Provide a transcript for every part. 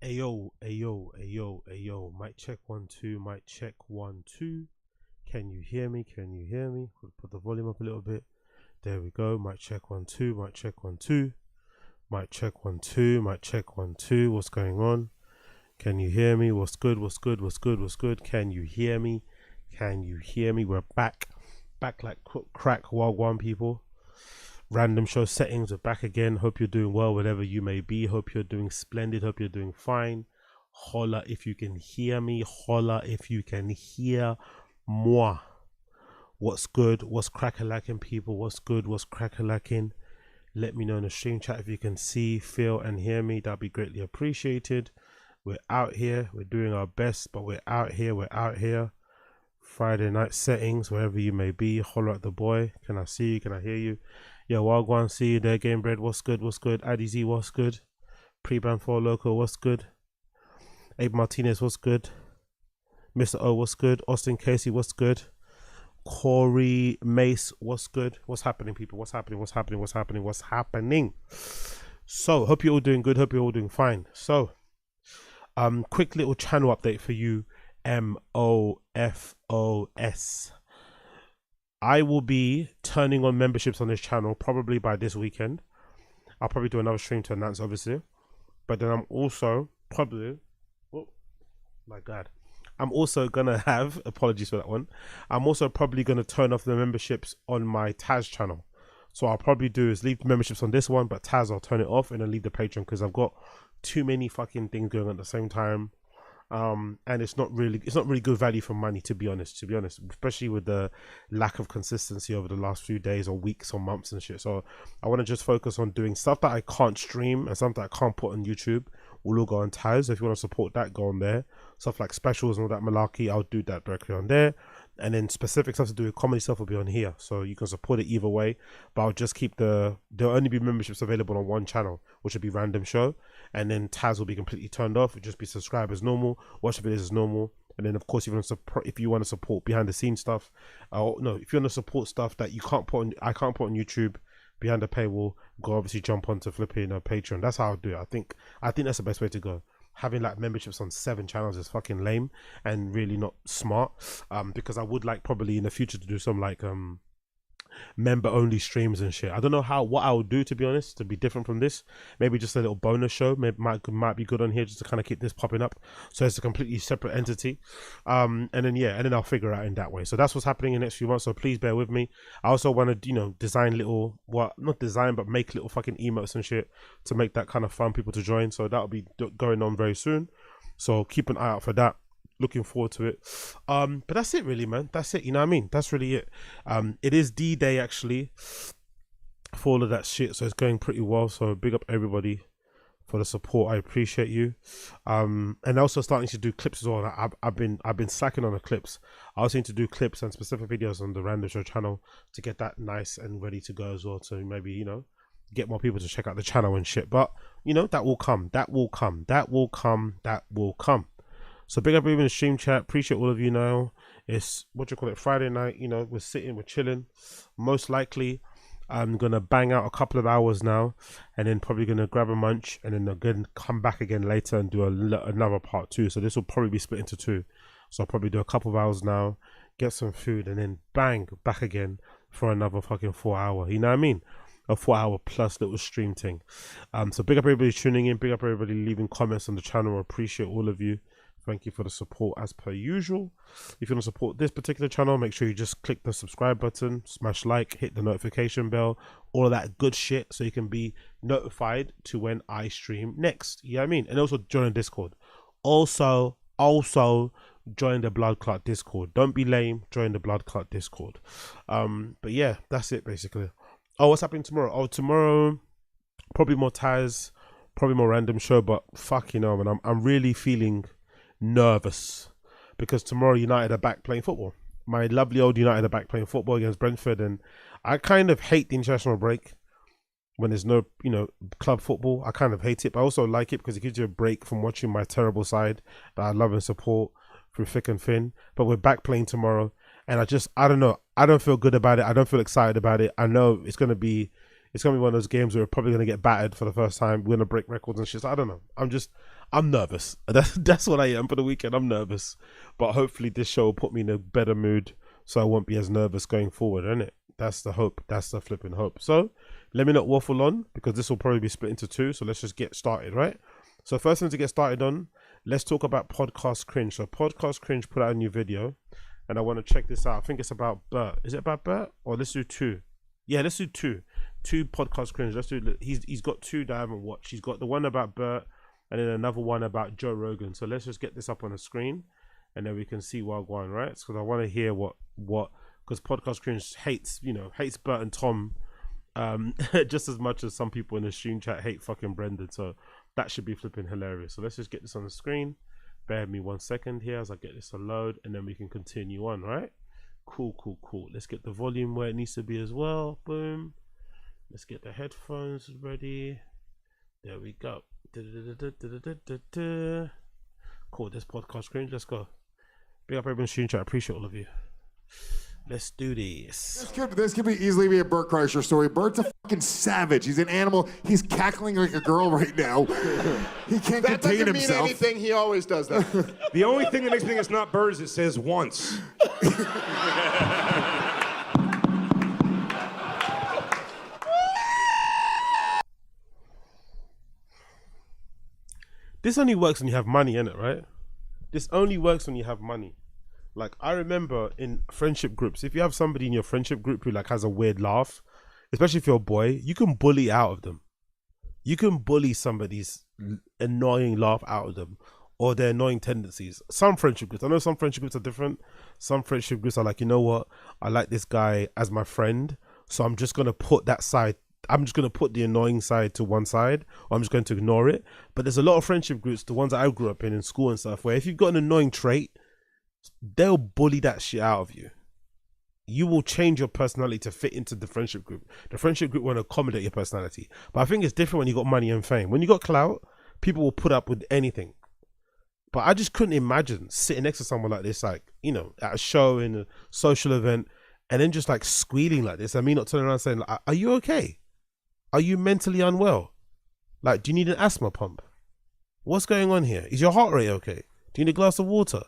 Ayo, ayo, ayo, ayo. Mic check 1 2. Mic check 1 2. Can you hear me? Can you hear me? Put the volume up a little bit. There we go. Mic check 1 2. Mic check 1 2. Mic check 1 2. Mic check 1 2. What's going on? Can you hear me? What's good? What's good? What's good? What's good? Can you hear me? Can you hear me? We're back. Back like crack wagwan people. Random show settings, we're back again. Hope you're doing well, whatever you may be. Hope you're doing splendid. Hope you're doing fine. Holla if you can hear me. Holla if you can hear moi. What's good? What's crack-a-lacking, people? What's good? What's crack-a-lacking? Let me know in the stream chat if you can see, feel, and hear me. That'd be greatly appreciated. We're out here. We're doing our best, but we're out here. We're out here. Friday night settings, wherever you may be. Holla at the boy. Can I see you? Can I hear you? Yo, Wagwan, see you there. Game Bread, what's good? What's good? IDZ, what's good? Pre-Ban 4 Loco, what's good? Abe Martinez, what's good? Mr. O, what's good? Austin Casey, what's good? Corey Mace, what's good? What's happening, people? What's happening? What's happening? What's happening? What's happening? So, hope you're all doing good. Hope you're all doing fine. So, quick little channel update for you, MOFOS. I will be turning on memberships on this channel probably by this weekend. I'll probably do another stream to announce, obviously. But then I'm also probably, oh my God, I'm also gonna have, apologies for that one. I'm also probably gonna turn off the memberships on my Taz channel. So I'll probably do is leave the memberships on this one, but Taz I'll turn it off and then leave the Patreon because I've got too many fucking things going on at the same time. And it's not really good value for money, to be honest, especially with the lack of consistency over the last few days or weeks or months and shit. So I want to just focus on doing stuff that I can't stream and stuff that I can't put on YouTube. We'll all go on Taz. So if you want to support that, go on there. Stuff like specials and all that malarkey, I'll do that directly on there. And then specific stuff to do with comedy stuff will be on here, so you can support it either way. But I'll just keep there'll only be memberships available on one channel, which will be Random Show, and then Taz will be completely turned off. It'll just be subscribe as normal, watch the videos as normal, and then of course if you want to support behind the scenes stuff, if you want to support stuff that I can't put on YouTube behind the paywall, go obviously jump onto flipping Patreon. That's how I'll do it. I think that's the best way to go. Having like memberships on 7 channels is fucking lame and really not smart, because I would like probably in the future to do some like member only streams and shit. I don't know what I would do, to be honest, to be different from this. Maybe just a little bonus show might be good on here, just to kind of keep this popping up, so it's a completely separate entity. And then I'll figure it out in that way. So that's what's happening in the next few months, so please bear with me. I also want to design little, not design, but make little fucking emotes and shit to make that kind of fun people to join. So that'll be going on very soon, so keep an eye out for that. Looking forward to it. But that's it really, man. That's it, you know what I mean? That's really it. It is D-Day actually for all of that shit, so it's going pretty well. So big up everybody for the support. I appreciate you. And also starting to do clips as well. I've been slacking on the clips. I also need to do clips and specific videos on the Random Show channel to get that nice and ready to go as well, to maybe get more people to check out the channel and shit. But that will come. That will come. That will come. That will come. So big up even the stream chat. Appreciate all of you now. It's Friday night. We're sitting, we're chilling. Most likely I'm gonna bang out a couple of hours now, and then probably gonna grab a munch, and then again come back again later and do another part 2. So this will probably be split into 2. So I'll probably do a couple of hours now, get some food, and then bang back again for another fucking 4 hour. You know what I mean? A 4 hour plus little stream thing. So big up everybody tuning in. Big up everybody leaving comments on the channel. I appreciate all of you. Thank you for the support as per usual. If you want to support this particular channel, make sure you just click the subscribe button, smash like, hit the notification bell, all of that good shit, so you can be notified to when I stream next. You know what I mean? And also join Discord. Also join the Blood Clot Discord. Don't be lame, join the Blood Clot Discord. But yeah, that's it basically. Oh, what's happening tomorrow? Oh, tomorrow probably more Taz, probably more Random Show, but fuck, man, I'm really feeling nervous because tomorrow United are back playing football. My lovely old United are back playing football against Brentford, and I kind of hate the international break when there's no club football. I kind of hate it, but I also like it because it gives you a break from watching my terrible side that I love and support through thick and thin. But we're back playing tomorrow, and I don't know, I don't feel good about it. I don't feel excited about it. I know it's gonna be one of those games where we're probably gonna get battered for the first time. We're gonna break records and shit. So I don't know. I'm nervous. That's what I am for the weekend. I'm nervous, but hopefully this show will put me in a better mood, so I won't be as nervous going forward. Innit? That's the hope. That's the flipping hope. So let me not waffle on because this will probably be split into two. So let's just get started, right? So first thing to get started on, let's talk about Podcast Cringe. So Podcast Cringe put out a new video, and I want to check this out. I think it's about Bert. Is it about Bert? Or let's do two. Yeah, let's do two. Two Podcast Cringe. Let's do. He's got two that I haven't watched. He's got the one about Bert, and then another one about Joe Rogan. So let's just get this up on the screen, and then we can see what I'm going, right? Because I want to hear what because Podcast Cringe hates Bert and Tom just as much as some people in the stream chat hate fucking Brendan. So that should be flipping hilarious. So let's just get this on the screen. Bear with me 1 second here as I get this to load, and then we can continue on, right? Cool. Let's get the volume where it needs to be as well. Boom. Let's get the headphones ready. There we go. Cool, this Podcast Cringe. Let's go. Big up everyone's stream chat. I appreciate all of you. Let's do this. This could be easily be a Bert Kreischer story. Bert's a fucking savage. He's an animal. He's cackling like a girl right now. He can't contain himself. That doesn't mean anything. He always does that. The only thing that makes me think it's not Bert is it says once. This only works when you have money, innit, right? This only works when you have money. Like, I remember in friendship groups, if you have somebody in your friendship group who like has a weird laugh, especially if you're a boy, you can bully out of them. You can bully somebody's annoying laugh out of them or their annoying tendencies. Some friendship groups, I know some friendship groups are different. Some friendship groups are like, you know what? I like this guy as my friend, so I'm just going to put that side. I'm just going to put the annoying side to one side, or I'm just going to ignore it. But there's a lot of friendship groups, the ones that I grew up in school and stuff, where if you've got an annoying trait, they'll bully that shit out of you. You will change your personality to fit into the friendship group. The friendship group won't accommodate your personality. But I think it's different when you got money and fame. When you got clout, people will put up with anything. But I just couldn't imagine sitting next to someone like this, like, you know, at a show, in a social event, and then just like squealing like this. And me not turning around saying, like, are you okay? Are you mentally unwell? Like, do you need an asthma pump? What's going on here? Is your heart rate okay? Do you need a glass of water?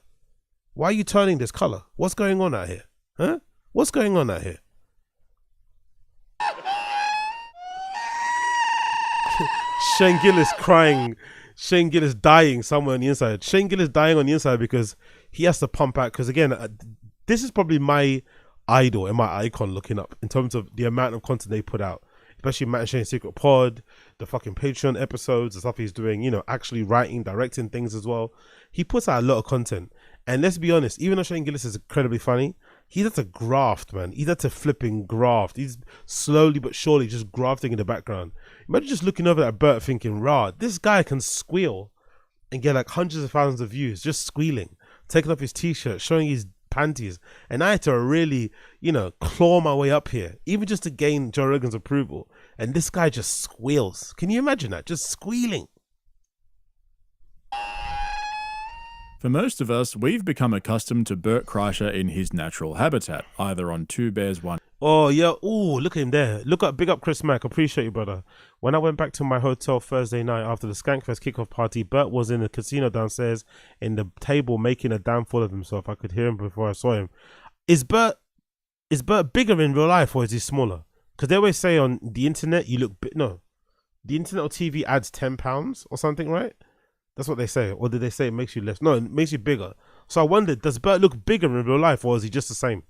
Why are you turning this color? What's going on out here? Huh? What's going on out here? Shane Gillis crying. Shane Gillis dying somewhere on the inside. Shane Gillis dying on the inside because he has to pump out. Because again, this is probably my idol and my icon looking up in terms of the amount of content they put out. Especially Matt and Shane's Secret Pod, the fucking Patreon episodes, the stuff he's doing, you know, actually writing, directing things as well. He puts out a lot of content. And let's be honest, even though Shane Gillis is incredibly funny, he's had to graft, man. He's had to flipping graft. He's slowly but surely just grafting in the background. Imagine just looking over at Bert thinking, rah, this guy can squeal and get like hundreds of thousands of views, just squealing, taking off his t-shirt, showing his panties. And I had to really, you know, claw my way up here, even just to gain Joe Rogan's approval. And this guy just squeals. Can you imagine that? Just squealing. For most of us, we've become accustomed to Bert Kreischer in his natural habitat, either on Two Bears One. Oh, yeah. Oh, look at him there. Big up Chris Mack. Appreciate you, brother. When I went back to my hotel Thursday night after the Skankfest kickoff party, Bert was in the casino downstairs in the table making a damn fool of himself. I could hear him before I saw him. Is Bert bigger in real life or is he smaller? Because they always say on the internet, you look big. No. The internet or TV adds 10 pounds or something, right? That's what they say. Or did they say it makes you less? No, it makes you bigger. So I wondered, does Bert look bigger in real life or is he just the same?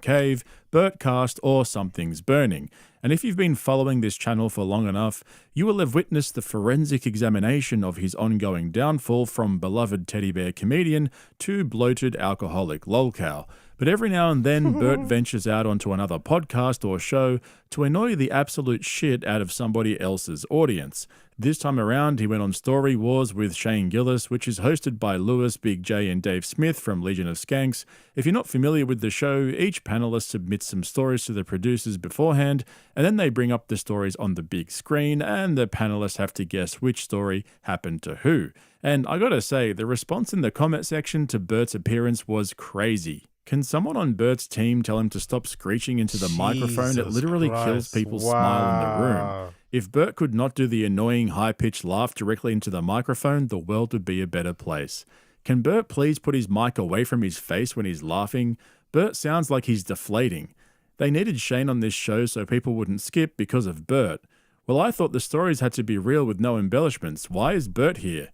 Cave, Bert Cast, or Something's Burning. And if you've been following this channel for long enough, you will have witnessed the forensic examination of his ongoing downfall from beloved teddy bear comedian to bloated alcoholic lolcow. But every now and then, Bert ventures out onto another podcast or show to annoy the absolute shit out of somebody else's audience. This time around, he went on Story Wars with Shane Gillis, which is hosted by Lewis, Big J, and Dave Smith from Legion of Skanks. If you're not familiar with the show, each panelist submits some stories to the producers beforehand, and then they bring up the stories on the big screen, and the panelists have to guess which story happened to who. And I gotta say, the response in the comment section to Bert's appearance was crazy. Can someone on Bert's team tell him to stop screeching into the microphone? It literally kills people's smile in the room. If Bert could not do the annoying high-pitched laugh directly into the microphone, the world would be a better place. Can Bert please put his mic away from his face when he's laughing? Bert sounds like he's deflating. They needed Shane on this show so people wouldn't skip because of Bert. Well, I thought the stories had to be real with no embellishments. Why is Bert here?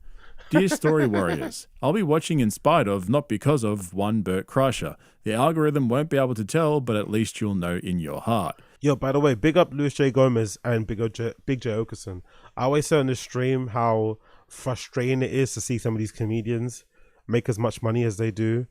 Dear Story Warriors, I'll be watching in spite of, not because of, one Bert Kreischer. The algorithm won't be able to tell, but at least you'll know in your heart. Yo, by the way, big up Luis J. Gomez and Big J. Okerson. I always say on the stream how frustrating it is to see some of these comedians make as much money as they do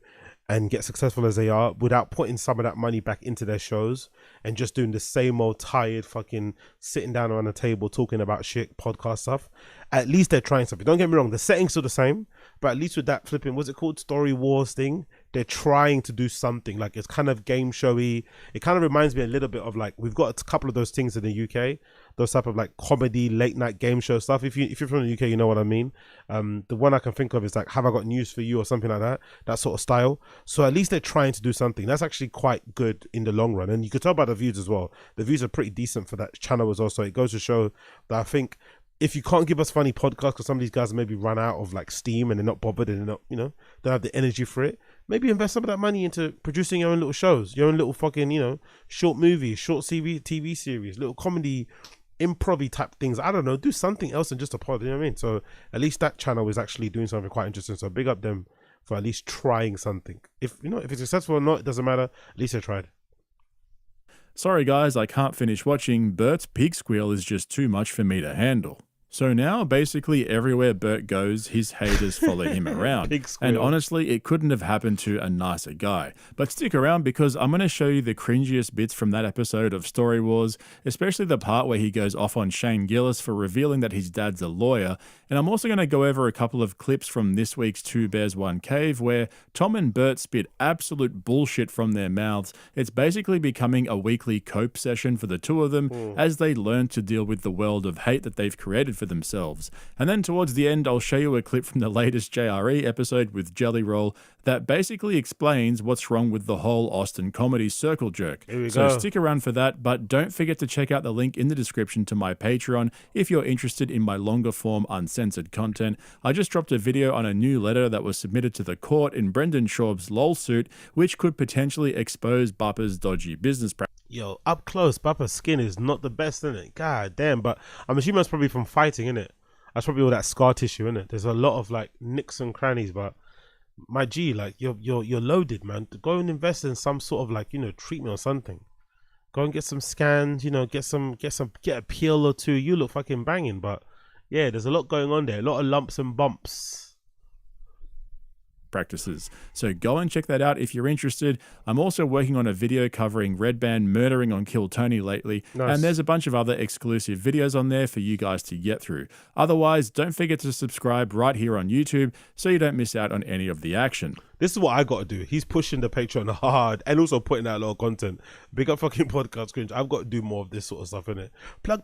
and get successful as they are without putting some of that money back into their shows and just doing the same old tired fucking sitting down around the table talking about shit podcast stuff. At least they're trying something. Don't get me wrong, the setting's still the same, but at least with that flipping, what's it called, Story Wars thing, they're trying to do something. Like, it's kind of game showy. It kind of reminds me a little bit of, like, we've got a couple of those things in the UK, those type of like comedy late night game show stuff. If you're from the UK, you know what I mean. The one I can think of is like Have I Got News for You or something like that, that sort of style. So at least they're trying to do something that's actually quite good in the long run, and you can tell by the views as well. The views are pretty decent for that channel as well. So it goes to show that I think if you can't give us funny podcasts because some of these guys maybe run out of like steam and they're not bothered and they're not, you know, don't have the energy for it, maybe invest some of that money into producing your own little shows, your own little fucking, you know, short movies, short TV series, little comedy improv type things. I don't know, do something else than just a pod, you know what I mean? So at least that channel is actually doing something quite interesting. So big up them for at least trying something. If you know, if it's successful or not, it doesn't matter. At least they tried. Sorry guys, I can't finish watching. Bert's pig squeal is just too much for me to handle. So now, basically everywhere Bert goes, his haters follow him around. And honestly, it couldn't have happened to a nicer guy. But stick around because I'm going to show you the cringiest bits from that episode of Story Wars, especially the part where he goes off on Shane Gillis for revealing that his dad's a lawyer. And I'm also going to go over a couple of clips from this week's Two Bears, One Cave, where Tom and Bert spit absolute bullshit from their mouths. It's basically becoming a weekly cope session for the two of them as they learn to deal with the world of hate that they've created for themselves. And then towards the end, I'll show you a clip from the latest JRE episode with Jelly Roll that basically explains what's wrong with the whole Austin comedy circle jerk. So stick around for that, but don't forget to check out the link in the description to my Patreon if you're interested in my longer form uncensored content. I just dropped a video on a new letter that was submitted to the court in Brendan Schaub's LOL suit, which could potentially expose Bappa's dodgy business practices. Yo, up close, Bappa's skin is not the best, innit? God damn, but I'm assuming that's probably from fighting, innit? That's probably all that scar tissue, innit? There's a lot of like nicks and crannies, but my G, like you're loaded, man. Go and invest in some sort of like, you know, treatment or something. Go and get some scans, you know, get a peel or two. You look fucking banging, but yeah, there's a lot going on there. A lot of lumps and bumps. Practices. So go and check that out if you're interested. I'm also working on a video covering Red Band murdering on Kill Tony lately, and there's a bunch of other exclusive videos on there for you guys to get through. Otherwise, don't forget to subscribe right here on YouTube so you don't miss out on any of the action. This is what I got to do. He's pushing the Patreon hard and also putting out a lot of content. Big up fucking podcast cringe. I've got to do more of this sort of stuff, innit? Plug.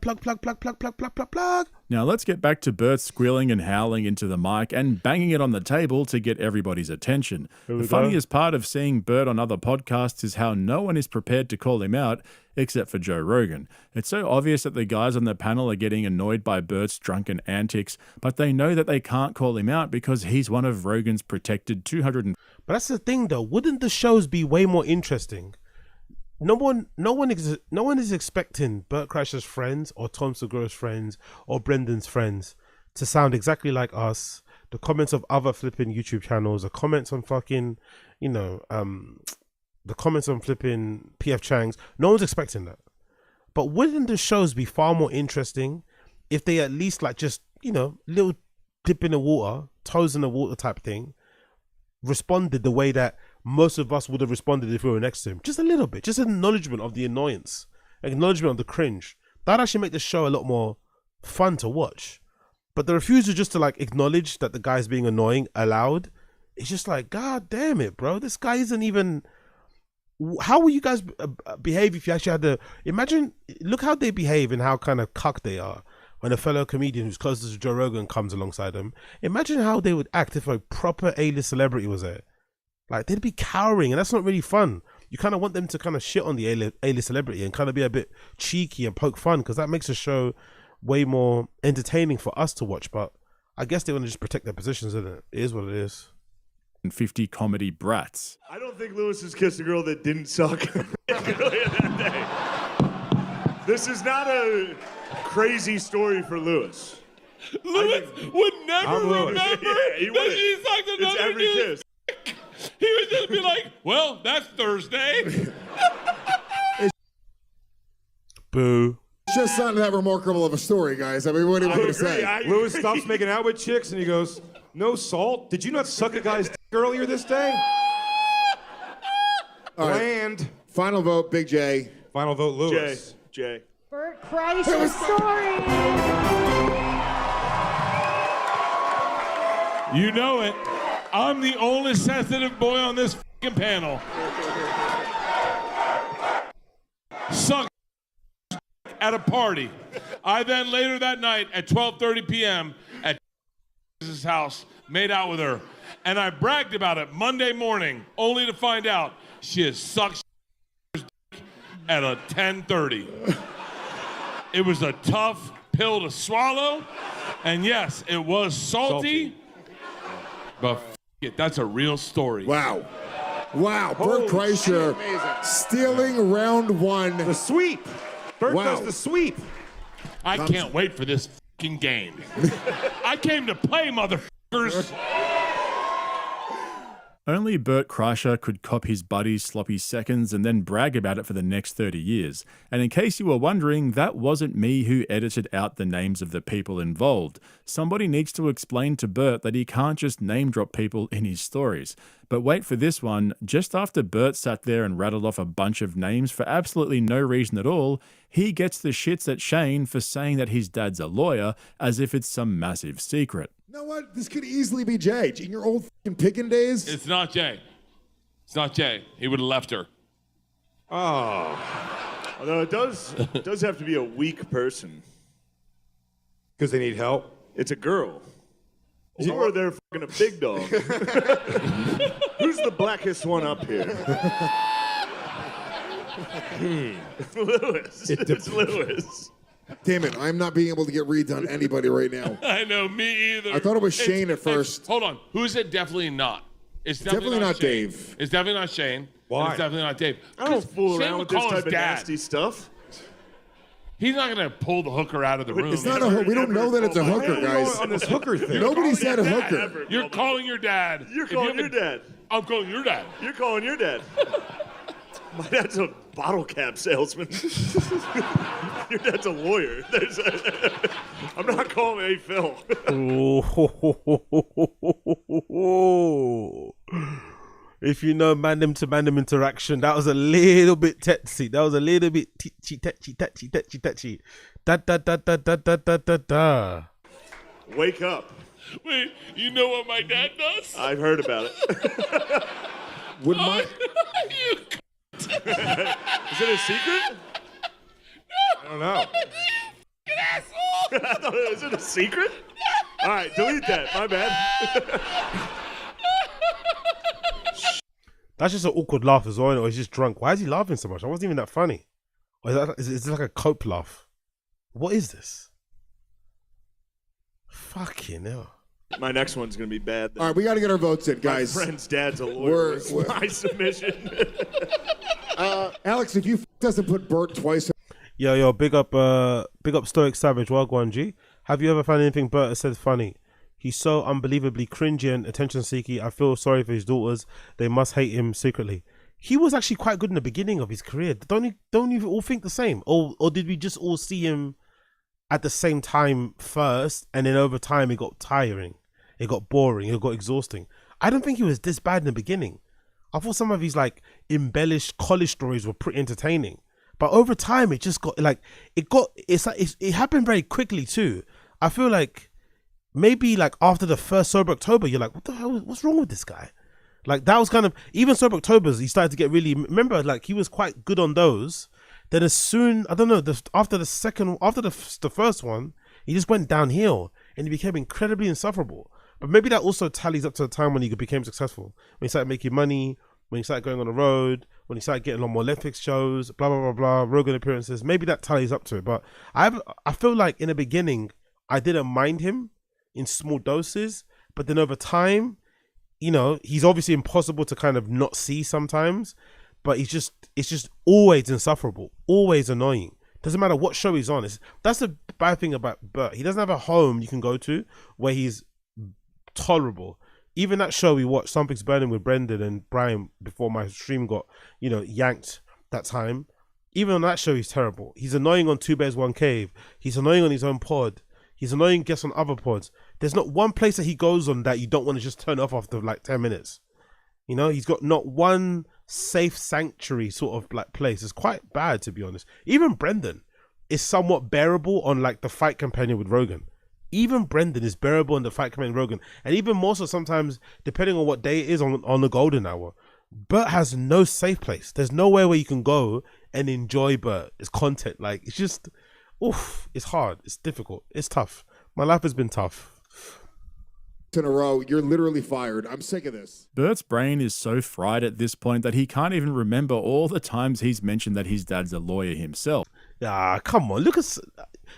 Now let's get back to Bert squealing and howling into the mic and banging it on the table to get everybody's attention. The funniest part of seeing Bert on other podcasts is how no one is prepared to call him out except for Joe Rogan. It's so obvious that the guys on the panel are getting annoyed by Bert's drunken antics, but they know that they can't call him out because he's one of Rogan's protected 200. But that's the thing though, wouldn't the shows be way more interesting? No one is expecting Bert Kreischer's friends or Tom Segura's friends or Brendan's friends to sound exactly like us. The comments of other flipping YouTube channels, the comments on fucking, you know, the comments on flipping PF Chang's, no one's expecting that. But wouldn't the shows be far more interesting if they at least like just, you know, little dip in the water, toes in the water type thing, responded the way that most of us would have responded if we were next to him? Just a little bit, just an acknowledgement of the annoyance, acknowledgement of the cringe. That'd actually make the show a lot more fun to watch. But the refusal just to like acknowledge that the guy's being annoying aloud, it's just like, God damn it, bro. This guy isn't even... How will you guys behave if you actually had to imagine? Look how they behave and how kind of cuck they are when a fellow comedian who's closest to Joe Rogan comes alongside them. Imagine how they would act if a proper A-list celebrity was there. Like, they'd be cowering, and that's not really fun. You kind of want them to kind of shit on the A-list celebrity and kind of be a bit cheeky and poke fun, because that makes the show way more entertaining for us to watch. But I guess they want to just protect their positions, isn't it? It is what it is. 50 comedy brats. I don't think Lewis has kissed a girl that didn't suck earlier that day. This is not a crazy story for Lewis. Lewis would never remember Yeah, he that wouldn't. she sucked It's another every dude's. kiss. He would just be like, well, that's Thursday. Boo. It's just not that remarkable of a story, guys. I mean, what do you want to say? Lewis stops making out with chicks and he goes, "No salt? Did you not suck a guy's dick earlier this day?" All right. Bland. Final vote, Big J. Final vote, Lewis. Jay. Bert Kreischer story. You know it. I'm the only sensitive boy on this fucking panel. Suck at a party. I then later that night at 12:30 p.m. at his house made out with her, and I bragged about it Monday morning, only to find out she has sucked at a 10:30. It was a tough pill to swallow, and yes, it was salty. But it, that's a real story. Wow. Wow. Bert Kreischer stealing round one. The sweep. Bert Wow. does the sweep. I can't wait for this fucking game. I came to play, motherfuckers. Only Bert Kreischer could cop his buddy's sloppy seconds and then brag about it for the next 30 years. And in case you were wondering, that wasn't me who edited out the names of the people involved. Somebody needs to explain to Bert that he can't just name drop people in his stories. But wait for this one, just after Bert sat there and rattled off a bunch of names for absolutely no reason at all, he gets the shits at Shane for saying that his dad's a lawyer as if it's some massive secret. You know what? This could easily be Jay. In your old fucking picking days. It's not Jay. It's not Jay. He would have left her. Oh. Although it does have to be a weak person. Because they need help. It's a girl. You were there fucking a big dog. Who's the blackest one up here? Lewis. It's Lewis. Damn it, I'm not being able to get reads on anybody right now. I know, me either. I thought it was Shane at first. Hold on. Who is it? Definitely not. It's Definitely not Shane. Dave. It's definitely not Shane. Why? And it's definitely not Dave. I don't 'Cause fool Shane around would with this call his type of dad. nasty stuff. He's not going to pull the hooker out of the room. It's not a hooker. We don't know that it's a hooker, guys. On this hooker thing. Nobody said a Dad hooker. ever. You're calling your dad. You're If you calling have your a- dad. I'm calling your dad. You're calling your dad. My dad's a bottle cap salesman. Your dad's a lawyer. I'm not calling a Phil. If you know man-them to man-them interaction, that was a little bit tetchy. That was a little bit tetchy. Da da da da da da da da da. Wake up. Wait, you know what my dad does? I've heard about it. Would my You Is it a secret? I don't know. I thought, is it a secret? All right, delete that. My bad. That's just an awkward laugh as well, or he's just drunk. Why is he laughing so much? That wasn't even that funny. Or is it like a cope laugh? What is this? Fucking hell. My next one's going to be bad. All right, we got to get our votes in, guys. My friend's dad's a lawyer. We're- My submission. Alex, if you doesn't put Bert twice. Yo, big up Stoic Savage. Well, Guan G. Have you ever found anything Bert has said funny? He's so unbelievably cringy and attention-seeking. I feel sorry for his daughters. They must hate him secretly. He was actually quite good in the beginning of his career. Don't you all think the same? Or did we just all see him at the same time first, and then over time it got tiring, it got boring, it got exhausting? I don't think he was this bad in the beginning. I thought some of his like embellished college stories were pretty entertaining, but over time it just got like it happened very quickly too. I feel like maybe like after the first Sober October, you're like, what the hell? What's wrong with this guy? Like that was kind of, even Sober Octobers, he started to get really, remember, like he was quite good on those. Then as soon, I don't know, after the first one, he just went downhill and he became incredibly insufferable. But maybe that also tallies up to the time when he became successful, when he started making money, when he started going on the road, when he started getting on more Netflix shows, blah, blah, blah, blah, Rogan appearances, maybe that tallies up to it. But I feel like in the beginning, I didn't mind him in small doses, but then over time, you know, he's obviously impossible to kind of not see sometimes, but it's just always insufferable, always annoying. Doesn't matter what show he's on. That's the bad thing about Bert. He doesn't have a home you can go to where he's tolerable. Even that show we watched, Something's Burning with Brendan and Brian, before my stream got, you know, yanked that time. Even on that show, he's terrible. He's annoying on Two Bears, One Cave. He's annoying on his own pod. He's annoying guests on other pods. There's not one place that he goes on that you don't want to just turn off after like 10 minutes. You know, he's got not one safe sanctuary sort of like place. It's quite bad, to be honest. Even Brendan is somewhat bearable on like the Fight Companion with Rogan. Even Brendan is bearable on the Fight Companion with Rogan. And even more so sometimes, depending on what day it is on the golden hour, Bert has no safe place. There's nowhere where you can go and enjoy Bert's content. Like, it's just, oof, it's hard. It's difficult. It's tough. My life has been tough. In a row, you're literally fired. I'm sick of this. Bert's brain is so fried at this point that he can't even remember all the times he's mentioned that his dad's a lawyer himself. Ah, come on. Look at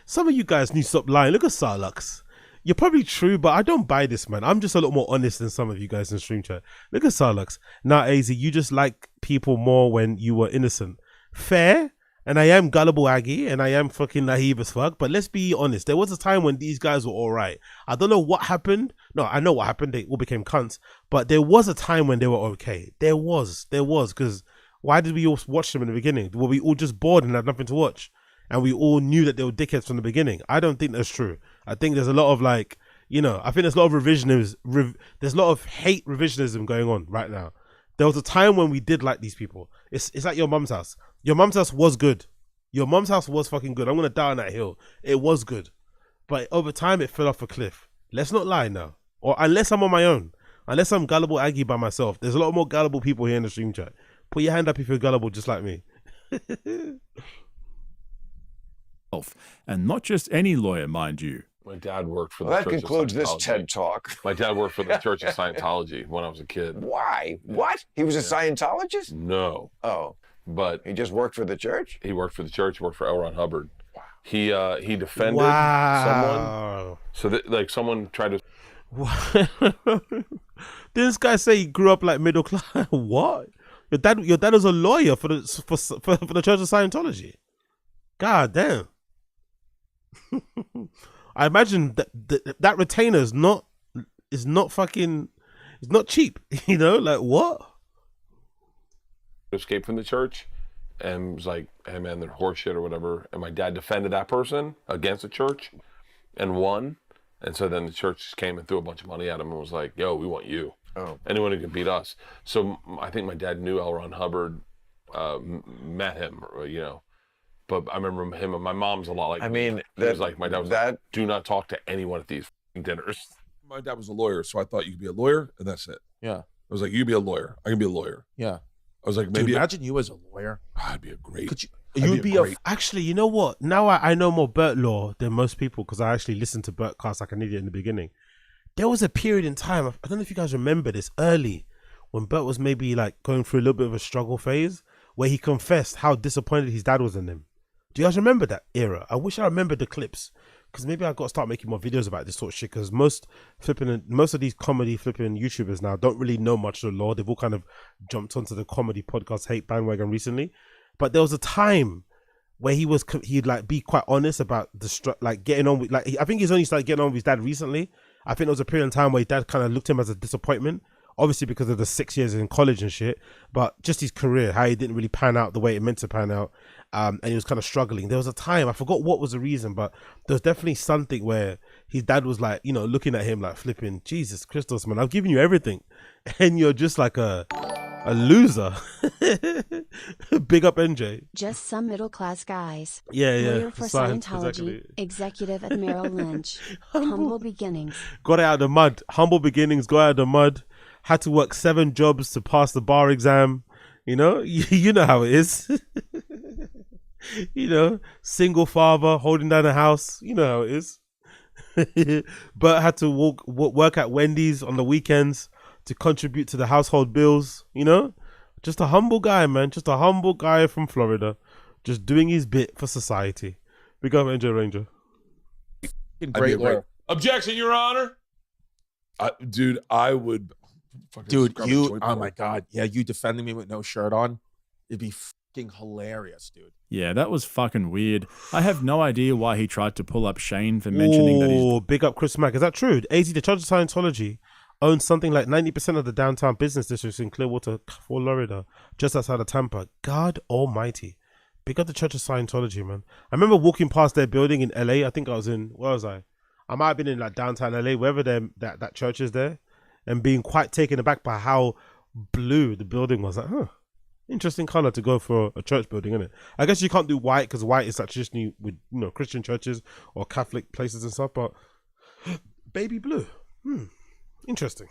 some of you guys need to stop lying. Look at Sarlux. You're probably true, but I don't buy this, man. I'm just a lot more honest than some of you guys in stream chat. Look at Sarlux. Now, AZ, you just like people more when you were innocent. Fair. And I am gullible Aggie, and I am fucking naive as fuck. But let's be honest. There was a time when these guys were all right. I don't know what happened. No, I know what happened. They all became cunts. But there was a time when they were okay. There was. Because why did we all watch them in the beginning? Were we all just bored and had nothing to watch? And we all knew that they were dickheads from the beginning? I don't think that's true. I think there's a lot of like, you know, I think there's a lot of revisionism. There's a lot of hate revisionism going on right now. There was a time when we did like these people. It's like your mum's house. Your mum's house was good. Your mum's house was fucking good. I'm going to die on that hill. It was good. But over time, it fell off a cliff. Let's not lie now. Or unless I'm on my own. Unless I'm gullible Aggie by myself. There's a lot more gullible people here in the stream chat. Put your hand up if you're gullible just like me. And not just any lawyer, mind you. My dad worked for the Well, that Church concludes of this Scientology. TED Talk. My dad worked for the Church of Scientology when I was a kid. Why? What? He was a Scientologist? No. Oh. But he just worked for the church? He worked for the church, worked for L. Ron Hubbard. Wow. He defended someone. So that, like, someone tried to... This guy say he grew up like middle class. What? Your dad was a lawyer for the Church of Scientology. God damn. I imagine that retainer is not cheap. You know, like what? Escape from the church and was like, hey man, they're horseshit or whatever. And my dad defended that person against the church and won. And so then the church just came and threw a bunch of money at him and was like, yo, we want you. Oh. Anyone who can beat us. So I think my dad knew L. Ron Hubbard, met him, you know. But I remember him and my mom's a lot like me. He was like, my dad was like, do not talk to anyone at these dinners. My dad was a lawyer, so I thought you could be a lawyer and that's it. Yeah. I was like, you be a lawyer. I can be a lawyer. Yeah. I was like, maybe. Dude, imagine you as a lawyer. I'd be a great. You'd be actually, you know what? Now I know more Bert law than most people because I actually listened to Bert cast like an idiot in the beginning. There was a period in time, I don't know if you guys remember this, early, when Bert was maybe like going through a little bit of a struggle phase where he confessed how disappointed his dad was in him. Do you guys remember that era? I wish I remembered the clips because maybe I've got to start making more videos about this sort of shit because most of these comedy flipping YouTubers now don't really know much of the law. They've all kind of jumped onto the comedy podcast hate bandwagon recently. But there was a time where he'd like be quite honest about getting on with, like, I think he's only started getting on with his dad recently. I think there was a period in time where his dad kind of looked at him as a disappointment, obviously because of the 6 years in college and shit, but just his career, how he didn't really pan out the way it meant to pan out. And he was kind of struggling. There was a time, I forgot what was the reason, but there was definitely something where his dad was like, you know, looking at him like flipping, Jesus Christos, man, I've given you everything. And you're just like a loser. Big up NJ. Just some middle class guys. Yeah. Lawyer for Scientology. Exactly. Executive at Merrill Lynch. Humble beginnings. Got out of the mud. Humble beginnings, got out of the mud. Had to work 7 jobs to pass the bar exam. You know, you know how it is. You know, single father holding down a house. You know how it is. But had to work at Wendy's on the weekends to contribute to the household bills. You know, Just a humble guy, man. Just a humble guy from Florida, just doing his bit for society. Big up, Angel Ranger. Great lawyer. Objection, Your Honor. Dude, I would. Dude, grab a you. joint Oh for my it. God. Yeah, you defending me with no shirt on. It'd be fucking hilarious, dude. Yeah, that was fucking weird. I have no idea why he tried to pull up Shane for mentioning that he's... Oh, big up Chris Mack. Is that true? AZ, the Church of Scientology, owns something like 90% of the downtown business districts in Clearwater, Florida, just outside of Tampa. God almighty. Big up the Church of Scientology, man. I remember walking past their building in LA. I think I was in, where was I? I might have been in like downtown LA, wherever that church is there, and being quite taken aback by how blue the building was. Like, huh. Interesting color to go for a church building, isn't it? I guess you can't do white because white is like traditionally with Christian churches or Catholic places and stuff. But baby blue, interesting.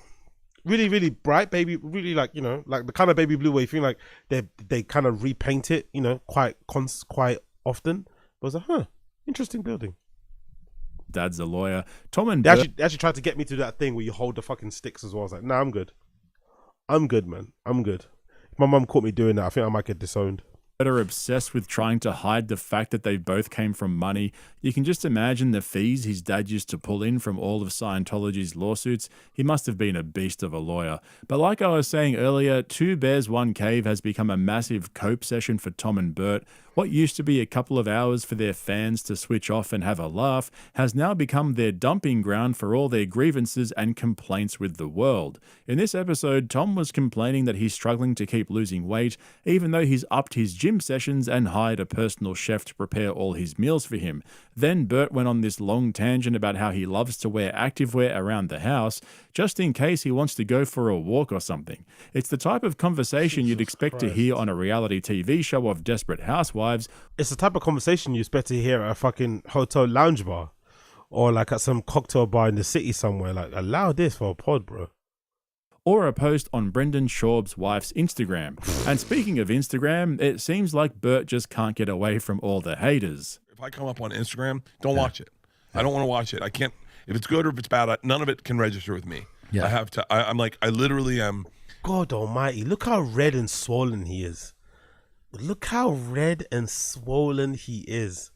Really, really bright baby. Really like like the kind of baby blue where you feel like they kind of repaint it, quite often. But I was like, interesting building. Dad's a lawyer. Tom and they Bert... actually tried to get me to do that thing where you hold the fucking sticks as well. I was like, nah, I'm good. I'm good, man. I'm good. If my mum caught me doing that, I think I might get disowned. Are obsessed with trying to hide the fact that they both came from money. You can just imagine the fees his dad used to pull in from all of Scientology's lawsuits. He must have been a beast of a lawyer. But like I was saying earlier, Two Bears, One Cave has become a massive cope session for Tom and Bert. What used to be a couple of hours for their fans to switch off and have a laugh has now become their dumping ground for all their grievances and complaints with the world. In this episode, Tom was complaining that he's struggling to keep losing weight, even though he's upped his gym sessions and hired a personal chef to prepare all his meals for him. Then Bert went on this long tangent about how he loves to wear activewear around the house, just in case he wants to go for a walk or something. It's the type of conversation you'd expect to hear on a reality TV show of desperate housewives. It's the type of conversation you expect to hear at a fucking hotel lounge bar or like at some cocktail bar in the city somewhere. Like, allow this for a pod, bro. Or a post on Brendan Schaub's wife's Instagram. And speaking of Instagram, it seems like Bert just can't get away from all the haters. If I come up on Instagram, don't watch it. I don't want to watch it. I can't. If it's good or if it's bad, none of it can register with me. Yeah. I have to. I'm like, I literally am. God almighty, look how red and swollen he is. Look how red and swollen he is.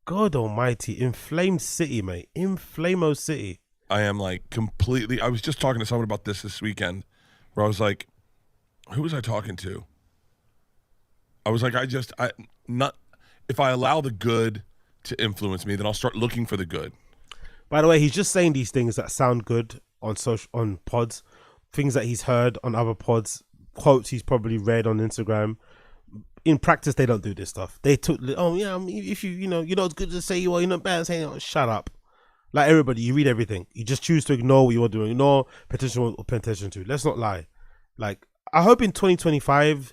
God almighty, inflamed city, mate. Inflamo city. I am like completely. I was just talking to someone about this weekend, where I was like, who was I talking to? I was like, if I allow the good to influence me, then I'll start looking for the good. By the way, he's just saying these things that sound good on pods, things that he's heard on other pods, quotes he's probably read on Instagram. In practice, they don't do this stuff. They took, if you're not good to say you are, you're not bad at saying, shut up. Like everybody, you read everything. You just choose to ignore what you're doing. Ignore petition or petition to. Let's not lie. Like, I hope in 2025,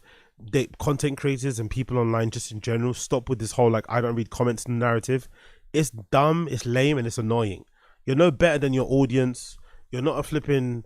content creators and people online just in general stop with this whole like I don't read comments narrative. It's dumb, it's lame, and it's annoying. You're no better than your audience. You're not a flipping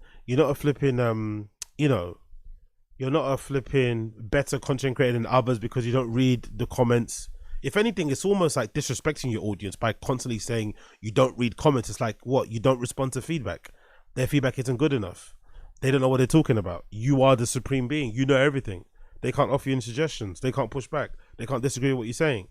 better content creator than others because you don't read the comments. If anything, it's almost like disrespecting your audience by constantly saying you don't read comments. It's like, what? You don't respond to feedback. Their feedback isn't good enough. They don't know what they're talking about. You are the supreme being. You know everything. They can't offer you any suggestions. They can't push back. They can't disagree with what you're saying.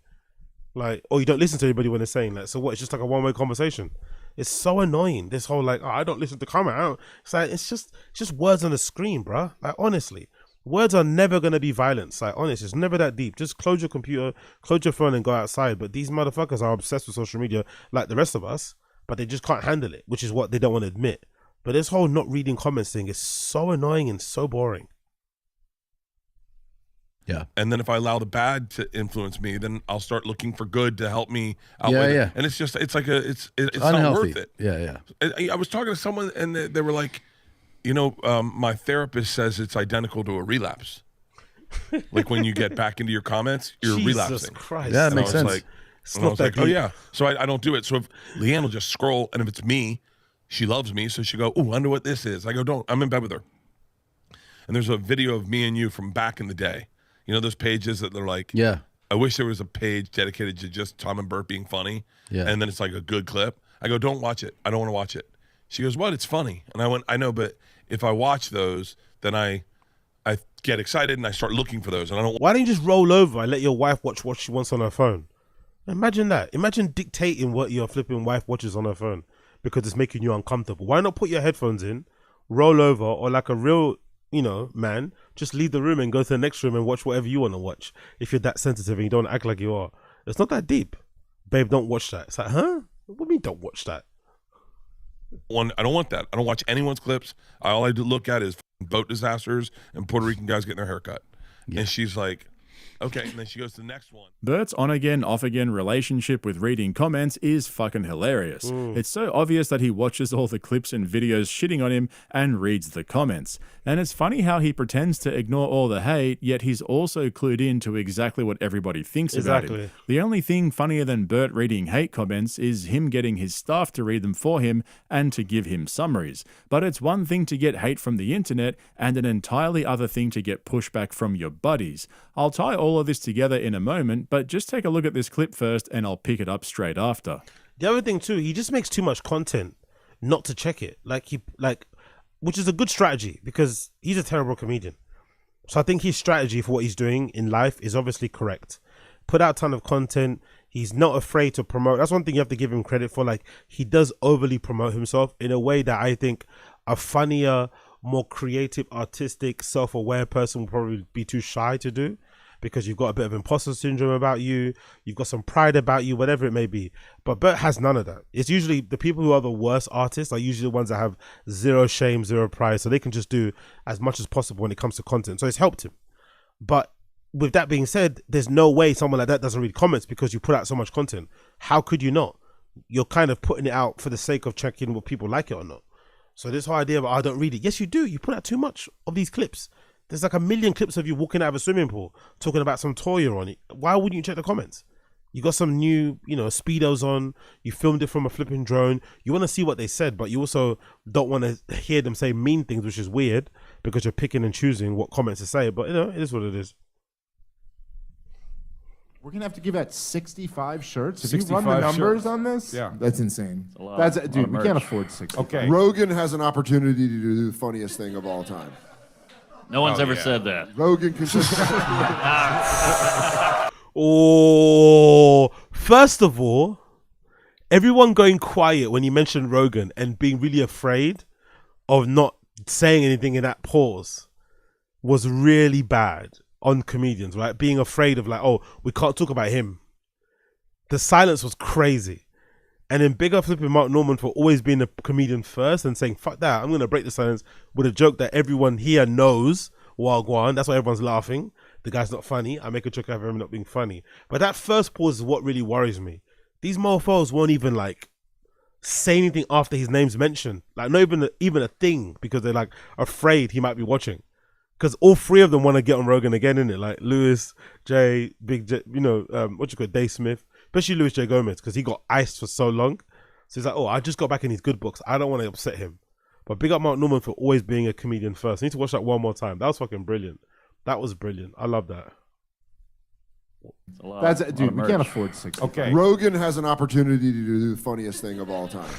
Like, or you don't listen to anybody when they're saying that. So what? It's just like a one-way conversation. It's so annoying. This whole like, I don't listen to comment. It's like it's just words on the screen, bruh. Like honestly, words are never gonna be violence. Like honestly, it's never that deep. Just close your computer, close your phone, and go outside. But these motherfuckers are obsessed with social media, like the rest of us. But they just can't handle it, which is what they don't want to admit. But this whole not reading comments thing is so annoying and so boring. Yeah. And then if I allow the bad to influence me, then I'll start looking for good to help me out. Yeah. And it's just, it's Unhealthy. not worth it. Yeah. I was talking to someone and they were like, my therapist says it's identical to a relapse. Like when you get back into your comments, you're Jesus relapsing. Christ. Yeah, it makes sense. I was like, oh yeah. So I don't do it. So if Leanne will just scroll, and if it's me, she loves me, so she go, oh, I wonder what this is. I go, don't. I'm in bed with her. And there's a video of me and you from back in the day. You know those pages that they're like, yeah. I wish there was a page dedicated to just Tom and Bert being funny. Yeah. And then it's like a good clip. I go, don't watch it. I don't want to watch it. She goes, what? It's funny. And I went, I know, but if I watch those, then I I get excited and I start looking for those, and I don't. Why don't you just roll over and let your wife watch what she wants on her phone? Imagine that. Imagine dictating what your flipping wife watches on her phone because it's making you uncomfortable. Why not put your headphones in, roll over, or like a real, man, just leave the room and go to the next room and watch whatever you want to watch. If you're that sensitive and you don't act like you are, it's not that deep. Babe, don't watch that. It's like, huh? What do you mean don't watch that? I don't want that. I don't watch anyone's clips. All I do look at is boat disasters and Puerto Rican guys getting their hair cut. And she's like, okay, and then she goes to the next one. Bert's on-again, off-again relationship with reading comments is fucking hilarious. It's so obvious that he watches all the clips and videos shitting on him and reads the comments. And it's funny how he pretends to ignore all the hate, yet he's also clued in to exactly what everybody thinks about him. The only thing funnier than Bert reading hate comments is him getting his staff to read them for him and to give him summaries. But it's one thing to get hate from the internet and an entirely other thing to get pushback from your buddies. I'll tie all of this together in a moment, but just take a look at this clip first and I'll pick it up straight after. The other thing too, he just makes too much content not to check it. Which is a good strategy because he's a terrible comedian. So I think his strategy for what he's doing in life is obviously correct. Put out a ton of content. He's not afraid to promote. That's one thing you have to give him credit for. Like, he does overly promote himself in a way that I think a funnier, more creative, artistic, self-aware person will probably be too shy to do, because you've got a bit of imposter syndrome about you, you've got some pride about you, whatever it may be. But Bert has none of that. It's usually the people who are the worst artists are usually the ones that have zero shame, zero pride, so they can just do as much as possible when it comes to content. So it's helped him. But with that being said, there's no way someone like that doesn't read comments because you put out so much content. How could you not? You're kind of putting it out for the sake of checking what people like it or not. So this whole idea of, I don't read it. Yes, you do. You put out too much of these clips. There's like a million clips of you walking out of a swimming pool talking about some toy you're on. Why wouldn't you check the comments? You got some new, Speedos on. You filmed it from a flipping drone. You want to see what they said, but you also don't want to hear them say mean things, which is weird because you're picking and choosing what comments to say. But, it is what it is. We're going to have to give out 65 shirts. Have 65 you run the numbers shirts. On this? Yeah. That's insane. That's a lot. Dude, we can't afford 65. Okay. Rogan has an opportunity to do the funniest thing of all time. No one's ever said that. Rogan can just... First of all, everyone going quiet when you mentioned Rogan and being really afraid of not saying anything in that pause was really bad on comedians, right? Being afraid of we can't talk about him. The silence was crazy. And then big up flipping Mark Norman for always being a comedian first and saying, fuck that, I'm going to break the silence with a joke that everyone here knows, Wagwan. That's why everyone's laughing. The guy's not funny. I make a joke out of him not being funny. But that first pause is what really worries me. These mofos won't even say anything after his name's mentioned. Not even a thing because they're afraid he might be watching. Because all three of them want to get on Rogan again, innit? Like Lewis, Jay, Big J, Dave Smith. Especially Louis J. Gomez, because he got iced for so long. So he's like, I just got back in his good books. I don't want to upset him. But big up Mark Norman for always being a comedian first. I need to watch that one more time. That was fucking brilliant. That was brilliant. I love that. Dude, we can't afford 65. Okay. Rogan has an opportunity to do the funniest thing of all time.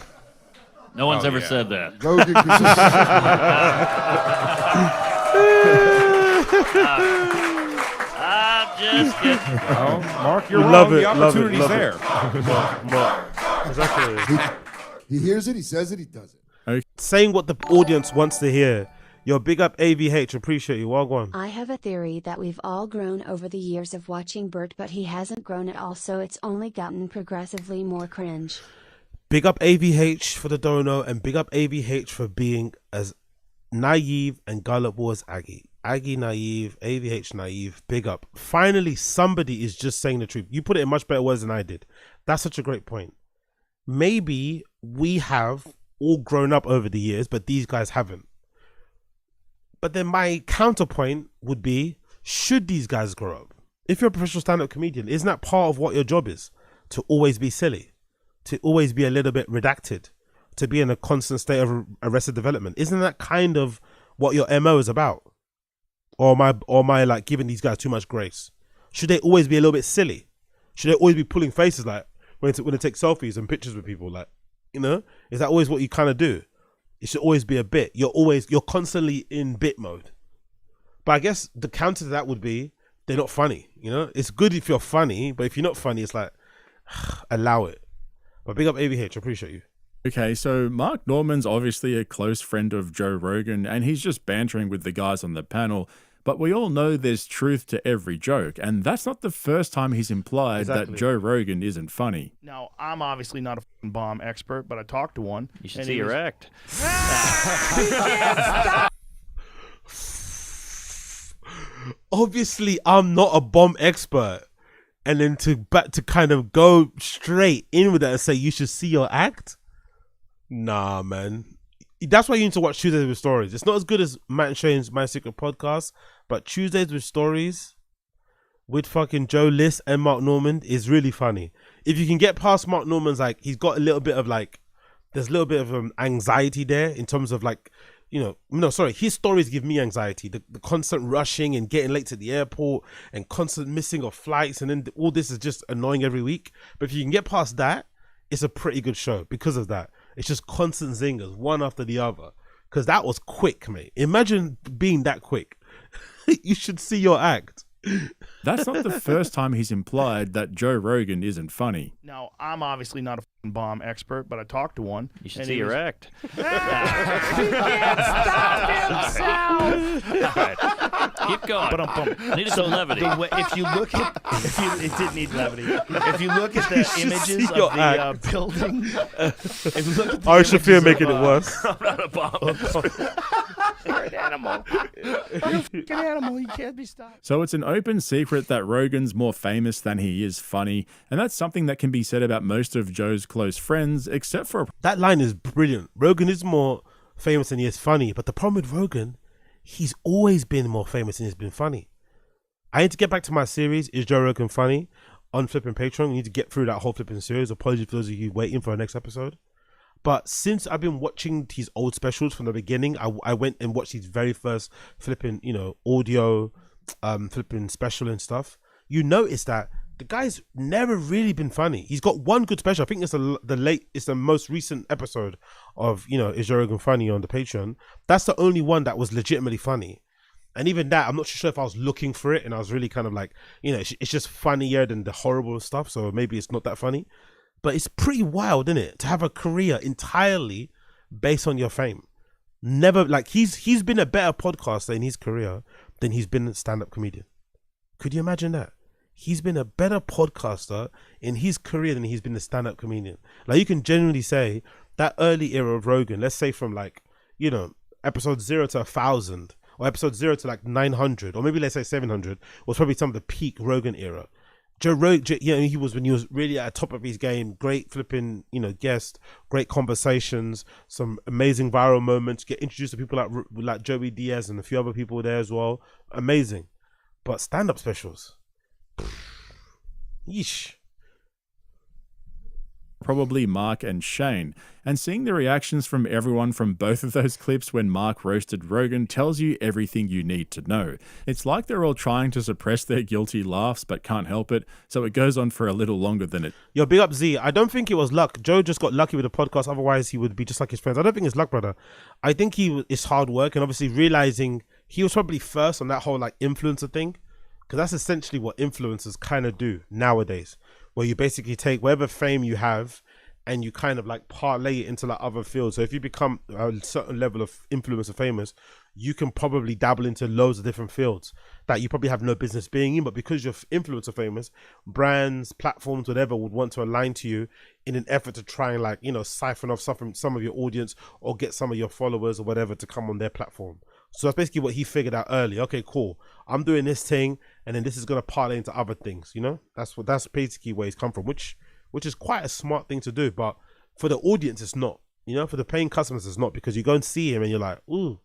No one's ever said that. Rogan can just... I'm just kidding. Mark, you're wrong. The opportunity's there. Exactly. He hears it, he says it, he does it. Saying what the audience wants to hear. Yo, big up AVH. Appreciate you. Wagwan. I have a theory that we've all grown over the years of watching Bert, but he hasn't grown at all, so it's only gotten progressively more cringe. Big up AVH for the dono, and big up AVH for being as naive and gullible as Aggie. Aggie naive, AVH naive, big up. Finally, somebody is just saying the truth. You put it in much better words than I did. That's such a great point. Maybe we have all grown up over the years, but these guys haven't. But then my counterpoint would be, should these guys grow up? If you're a professional stand-up comedian, isn't that part of what your job is? To always be silly, to always be a little bit redacted, to be in a constant state of arrested development. Isn't that kind of what your MO is about? Or am I giving these guys too much grace? Should they always be a little bit silly? Should they always be pulling faces when they take selfies and pictures with people? Is that always what you kind of do? It should always be a bit. You're constantly in bit mode. But I guess the counter to that would be they're not funny. You know, it's good if you're funny, but if you're not funny, it's like allow it. But big up AVH, I appreciate you. Okay, so Mark Norman's obviously a close friend of Joe Rogan, and he's just bantering with the guys on the panel. But we all know there's truth to every joke, and that's not the first time he's implied that Joe Rogan isn't funny. Now, I'm obviously not a bomb expert, but I talked to one. You should see your act. Obviously, I'm not a bomb expert. And then to kind of go straight in with that and say you should see your act. Nah, man. That's why you need to watch Tuesdays with Stories. It's not as good as Matt and Shane's My Secret Podcast, but Tuesdays with Stories with fucking Joe List and Mark Norman is really funny. If you can get past Mark Norman's, like, he's got a little bit of like, there's a little bit of anxiety there in terms of like, his stories give me anxiety. The constant rushing and getting late to the airport and constant missing of flights, and then all this is just annoying every week. But if you can get past that, it's a pretty good show because of that. It's just constant zingers, one after the other. Because that was quick, mate. Imagine being that quick. You should see your act. That's not the first time he's implied that Joe Rogan isn't funny. Now, I'm obviously not a bomb expert, but I talked to one. You should see your act. He can't stop himself. All right. Keep going. Needed some levity. If you look at, it did need levity. If you look at the images of the building, if you look at the Ari Shafir making it worse. I'm not a bomb. You're an animal. You're an animal. You can't be stopped. So it's an open secret that Rogan's more famous than he is funny, and that's something that can be said about most of Joe's close friends, except for... That line is brilliant. Rogan is more famous than he is funny, but the problem with Rogan, he's always been more famous than he's been funny. I need to get back to my series, Is Joe Rogan Funny? On flipping Patreon. We need to get through that whole flipping series. Apologies for those of you waiting for our next episode. But since I've been watching his old specials from the beginning, I went and watched his very first flipping, audio, flipping special and stuff. You notice that the guy's never really been funny. He's got one good special. I think it's the most recent episode of, Is Joe Rogan Funny on the Patreon. That's the only one that was legitimately funny. And even that, I'm not sure if I was looking for it and I was really kind of like, it's just funnier than the horrible stuff. So maybe it's not that funny. But it's pretty wild, isn't it? To have a career entirely based on your fame. Never, like, he's been a better podcaster in his career than he's been a stand-up comedian. Could you imagine that? He's been a better podcaster in his career than he's been a stand-up comedian. Like, you can genuinely say that early era of Rogan, let's say from like, episode 0 to 1,000, or episode 0 to like 900, or maybe let's say 700, was probably some of the peak Rogan era. Joe Rogan, he was when he was really at the top of his game. Great flipping, guest, great conversations, some amazing viral moments. Get introduced to people like Joey Diaz and a few other people there as well. Amazing, but stand-up specials, yeesh. Probably Mark and Shane, and seeing the reactions from everyone from both of those clips when Mark roasted Rogan tells you everything you need to know. It's like they're all trying to suppress their guilty laughs but can't help it, so it goes on for a little longer than it. Yo, big up Z. I don't think it was luck. Joe just got lucky with the podcast, otherwise he would be just like his friends. I don't think it's luck, brother. I think it's hard work, and obviously realizing he was probably first on that whole like influencer thing, because that's essentially what influencers kind of do nowadays, where you basically take whatever fame you have and you kind of like parlay it into like other fields. So if you become a certain level of influencer famous, you can probably dabble into loads of different fields that you probably have no business being in, but because you're influencer famous, brands, platforms, whatever would want to align to you in an effort to try and like, siphon off some of your audience or get some of your followers or whatever to come on their platform. So that's basically what he figured out early. Okay, cool. I'm doing this thing, and then this is gonna parlay into other things. That's basically where he's come from, which is quite a smart thing to do. But for the audience, it's not. For the paying customers, it's not, because you go and see him and you're like, ooh,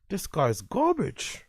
this guy's garbage.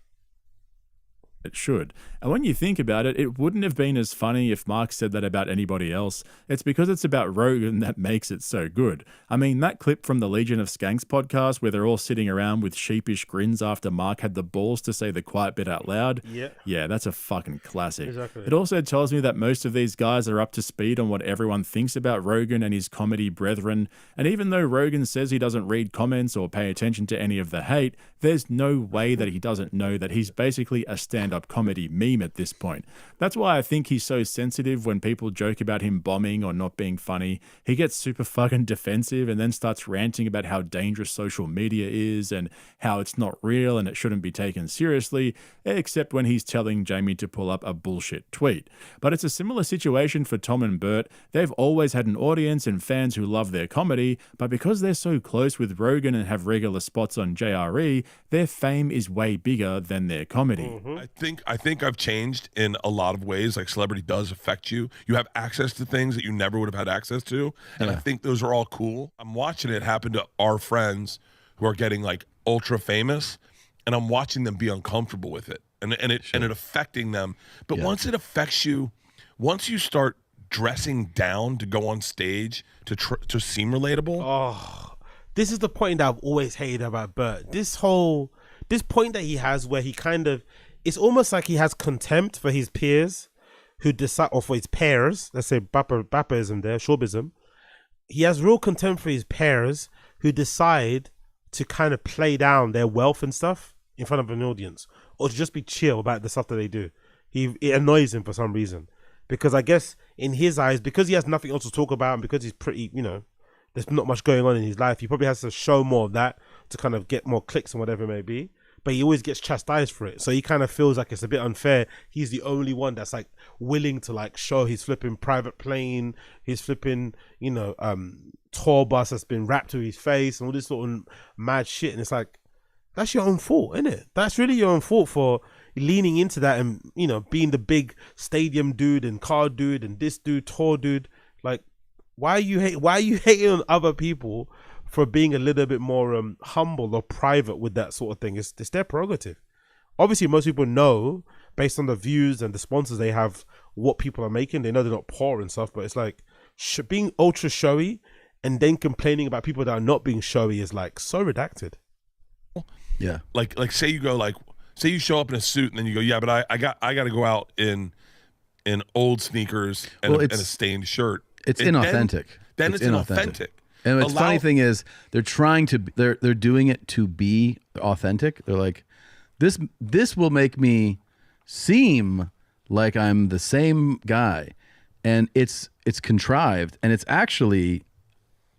it should. And when you think about it, it wouldn't have been as funny if Mark said that about anybody else. It's because it's about Rogan that makes it so good. I mean, that clip from the Legion of Skanks podcast where they're all sitting around with sheepish grins after Mark had the balls to say the quiet bit out loud. Yeah, that's a fucking classic. Exactly. It also tells me that most of these guys are up to speed on what everyone thinks about Rogan and his comedy brethren. And even though Rogan says he doesn't read comments or pay attention to any of the hate, there's no way that he doesn't know that he's basically a stand-up comedy meme at this point. That's why I think he's so sensitive when people joke about him bombing or not being funny. He gets super fucking defensive and then starts ranting about how dangerous social media is and how it's not real and it shouldn't be taken seriously, except when he's telling Jamie to pull up a bullshit tweet. But it's a similar situation for Tom and Bert. They've always had an audience and fans who love their comedy, but because they're so close with Rogan and have regular spots on JRE, their fame is way bigger than their comedy. I think I've changed in a lot of ways. Like, celebrity does affect you. You have access to things that you never would have had access to, and I think those are all cool. I'm watching it happen to our friends who are getting like ultra famous, and I'm watching them be uncomfortable with it, and it affecting them. But once it affects you, once you start dressing down to go on stage to seem relatable. This is the point that I've always hated about Bert. This point that he has where he kind of, it's almost like he has contempt for his peers who decide, or for his peers, let's say Bapperism there, Schaubism. He has real contempt for his peers who decide to kind of play down their wealth and stuff in front of an audience, or to just be chill about the stuff that they do. It annoys him for some reason. Because I guess in his eyes, because he has nothing else to talk about and because he's pretty, there's not much going on in his life, he probably has to show more of that to kind of get more clicks and whatever it may be. But he always gets chastised for it. So he kind of feels like it's a bit unfair. He's the only one that's like willing to like show his flipping private plane, his flipping, tour bus that's been wrapped to his face and all this sort of mad shit. And it's like, that's your own fault, isn't it? That's really your own fault for leaning into that and, being the big stadium dude and car dude and this dude, tour dude. Like, why are you hating on other people for being a little bit more humble or private with that sort of thing? It's their prerogative. Obviously, most people know, based on the views and the sponsors they have, what people are making. They know they're not poor and stuff, but it's like being ultra showy and then complaining about people that are not being showy is like so redacted. Yeah. Like say you show up in a suit and then you go, yeah, but I got to go out in old sneakers and a stained shirt. It's inauthentic. Then it's inauthentic. And the funny thing is, they're doing it to be authentic. They're like, this will make me seem like I'm the same guy, and it's contrived, and it's actually,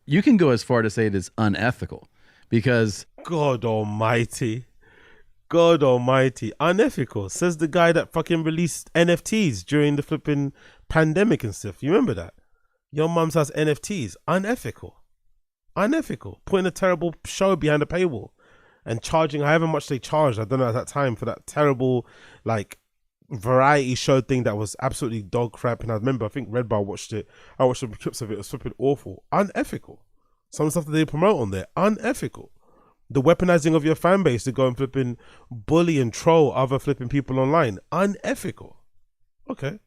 you can go as far to say it is unethical, because God Almighty, unethical, says the guy that fucking released NFTs during the flipping pandemic and stuff. You remember that? Your mum's has NFTs. Unethical. Putting a terrible show behind a paywall and charging however much they charged, I don't know, at that time, for that terrible like variety show thing that was absolutely dog crap. And I remember, I think Red Bar watched it. I watched some clips of it. It was flipping awful. Unethical. Some stuff that they promote on there, unethical. The weaponizing of your fan base to go and flipping bully and troll other flipping people online, unethical. Okay.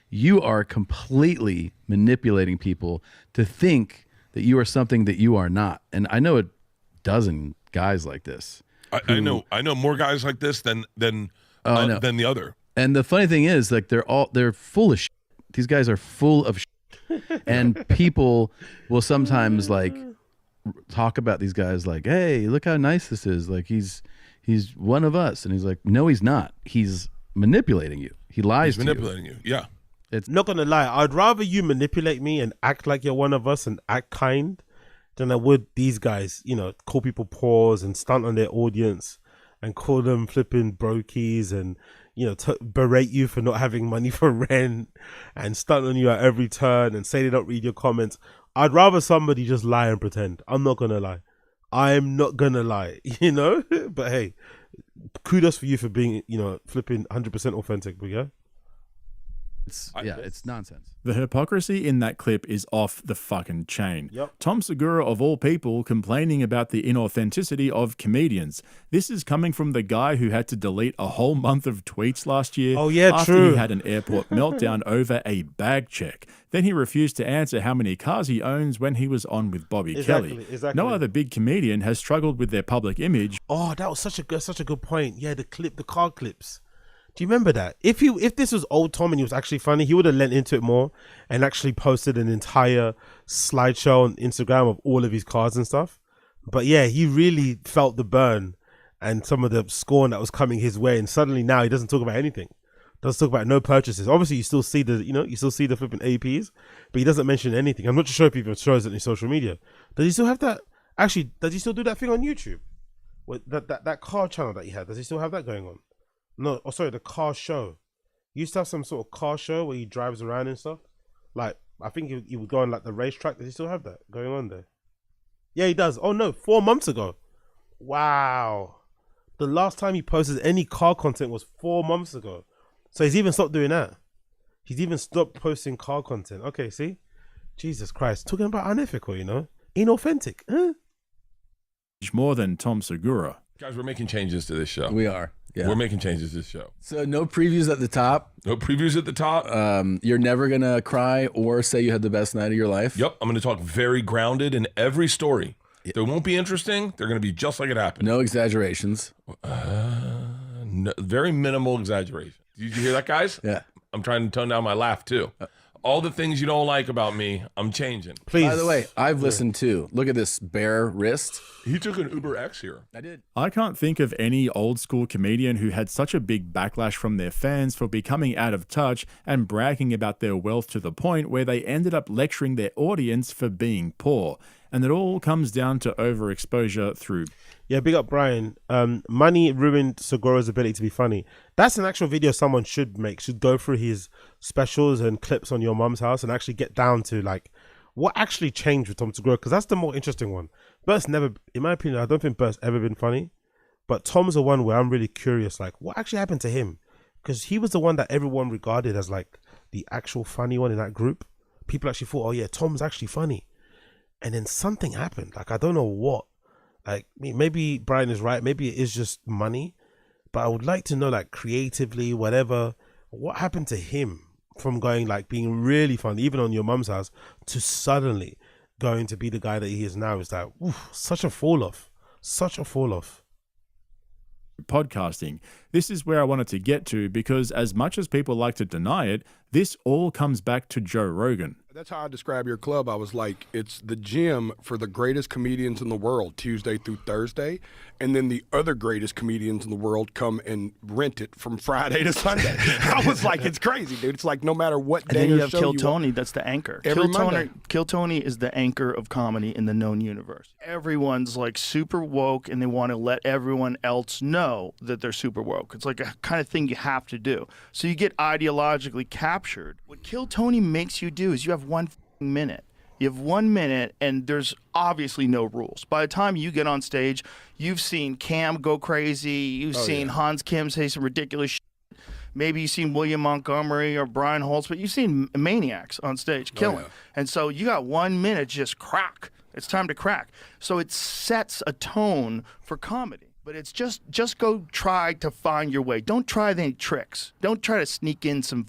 You are completely manipulating people to think that you are something that you are not. And I know a dozen guys like this. I know more guys like this than the other. And the funny thing is, like, they're full of shit. These guys are full of shit. And people will sometimes like talk about these guys like, hey, look how nice this is. Like, he's one of us. And he's like, no, he's not. He's manipulating you. He lies to you. He's manipulating you. Yeah. It's not gonna lie, I'd rather you manipulate me and act like you're one of us and act kind than I would these guys, call people pores and stunt on their audience and call them flipping brokies and, berate you for not having money for rent and stunt on you at every turn and say they don't read your comments. I'd rather somebody just lie and pretend. I'm not gonna lie. But hey, kudos for you for being, flipping 100% authentic, but yeah. It's nonsense. The hypocrisy in that clip is off the fucking chain. Yep. Tom Segura, of all people, complaining about the inauthenticity of comedians. This is coming from the guy who had to delete a whole month of tweets last year. Oh, yeah, after true. he had an airport meltdown over a bag check. Then he refused to answer how many cars he owns when he was on with Bobby Kelly. Exactly. No other big comedian has struggled with their public image. Oh, that was such a good point. Yeah, the car clips. Do you remember that? If this was old Tom and he was actually funny, he would have lent into it more and actually posted an entire slideshow on Instagram of all of his cars and stuff. But yeah, he really felt the burn and some of the scorn that was coming his way. And suddenly now he doesn't talk about anything. Doesn't talk about no purchases. Obviously, you still see the flipping APs, but he doesn't mention anything. I'm not sure if he even shows it in social media. Does he still have that? Actually, does he still do that thing on YouTube? That car channel that he had, does he still have that going on? No, sorry, the car show. He used to have some sort of car show where he drives around and stuff. Like, I think he would go on like the racetrack. Does he still have that going on there? Yeah, he does. Oh no, 4 months ago. Wow. The last time he posted any car content was 4 months ago. So he's even stopped doing that. He's even stopped posting car content. Okay, see? Jesus Christ. Talking about unethical, inauthentic. Huh? More than Tom Segura. Guys, we're making changes to this show. We are. Yeah. We're making changes to this show. So no previews at the top. No previews at the top. You're never going to cry or say you had the best night of your life. Yep. I'm going to talk very grounded in every story. They won't be interesting. They're going to be just like it happened. No exaggerations. No, very minimal exaggeration. Did you hear that, guys? Yeah. I'm trying to tone down my laugh, too. All the things you don't like about me, I'm changing. Please. By the way, I've listened too. Look at this bare wrist. He took an Uber X here. I did. I can't think of any old school comedian who had such a big backlash from their fans for becoming out of touch and bragging about their wealth to the point where they ended up lecturing their audience for being poor. And it all comes down to overexposure through... Yeah, big up Brian. Money ruined Segura's ability to be funny. That's an actual video someone should make. Should go through his specials and clips on Your Mum's House and actually get down to like what actually changed with Tom Segura, because that's the more interesting one. Bert's never, in my opinion, I don't think Bert's ever been funny, but Tom's the one where I'm really curious, like what actually happened to him, because he was the one that everyone regarded as like the actual funny one in that group. People actually thought, oh yeah, Tom's actually funny, and then something happened. Like I don't know what. Like maybe Brian is right. Maybe it is just money, but I would like to know, like creatively, whatever, what happened to him from going like being really funny, even on Your Mum's House, to suddenly going to be the guy that he is now. Is like such a fall off, podcasting. This is where I wanted to get to, because as much as people like to deny it, this all comes back to Joe Rogan. That's how I describe your club. I was like, it's the gym for the greatest comedians in the world, Tuesday through Thursday. And then the other greatest comedians in the world come and rent it from Friday to Sunday. I was like, it's crazy, dude. It's like no matter what day and then or you have show Kill you Tony, want, that's the anchor. every Monday. Kill Tony is the anchor of comedy in the known universe. Everyone's like super woke and they want to let everyone else know that they're super woke. It's like a kind of thing you have to do. So you get ideologically captured. What Kill Tony makes you do is you have 1 minute. You have 1 minute, and there's obviously no rules. By the time you get on stage, you've seen Cam go crazy. You've seen Hans Kim say some ridiculous shit. Maybe you've seen William Montgomery or Brian Holtz, but you've seen maniacs on stage killing. And so you got 1 minute, just crack. It's time to crack. So it sets a tone for comedy. But it's just go try to find your way. Don't try any tricks. Don't try to sneak in some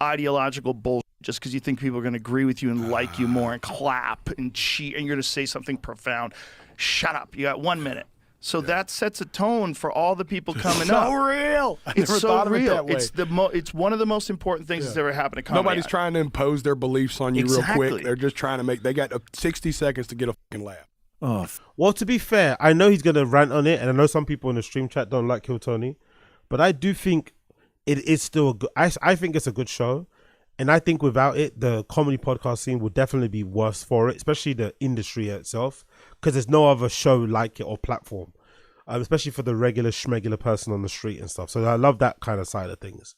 ideological bullshit just because you think people are going to agree with you and like you more and clap and cheat and you're going to say something profound. Shut up. You got 1 minute. So that sets a tone for all the people coming up. So real. It's so real. It's one of the most important things that's ever happened to comedy. Nobody's trying to impose their beliefs on you real Exactly. quick. They're just trying to they got 60 seconds to get a fucking laugh. Oh, Well, to be fair, I know he's going to rant on it, and I know some people in the stream chat don't like Kill Tony, but I do think it is still a good. I think it's a good show, and I think without it, the comedy podcast scene would definitely be worse for it, especially the industry itself, because there's no other show like it or platform, especially for the regular schmegular person on the street and stuff. So I love that kind of side of things.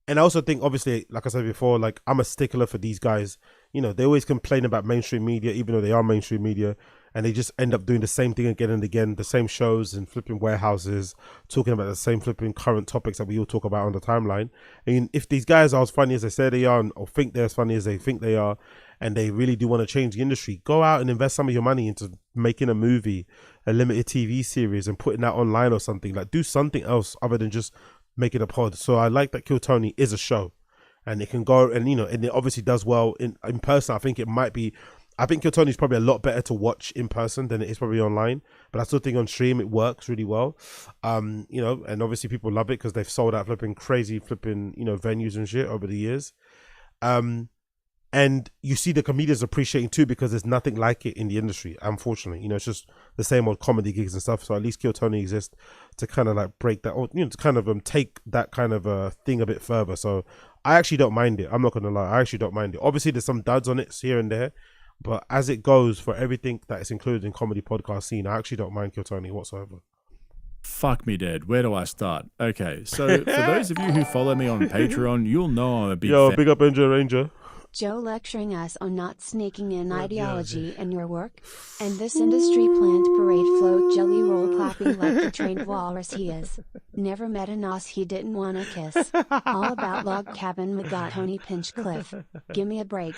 And I also think, obviously, like I said before, like I'm a stickler for these guys. You know, they always complain about mainstream media, even though they are mainstream media. and they just end up doing the same thing again and again, the same shows and flipping warehouses, talking about the same flipping current topics that we all talk about on the timeline. I mean, if these guys are as funny as they say they are, or think they're as funny as they think they are, and they really do want to change the industry, go out and invest some of your money into making a movie, a limited TV series, and putting that online or something. Like, do something else other than just making a pod. So I like that Kill Tony is a show, and it can go, and and it obviously does well in person. I think Kill Tony is probably a lot better to watch in person than it is probably online, but I still think on stream it works really well. And obviously people love it because they've sold out crazy venues and shit over the years. And you see the comedians appreciating too, because there's nothing like it in the industry, unfortunately. It's just the same old comedy gigs and stuff. So at least Kill Tony exists to kind of like break that, or to kind of take that kind of thing a bit further. So I actually don't mind it. I'm not gonna lie, I actually don't mind it. Obviously there's some duds on it here and there, but as it goes for everything that is included in comedy podcast scene, I actually don't mind Kill Tony whatsoever. Fuck me dead. Where do I start? Okay, so for those of you who follow me on Patreon, you'll know I'm a big fan. Big up Angel Ranger. Joe lecturing us on not sneaking in ideology in your work, and this industry plant parade float jelly roll clapping like the trained walrus he is. Never met a nos he didn't wanna kiss. All about log cabin McGottony Pinchcliffe. Gimme a break.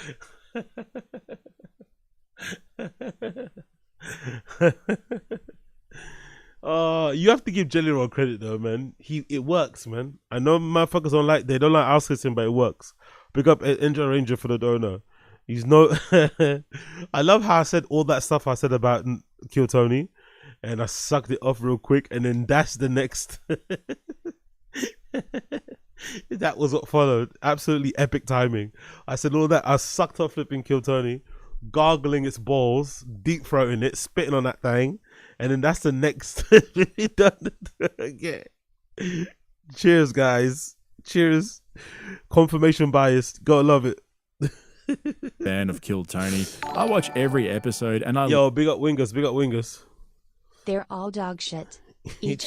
You have to give Jelly Roll credit though, man. It works, man. I know motherfuckers they don't like ass kissing, but it works. Big up Angel Ranger for the donor. He's no. I love how I said all that stuff I said about Kill Tony, and I sucked it off real quick, and then that's the next. That was what followed. Absolutely epic timing. I said all that. I sucked off flipping Kill Tony, gargling its balls, deep throating it, spitting on that thing, and then that's the next. Yeah. Cheers, guys. Cheers. Confirmation bias. Gotta love it. Fan of Kill Tony. I watch every episode, and big up Wingers. Big up Wingers. They're all dog shit.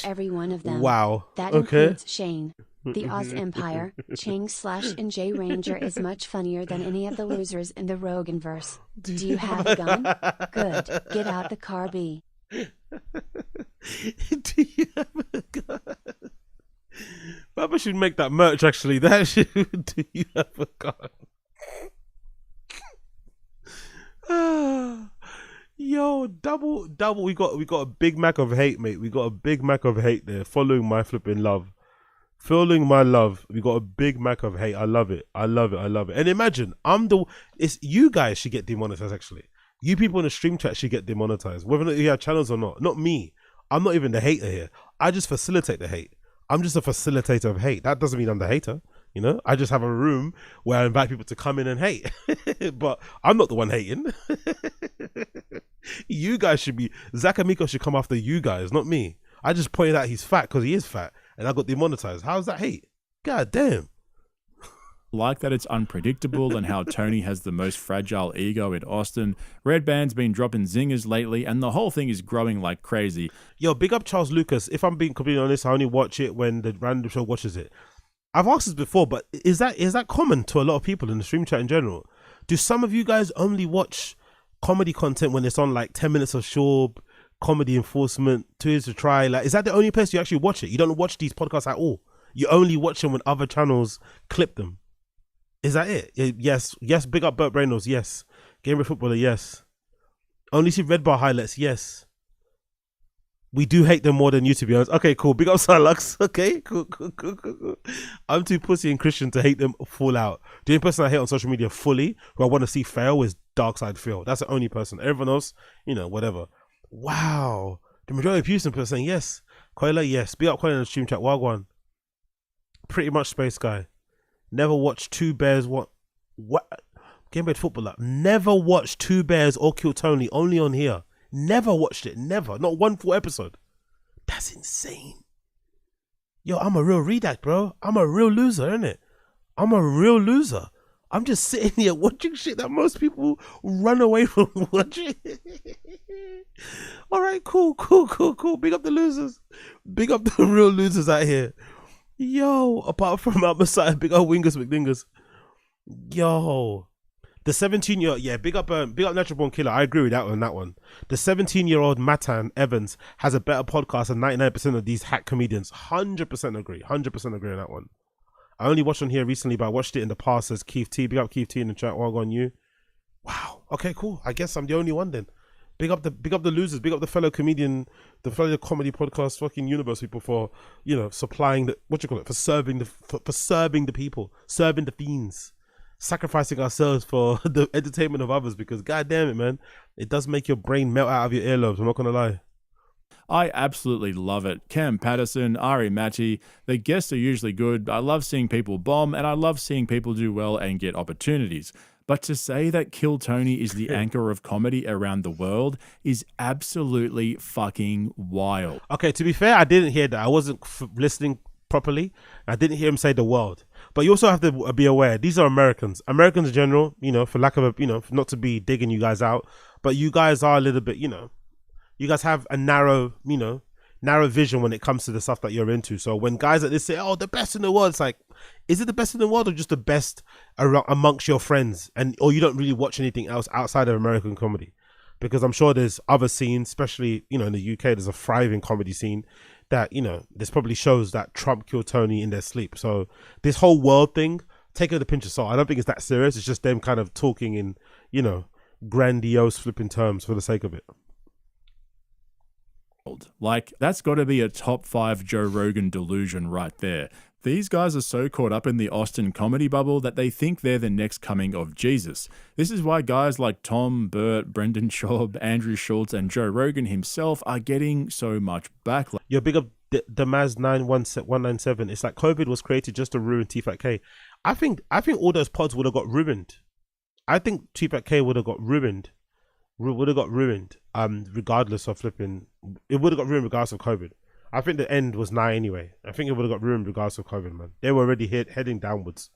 Every one of them. Wow. That Okay. includes Shane. The Oz Empire, Chang/NJ Ranger is much funnier than any of the losers in the Rogan verse. Do you have a gun? Good. Get out the car, B. Do you have a gun? Baba should make that merch actually. That should. Do you have a gun? Yo, double. We got a Big Mac of hate, mate. We got a Big Mac of hate there. Following my flipping love. Following my love. We got a Big Mac of hate. I love it. And imagine, it's you guys should get demonetized actually. You people in the stream chat should get demonetized. Whether or not you have channels or not. Not me. I'm not even the hater here. I just facilitate the hate. I'm just a facilitator of hate. That doesn't mean I'm the hater. I just have a room where I invite people to come in and hate. But I'm not the one hating. You guys should be. Zach Amico should come after you guys, not me. I just pointed out he's fat because he is fat, and I got demonetized. How's that hate? God damn. Like that it's unpredictable and how Tony has the most fragile ego in Austin. Red Band's been dropping zingers lately, and the whole thing is growing like crazy. Yo, big up Charles Lucas. If I'm being completely honest, I only watch it when the random show watches it. I've asked this before, but is that common to a lot of people in the stream chat in general? Do some of you guys only watch comedy content when it's on like 10 minutes of Schaub, Comedy Enforcement, 2 Years to Try? Like, is that the only place you actually watch it? You don't watch these podcasts at all? You only watch them when other channels clip them? Is that it? Yes. Big up Bert Reynolds. Yes. Game of Footballer. Yes. Only see Red Bar highlights. Yes. We do hate them more than you, to be honest. Okay, cool. Big up Silux. Okay, cool. I'm too pussy and Christian to hate them full out. The only person I hate on social media fully, who I want to see fail, is Darkside Phil. That's the only person. Everyone else, whatever. Wow. The majority of Houston people are saying yes. Koila, yes. Big up Koila in the stream chat. Wagwan. Pretty much Space Guy. Never watched Two Bears. What? Game Bed Footballer. Never watched Two Bears or Kill Tony. Only on here. Never watched it. Never. Not one full episode. That's insane. Yo, I'm a real redact, bro. I'm a real loser, innit? I'm a real loser. I'm just sitting here watching shit that most people run away from watching. All right, cool. Big up the losers. Big up the real losers out here. Yo, apart from Mount Messiah, big up Wingers McDingers. Yo, The 17-year-old, yeah, big up Natural Born Killer. I agree with that one. The 17-year-old Matan Evans has a better podcast than 99% of these hack comedians. 100% agree. 100% agree on that one. I only watched on here recently, but I watched it in the past as Keith T. Big up Keith T in the chat. Well on you. Wow. Okay, cool. I guess I'm the only one then. Big up the losers. Big up the fellow comedian, the fellow comedy podcast, fucking universe people for supplying the for serving the people, serving the fiends. Sacrificing ourselves for the entertainment of others, because god damn it, man, it does make your brain melt out of your earlobes. I'm not gonna lie. I absolutely love it. Cam Patterson, Ari Matty, the guests are usually good. I love seeing people bomb, and I love seeing people do well and get opportunities. But to say that Kill Tony is the anchor of comedy around the world is absolutely fucking wild. Okay, to be fair, I didn't hear that. I wasn't listening properly. I didn't hear him say the world. But you also have to be aware, these are Americans. Americans in general, for lack of not to be digging you guys out, but you guys are a little bit, you guys have a narrow vision when it comes to the stuff that you're into. So when guys like this say, oh, the best in the world, it's like, is it the best in the world or just the best amongst your friends? or you don't really watch anything else outside of American comedy? Because I'm sure there's other scenes, especially, in the UK, there's a thriving comedy scene that, there's probably shows that Trump killed Tony in their sleep. So this whole world thing, take it with a pinch of salt. I don't think it's that serious. It's just them kind of talking in, grandiose flipping terms for the sake of it. Like, that's got to be a top 5 Joe Rogan delusion right there. These guys are so caught up in the Austin comedy bubble that they think they're the next coming of Jesus. This is why guys like Tom, Bert, Brendan Schaub, Andrew Schultz, and Joe Rogan himself are getting so much backlash. You're big up Damaz 9197. It's like COVID was created just to ruin TFATK. I think all those pods would have got ruined. I think TFATK would have got ruined. Regardless of flipping, it would have got ruined regardless of COVID. I think the end was nigh anyway. I think it would have got ruined regardless of COVID, man. They were already heading downwards.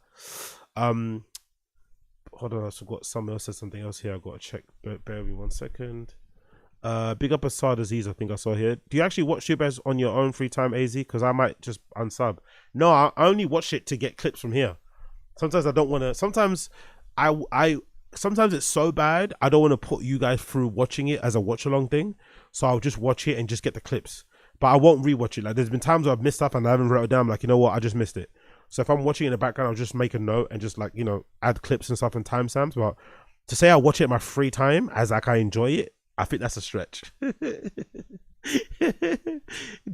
Hold on, I forgot. Someone else said something else here. I got to check. Bear with me 1 second. Big up Assad Aziz, I think I saw here. Do you actually watch YouTube on your own free time, AZ? Because I might just unsub. No, I only watch it to get clips from here. Sometimes I don't want to. Sometimes sometimes it's so bad I don't want to put you guys through watching it as a watch along thing. So I'll just watch it and just get the clips. But I won't rewatch it. Like, there's been times where I've missed stuff and I haven't wrote it down. I'm like, you know what? I just missed it. So if I'm watching it in the background, I'll just make a note and just add clips and stuff and timestamps. But to say I watch it in my free time as like I enjoy it, I think that's a stretch.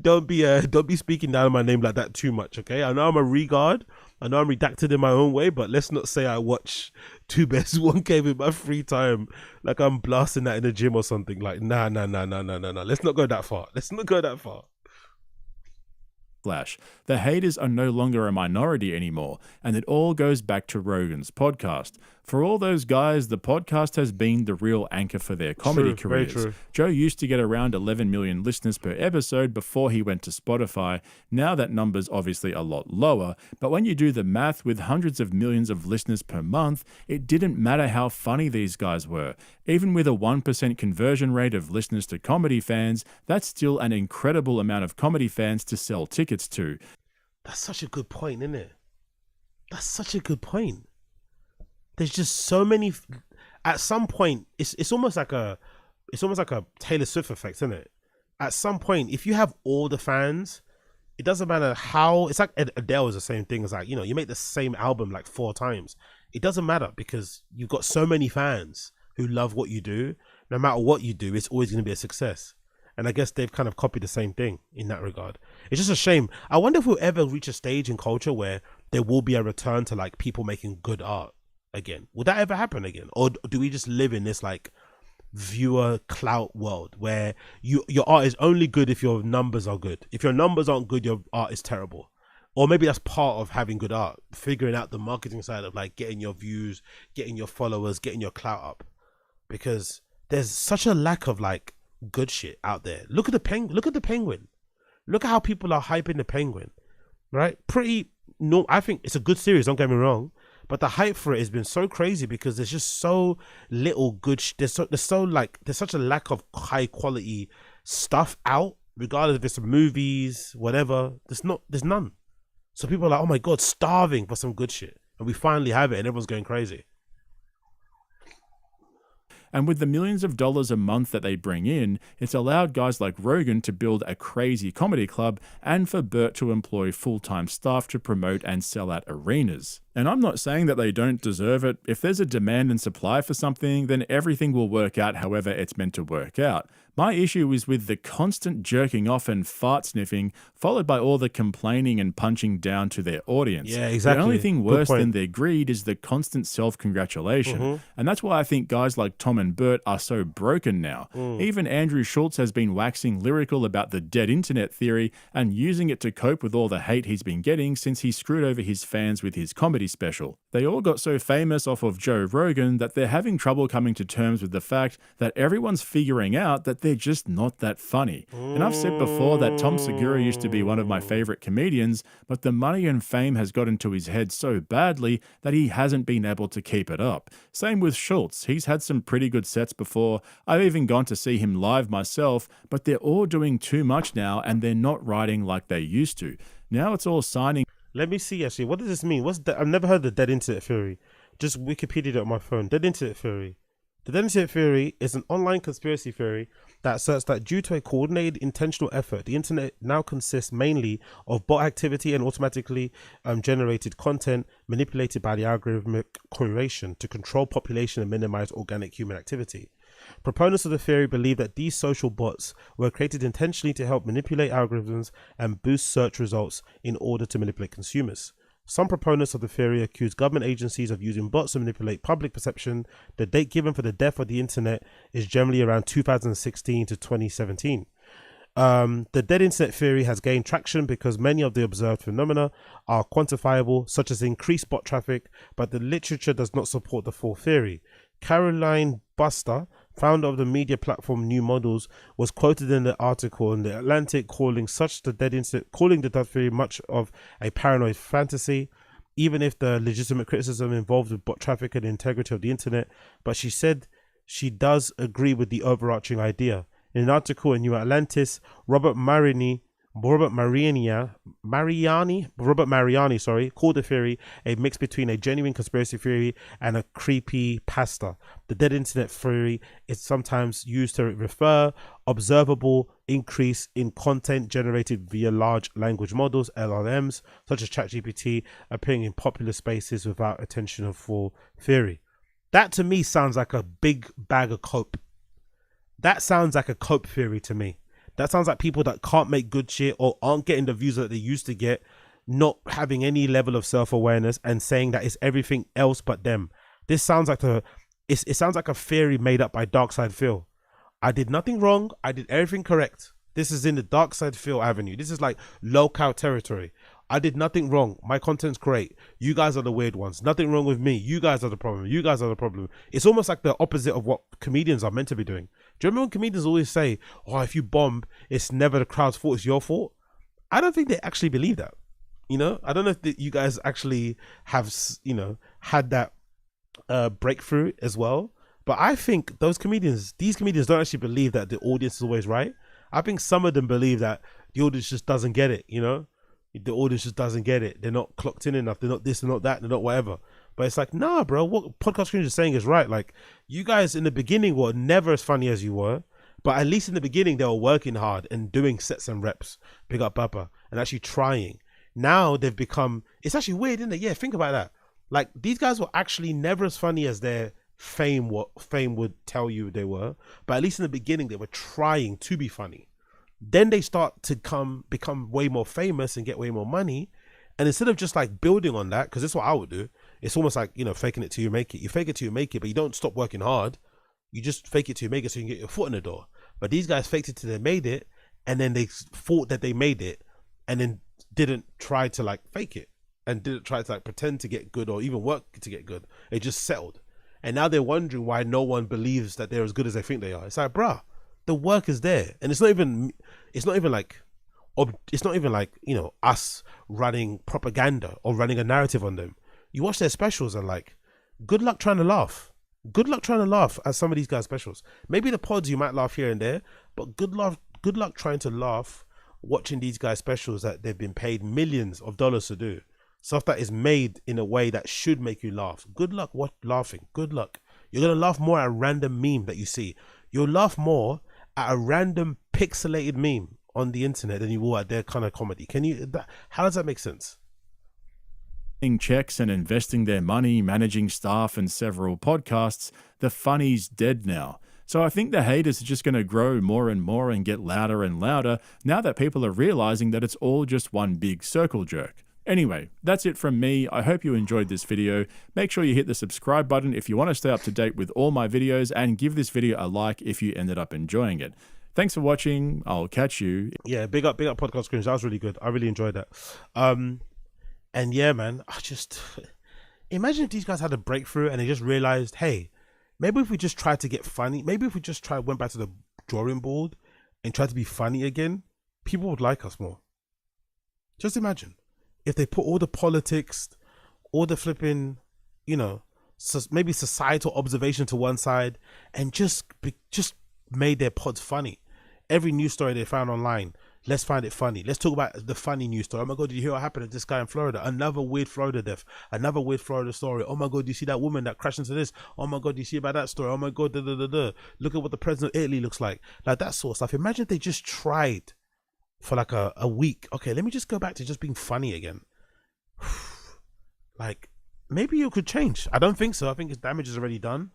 Don't be speaking down my name like that too much, okay? I know I'm a regard. I know I'm redacted in my own way, but let's not say I watch Two Best 1K in my free time like I'm blasting that in the gym or something. Like, nah. Let's not go that far. The haters are no longer a minority anymore, and it all goes back to Rogan's podcast. For all those guys, the podcast has been the real anchor for their comedy careers. Very true. Joe used to get around 11 million listeners per episode before he went to Spotify. Now that number's obviously a lot lower, but when you do the math with hundreds of millions of listeners per month, it didn't matter how funny these guys were. Even with a 1% conversion rate of listeners to comedy fans, that's still an incredible amount of comedy fans to sell tickets to. That's such a good point, isn't it? That's such a good point. There's just so many. At some point, it's almost like a Taylor Swift effect, isn't it? At some point, if you have all the fans, it doesn't matter how. It's like Adele is the same thing. It's like, you make the same album like 4 times. It doesn't matter because you've got so many fans who love what you do. No matter what you do, it's always going to be a success. And I guess they've kind of copied the same thing in that regard. It's just a shame. I wonder if we'll ever reach a stage in culture where there will be a return to like people making good art again. Would that ever happen again? Or do we just live in this like viewer clout world where your art is only good if your numbers are good? If your numbers aren't good, your art is terrible. Or maybe that's part of having good art, figuring out the marketing side of like getting your views, getting your followers, getting your clout up. Because there's such a lack of like good shit out there. Look at the Penguin. Look at how people are hyping the Penguin, right? I think it's a good series, don't get me wrong, but the hype for it has been so crazy because there's just so little good there's such a lack of high quality stuff out, regardless if it's movies, whatever. There's none. So people are like, oh my god, starving for some good shit, and we finally have it and everyone's going crazy. And with the millions of dollars a month that they bring in, it's allowed guys like Rogan to build a crazy comedy club and for Bert to employ full-time staff to promote and sell out arenas. And I'm not saying that they don't deserve it. If there's a demand and supply for something, then everything will work out however it's meant to work out. My issue is with the constant jerking off and fart sniffing, followed by all the complaining and punching down to their audience. Yeah, exactly. The only thing Good worse point. than their greed is the constant self-congratulation. Mhm. And that's why I think guys like Tom and Bert are so broken now. Even Andrew Schultz has been waxing lyrical about the dead internet theory and using it to cope with all the hate he's been getting since he screwed over his fans with his comedy special. They all got so famous off of Joe Rogan that they're having trouble coming to terms with the fact that everyone's figuring out that they're just not that funny. And I've said before that Tom Segura used to be one of my favorite comedians, but the money and fame has got into his head so badly that he hasn't been able to keep it up. Same with Schultz. He's had some pretty good sets before. I've even gone to see him live myself, but they're all doing too much now and they're not writing like they used to. Now it's all signing. Let me see, actually. What does this mean? I've never heard the dead internet theory. Just Wikipedia it on my phone. Dead internet theory. The dead internet theory is an online conspiracy theory that asserts that due to a coordinated intentional effort, the internet now consists mainly of bot activity and automatically generated content manipulated by the algorithmic curation to control population and minimize organic human activity. Proponents of the theory believe that these social bots were created intentionally to help manipulate algorithms and boost search results in order to manipulate consumers. Some proponents of the theory accuse government agencies of using bots to manipulate public perception. The date given for the death of the internet is generally around 2016 to 2017. The dead internet theory has gained traction because many of the observed phenomena are quantifiable, such as increased bot traffic, but the literature does not support the full theory. Caroline Buster, founder of the media platform New Models, was quoted in the article in The Atlantic calling the dead theory much of a paranoid fantasy, even if the legitimate criticism involved with bot traffic and the integrity of the internet. But she said she does agree with the overarching idea. In an article in New Atlantis, Robert Mariani called the theory a mix between a genuine conspiracy theory and a creepy pasta. The dead internet theory is sometimes used to refer observable increase in content generated via large language models, LLMs, such as ChatGPT, appearing in popular spaces without attention of full theory. That to me sounds like a big bag of cope. That sounds like a cope theory to me. That sounds like people that can't make good shit or aren't getting the views that they used to get, not having any level of self-awareness and saying that it's everything else but them. This sounds like it sounds like a theory made up by Dark Side Phil. I did nothing wrong. I did everything correct. This is in the Dark Side Phil avenue. This is like low-cow territory. I did nothing wrong. My content's great. You guys are the weird ones. Nothing wrong with me. You guys are the problem. You guys are the problem. It's almost like the opposite of what comedians are meant to be doing. Do you remember when comedians always say, oh, if you bomb, it's never the crowd's fault, it's your fault? I don't think they actually believe that. You know, I don't know if you guys actually have, you know, had that breakthrough as well. But I think these comedians don't actually believe that the audience is always right. I think some of them believe that the audience just doesn't get it, you know? The audience just doesn't get it. They're not clocked in enough. They're not this, they're not that, they're not whatever. But it's like, nah, bro, what Podcast Cringe is saying is right. Like, you guys in the beginning were never as funny as you were, but at least in the beginning, they were working hard and doing sets and reps, big up Papa, and actually trying. Now they've become, it's actually weird, isn't it? Yeah, think about that. Like, these guys were actually never as funny as their fame would tell you they were, but at least in the beginning, they were trying to be funny. Then they start to become way more famous and get way more money. And instead of just like building on that, because that's what I would do, it's almost like, you know, faking it till you make it. You fake it till you make it, but you don't stop working hard. You just fake it till you make it so you can get your foot in the door. But these guys faked it till they made it, and then they thought that they made it, and then didn't try to like fake it, and didn't try to like pretend to get good or even work to get good. They just settled. And now they're wondering why no one believes that they're as good as they think they are. It's like, bruh, the work is there. And it's not even like, you know, us running propaganda or running a narrative on them. You watch their specials and like, good luck trying to laugh. Good luck trying to laugh at some of these guys' specials. Maybe the pods you might laugh here and there, but good luck trying to laugh watching these guys' specials that they've been paid millions of dollars to do. Stuff that is made in a way that should make you laugh. Good luck laughing. Good luck. You're gonna laugh more at a random meme that you see. You'll laugh more at a random pixelated meme on the internet than you will at their kind of comedy. How does that make sense? Checks and investing their money, managing staff and several podcasts, the funny's dead now. So I think the haters are just going to grow more and more and get louder and louder now that people are realizing that it's all just one big circle jerk. Anyway, that's it from me. I hope you enjoyed this video. Make sure you hit the subscribe button if you want to stay up to date with all my videos, and give this video a like if you ended up enjoying it. Thanks for watching. I'll catch you. Yeah, big up Podcast Cringe. That was really good. I really enjoyed that. And yeah, man, I just imagine if these guys had a breakthrough and they just realized, hey, maybe if we just tried to get funny, maybe if we just went back to the drawing board and tried to be funny again, people would like us more. Just imagine if they put all the politics, all the flipping, maybe societal observation to one side and just made their pods funny. Every news story they found online, let's find it funny. Let's talk about the funny news story. Oh my God, did you hear what happened to this guy in Florida? Another weird Florida death. Another weird Florida story. Oh my God, do you see that woman that crashed into this? Oh my God, do you see about that story? Oh my God, look at what the president of Italy looks like. Like that sort of stuff. Imagine if they just tried for like a week. Okay, let me just go back to just being funny again. Like, maybe you could change. I don't think so. I think its damage is already done.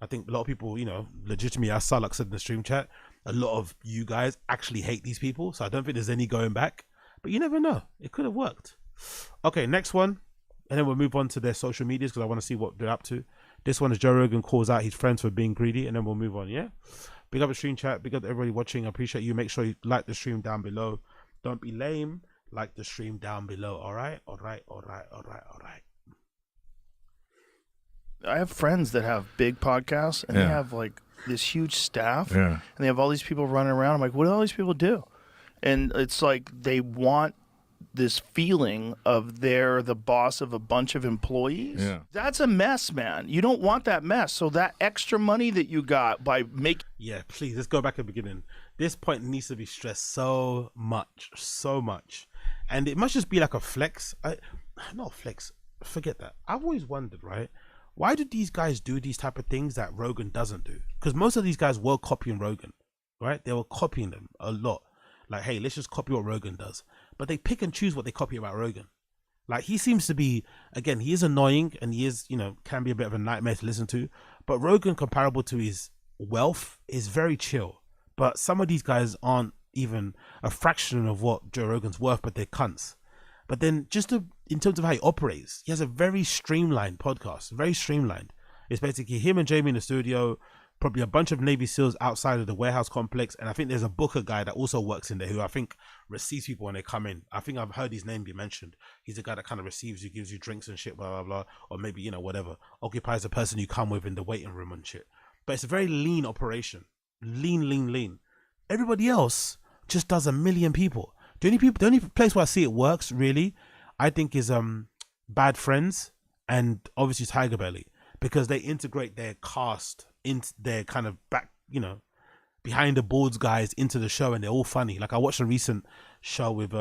I think a lot of people, legitimately, as Salak said in the stream chat, a lot of you guys actually hate these people. So I don't think there's any going back. But you never know. It could have worked. Okay, next one. And then we'll move on to their social medias because I want to see what they're up to. This one is Joe Rogan calls out his friends for being greedy. And then we'll move on, yeah? Big up the stream chat. Big up to everybody watching. I appreciate you. Make sure you like the stream down below. Don't be lame. Like the stream down below. All right? All right. All right. All right. All right. I have friends that have big podcasts and they have like this huge staff and they have all these people running around. I'm like, what do all these people do? And it's like they want this feeling of they're the boss of a bunch of employees. Yeah. That's a mess, man. You don't want that mess. So that extra money that you got by making... Yeah, please, let's go back at the beginning. This point needs to be stressed so much. And it must just be like a flex. Not a flex. Forget that. I've always wondered, right? Why do these guys do these type of things that Rogan doesn't do? Because most of these guys were copying Rogan, right? They were copying them a lot. Like, hey, let's just copy what Rogan does. But they pick and choose what they copy about Rogan. Like, he seems to be, again, he is annoying and he is, can be a bit of a nightmare to listen to. But Rogan, comparable to his wealth, is very chill. But some of these guys aren't even a fraction of what Joe Rogan's worth, but they're cunts. But then in terms of how he operates, he has a very streamlined podcast, very streamlined. It's basically him and Jamie in the studio, probably a bunch of Navy SEALs outside of the warehouse complex. And I think there's a Booker guy that also works in there who I think receives people when they come in. I think I've heard his name be mentioned. He's the guy that kind of receives you, gives you drinks and shit, blah, blah, blah. Or maybe, whatever, occupies the person you come with in the waiting room and shit. But it's a very lean operation. Lean. Everybody else just does 1 million people. The only place where I see it works really, I think, is Bad Friends and obviously Tiger Belly, because they integrate their cast into their kind of back, behind the boards guys into the show, and they're all funny. Like I watched a recent show with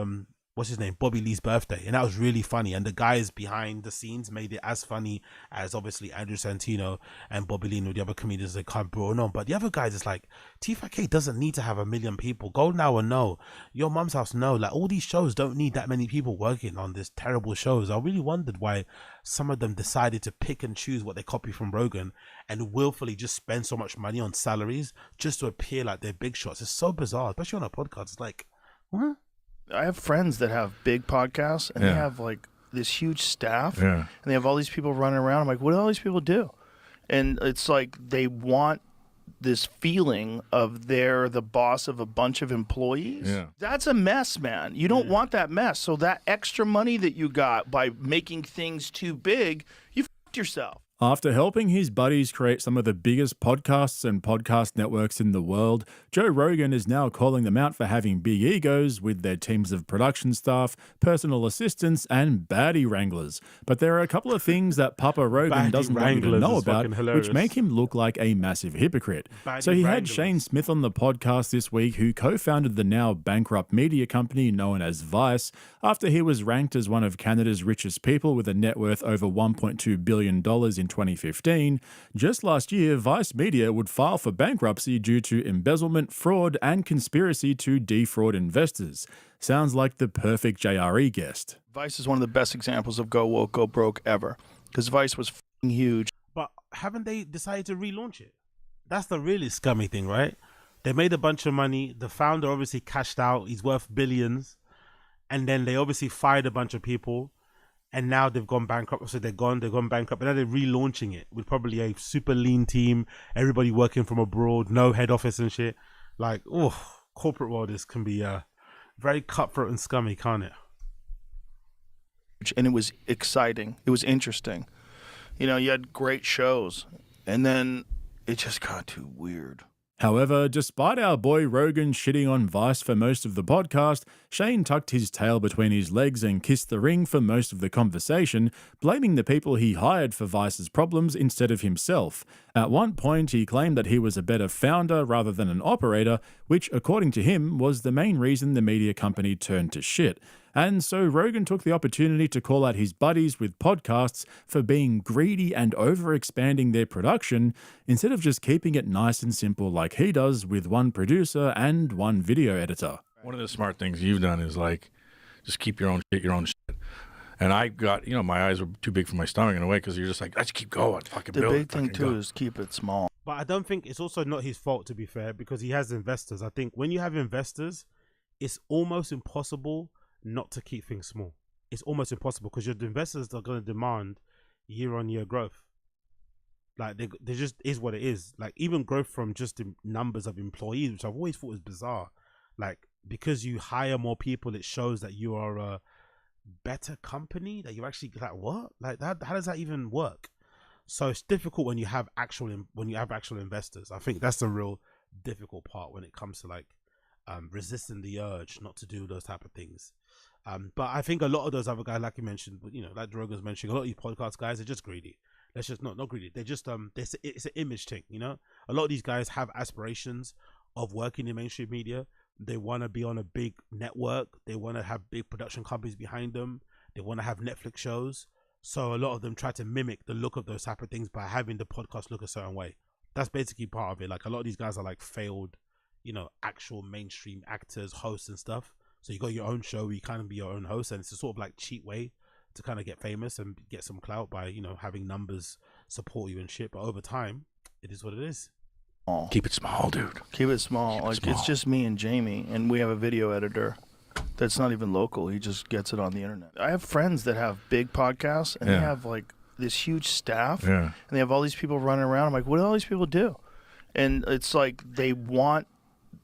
what's his name, Bobby Lee's birthday, and that was really funny. And the guys behind the scenes made it as funny as obviously Andrew Santino and Bobby Lee and the other comedians that kind of brought on. But the other guys, it's like TFATK doesn't need to have 1 million people. Golden Hour, no. Your Mum's House, no. Like all these shows don't need that many people working on this terrible shows. I really wondered why some of them decided to pick and choose what they copy from Rogan and willfully just spend so much money on salaries just to appear like they're big shots. It's so bizarre, especially on a podcast. It's like, what? I have friends that have big podcasts and they have like this huge staff and they have all these people running around. I'm like, what do all these people do? And it's like they want this feeling of they're the boss of a bunch of employees. Yeah. That's a mess, man. You don't want that mess. So that extra money that you got by making things too big, you f***ed yourself. After helping his buddies create some of the biggest podcasts and podcast networks in the world, Joe Rogan is now calling them out for having big egos with their teams of production staff, personal assistants, and baddie wranglers. But there are a couple of things that Papa Rogan doesn't want you to know about, which make him look like a massive hypocrite. So he had Shane Smith on the podcast this week, who co-founded the now bankrupt media company known as Vice, after he was ranked as one of Canada's richest people with a net worth over $1.2 billion in 2015, just last year, Vice Media would file for bankruptcy due to embezzlement, fraud, and conspiracy to defraud investors. Sounds like the perfect JRE guest. Vice is one of the best examples of go woke, go broke ever. Because Vice was f***ing huge. But haven't they decided to relaunch it? That's the really scummy thing, right? They made a bunch of money. The founder obviously cashed out. He's worth billions. And then they obviously fired a bunch of people. And now they've gone bankrupt. So they've gone bankrupt. But now they're relaunching it with probably a super lean team. Everybody working from abroad. No head office and shit. Like, oh, corporate world can be very cutthroat and scummy, can't it? And it was exciting. It was interesting. You know, you had great shows. And then it just got too weird. However, despite our boy Rogan shitting on Vice for most of the podcast, Shane tucked his tail between his legs and kissed the ring for most of the conversation, blaming the people he hired for Vice's problems instead of himself. At one point, he claimed that he was a better founder rather than an operator, which, according to him, was the main reason the media company turned to shit. And so Rogan took the opportunity to call out his buddies with podcasts for being greedy and overexpanding their production instead of just keeping it nice and simple like he does with one producer and one video editor. One of the smart things you've done is like just keep your own shit. And I got, you know, my eyes were too big for my stomach in a way because you're just like, let's keep going. Fucking The build big it, thing, fucking too, go. is keep it small. But I don't think it's also not his fault, to be fair, because he has investors. I think when you have investors, it's almost impossible not to keep things small. It's almost impossible because your investors are going to demand year-on-year growth. Like, they just is what it is. Like, even growth from just the numbers of employees, which I've always thought was bizarre. Like, because you hire more people, it shows that you are a better company, that you're actually like, what? Like, that, how does that even work? So it's difficult when you have actual investors. I think that's the real difficult part when it comes to like resisting the urge not to do those type of things. But I think a lot of those other guys, like you mentioned, you know, like Rogan's mentioning, a lot of these podcast guys are just greedy. That's just not greedy. They're just it's an image thing, you know. A lot of these guys have aspirations of working in mainstream media. They want to be on a big network. They want to have big production companies behind them. They want to have Netflix shows. So a lot of them try to mimic the look of those type of things by having the podcast look a certain way. That's basically part of it. Like, a lot of these guys are like failed, you know, actual mainstream actors, hosts and stuff. So you got your own show where you kind of be your own host, and it's a sort of like cheap way to kind of get famous and get some clout by, you know, having numbers support you and shit. But over time, it is what it is. Keep it small, dude. Keep it small. It's just me and Jamie, and we have a video editor that's not even local. He just gets it on the internet. I have friends that have big podcasts, and they have like this huge staff, and they have all these people running around. I'm like, what do all these people do? And it's like they want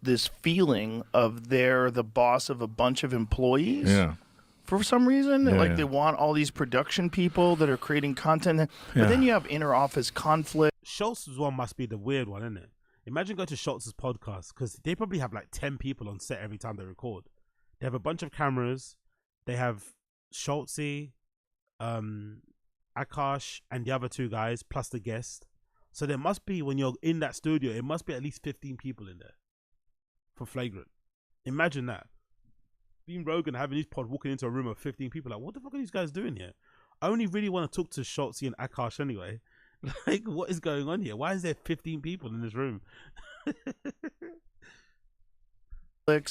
this feeling of they're the boss of a bunch of employees. Yeah. For some reason, they want all these production people that are creating content. But then you have inter-office conflict. Schultz's one must be the weird one, isn't it? Imagine going to Schultz's podcast, because they probably have like 10 people on set every time they record. They have a bunch of cameras. They have Schultzy, Akash, and the other two guys, plus the guest. So there must be, when you're in that studio, it must be at least 15 people in there for Flagrant. Imagine that. Being Rogan, having his pod, walking into a room of 15 people, like, what the fuck are these guys doing here? I only really want to talk to Schultzy and Akash anyway. Like, what is going on here? Why is there 15 people in this room?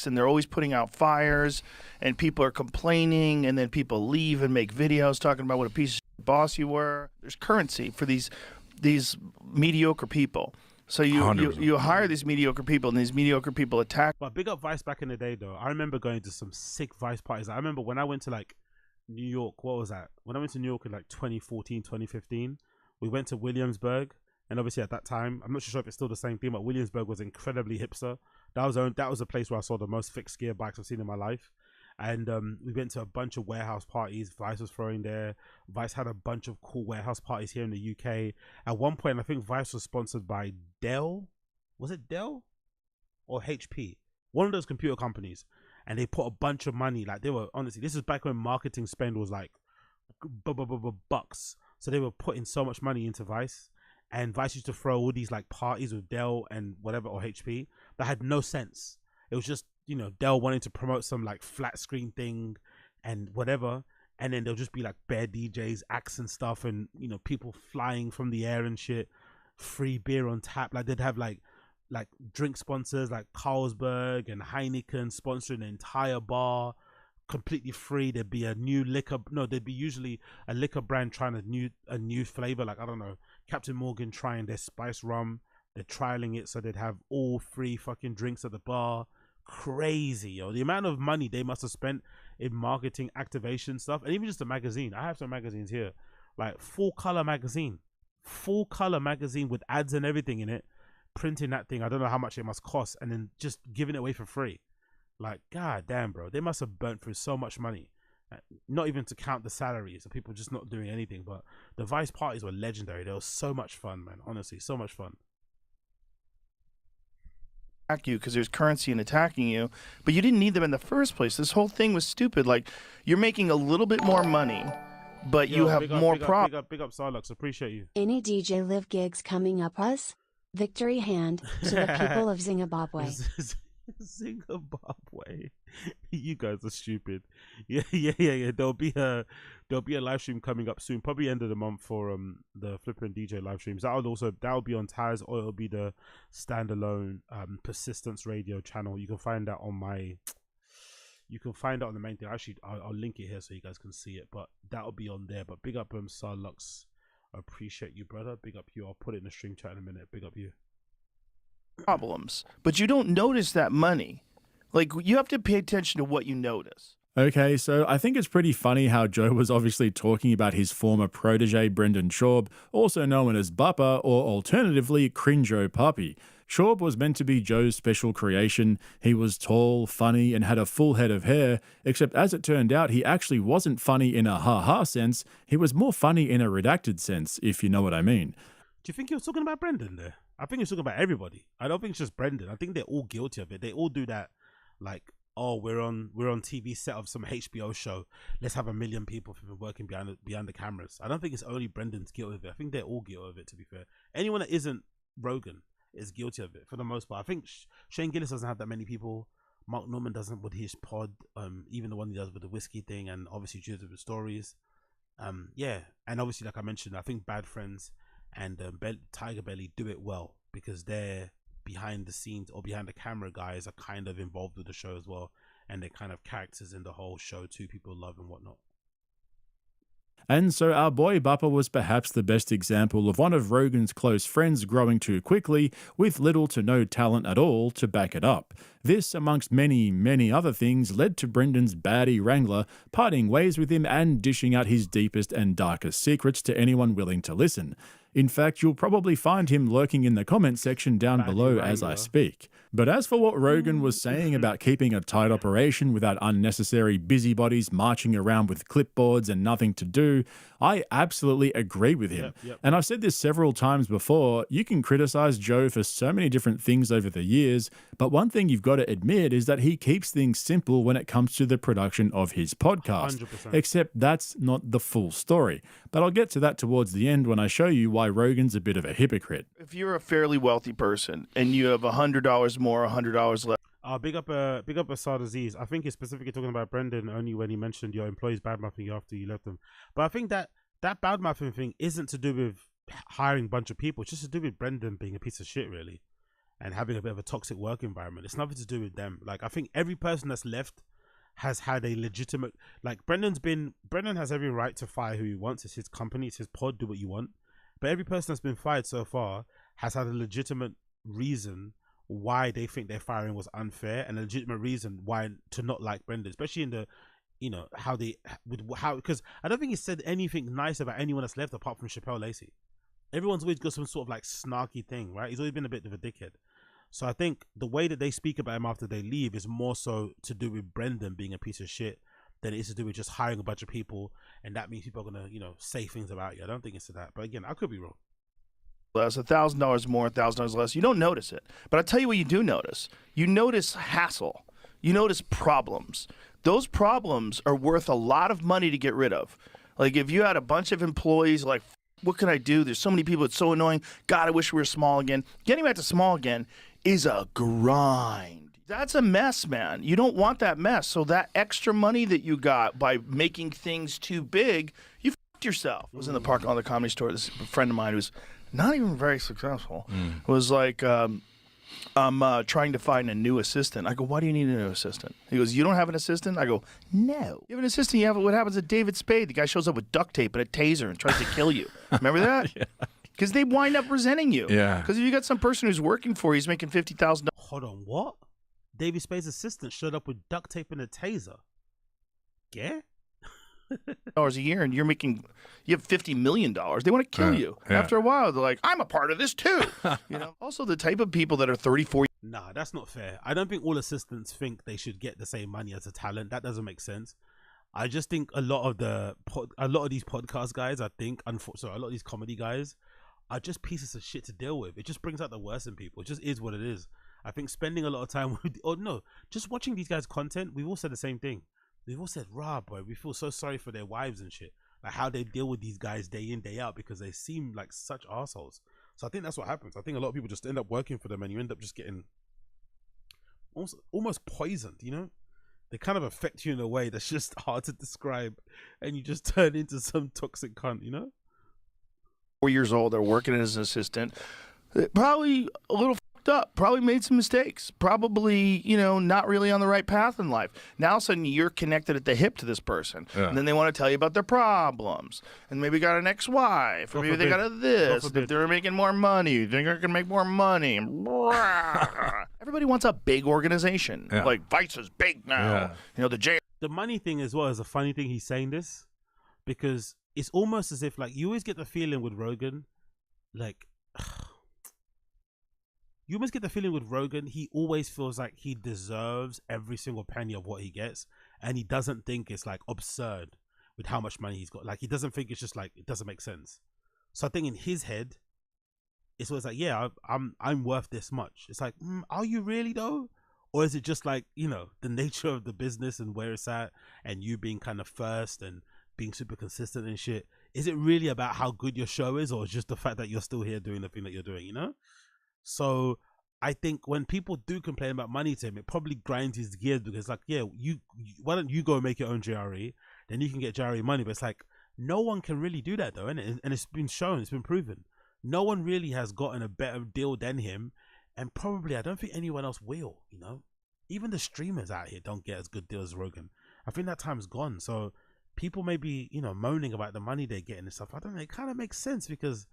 And they're always putting out fires, and people are complaining, and then people leave and make videos talking about what a piece of shit boss you were. There's currency for these mediocre people. So you hire these mediocre people, and these mediocre people attack. But big up Vice back in the day, though. I remember going to some sick Vice parties. I remember when I went to like New York. What was that? When I went to New York in like 2014, 2015, we went to Williamsburg. And obviously at that time, I'm not sure if it's still the same thing, but Williamsburg was incredibly hipster. That was a place where I saw the most fixed gear bikes I've seen in my life. And we went to a bunch of warehouse parties. Vice was throwing there. Vice had a bunch of cool warehouse parties here in the UK. At one point, I think Vice was sponsored by Dell. Was it Dell? Or HP? One of those computer companies. And they put a bunch of money. Like, they were, honestly, this is back when marketing spend was like bucks. So they were putting so much money into Vice. And Vice used to throw all these like parties with Dell and whatever, or HP, that had no sense. It was just, you know, Dell wanting to promote some like flat screen thing and whatever. and then there'll just be like bare DJs, acts and stuff, and people flying from the air and shit. Free beer on tap. Like they'd have like drink sponsors like Carlsberg and Heineken sponsoring the entire bar, completely free. There'd be a new liquor. No, there'd be usually a liquor brand trying a new flavor. Like, I don't know, Captain Morgan trying their spice rum. They're trialing it, so they'd have all free fucking drinks at the bar. Crazy, yo. The amount of money they must have spent in marketing, activation stuff, and even just a magazine. I have some magazines here, like full color magazine with ads and everything in it. Printing that thing, I don't know how much it must cost, and then just giving it away for free. Like, god damn, bro, they must have burnt through so much money. Not even to count the salaries of people just not doing anything. But the Vice parties were legendary. They were so much fun, man. Honestly, so much fun. Attack you because there's currency in attacking you, but you didn't need them in the first place. This whole thing was stupid. Like, you're making a little bit more money, but you have more problems. Big up, Sarlux. Appreciate you. Any DJ live gigs coming up? Us? Victory hand to the people of Zimbabwe. Zimbabwe. You guys are stupid. Yeah. There'll be a live stream coming up soon, probably end of the month for the Flipper and DJ live streams. That'll be on Taz, or it'll be the standalone Persistence Radio channel. You can find that on the main thing. Actually, I'll link it here so you guys can see it. But that'll be on there. But big up Sarlux. I appreciate you, brother. Big up you. I'll put it in the stream chat in a minute. Big up you. Problems, but you don't notice that money. Like, you have to pay attention to what you notice. Okay, so I think it's pretty funny how Joe was obviously talking about his former protege Brendan Schaub, also known as Bupper, or alternatively Cringe Puppy. Schaub was meant to be Joe's special creation. He was tall, funny, and had a full head of hair, except as it turned out, he actually wasn't funny in a ha-ha sense. He was more funny in a redacted sense, if you know what I mean. Do you think he was talking about Brendan there? I think he was talking about everybody. I don't think it's just Brendan. I think they're all guilty of it. They all do that, like, oh, we're on TV set of some HBO show. Let's have 1 million people working behind the cameras. I don't think it's only Brendan's guilty of it. I think they're all guilty of it, to be fair. Anyone that isn't Rogan is guilty of it for the most part. I think Shane Gillis doesn't have that many people. Mark Norman doesn't with his pod, even the one he does with the whiskey thing, and obviously Judas with stories. Yeah, and obviously, like I mentioned, I think Bad Friends and Tiger Belly do it well because they're behind the scenes or behind the camera guys are kind of involved with the show as well, and they're kind of characters in the whole show too, people love and whatnot. And so our boy Bupper was perhaps the best example of one of Rogan's close friends growing too quickly with little to no talent at all to back it up. This, amongst many, many other things, led to Brendan's baddie wrangler parting ways with him and dishing out his deepest and darkest secrets to anyone willing to listen. In fact, you'll probably find him lurking in the comment section down below as I speak. But as for what Rogan was saying about keeping a tight operation without unnecessary busybodies marching around with clipboards and nothing to do, I absolutely agree with him. Yep. And I've said this several times before, you can criticize Joe for so many different things over the years, but one thing you've got to admit is that he keeps things simple when it comes to the production of his podcast. 100%. Except that's not the full story. But I'll get to that towards the end when I show you why Rogan's a bit of a hypocrite. If you're a fairly wealthy person and you have $100 more, $100 less. Big up Assad Aziz. I think he's specifically talking about Brendan only when he mentioned your employees badmouthing you after you left them. But I think that badmouthing thing isn't to do with hiring a bunch of people. It's just to do with Brendan being a piece of shit, really, and having a bit of a toxic work environment. It's nothing to do with them. Like, I think every person that's left has had a legitimate, like, Brendan has every right to fire who he wants. It's his company, it's his pod, do what you want. But every person that's been fired so far has had a legitimate reason why they think their firing was unfair, and a legitimate reason why to not like Brendan, especially in the, because I don't think he said anything nice about anyone that's left apart from Chappelle Lacey. Everyone's always got some sort of like snarky thing, right? He's always been a bit of a dickhead. So I think the way that they speak about him after they leave is more so to do with Brendan being a piece of shit than it is to do with just hiring a bunch of people, and that means people are gonna, say things about you. I don't think it's to that, but again, I could be wrong. Less, $1,000 more, $1,000 less. You don't notice it, but I tell you what you do notice. You notice hassle. You notice problems. Those problems are worth a lot of money to get rid of. Like, if you had a bunch of employees, like, what can I do? There's so many people. It's so annoying. God, I wish we were small again. Getting back to small again is a grind. That's a mess, man. You don't want that mess. So that extra money that you got by making things too big, you fucked yourself. I was in the park on the Comedy Store. This friend of mine who's not even very successful was like, I'm trying to find a new assistant. I go, why do you need a new assistant? He goes, you don't have an assistant? I go, no. You have an assistant. You have what happens at David Spade. The guy shows up with duct tape and a taser and tries to kill you. Remember that? Because they wind up resenting you. Yeah. Because if you got some person who's working for you, he's making $50,000. Hold on, what? David Spade's assistant showed up with duct tape and a taser. Yeah? $1 a year, and you have $50 million. They want to kill you. Yeah. After a while, they're like, I'm a part of this too. Also, the type of people that are 34. Nah, that's not fair. I don't think all assistants think they should get the same money as a talent. That doesn't make sense. I just think a lot of these podcast guys, a lot of these comedy guys are just pieces of shit to deal with. It just brings out the worst in people. It just is what it is. I think spending a lot of time just watching these guys' content, we've all said the same thing. We've all said, boy, we feel so sorry for their wives and shit. Like how they deal with these guys day in, day out because they seem like such assholes. So I think that's what happens. I think a lot of people just end up working for them and you end up just getting almost poisoned, you know? They kind of affect you in a way that's just hard to describe and you just turn into some toxic cunt, you know? 4 years old, they're working as an assistant. Probably a little fucked up, probably made some mistakes, probably, not really on the right path in life. Now, all of a sudden, you're connected at the hip to this person. Yeah. And then they want to tell you about their problems. And maybe got an ex-wife, or maybe they got a this. And if they're making more money, they think they're going to make more money. Everybody wants a big organization. Yeah. Like, Vice is big now. The jail. The money thing as well is a funny thing he's saying this because it's almost as if, like, you always get the feeling with Rogan, like... You almost get the feeling with Rogan, he always feels like he deserves every single penny of what he gets. And he doesn't think it's like absurd with how much money he's got. Like he doesn't think it's just like, it doesn't make sense. So I think in his head, it's always like, yeah, I'm worth this much. It's like, are you really though? Or is it just like, the nature of the business and where it's at and you being kind of first and being super consistent and shit? Is it really about how good your show is or just the fact that you're still here doing the thing that you're doing, So I think when people do complain about money to him, it probably grinds his gears because like, yeah, you why don't you go and make your own JRE? Then you can get JRE money. But it's like, no one can really do that though, innit? And it's been shown, it's been proven. No one really has gotten a better deal than him. And probably, I don't think anyone else will, Even the streamers out here don't get as good deals as Rogan. I think that time's gone. So people may be, moaning about the money they're getting and stuff. I don't know. It kind of makes sense because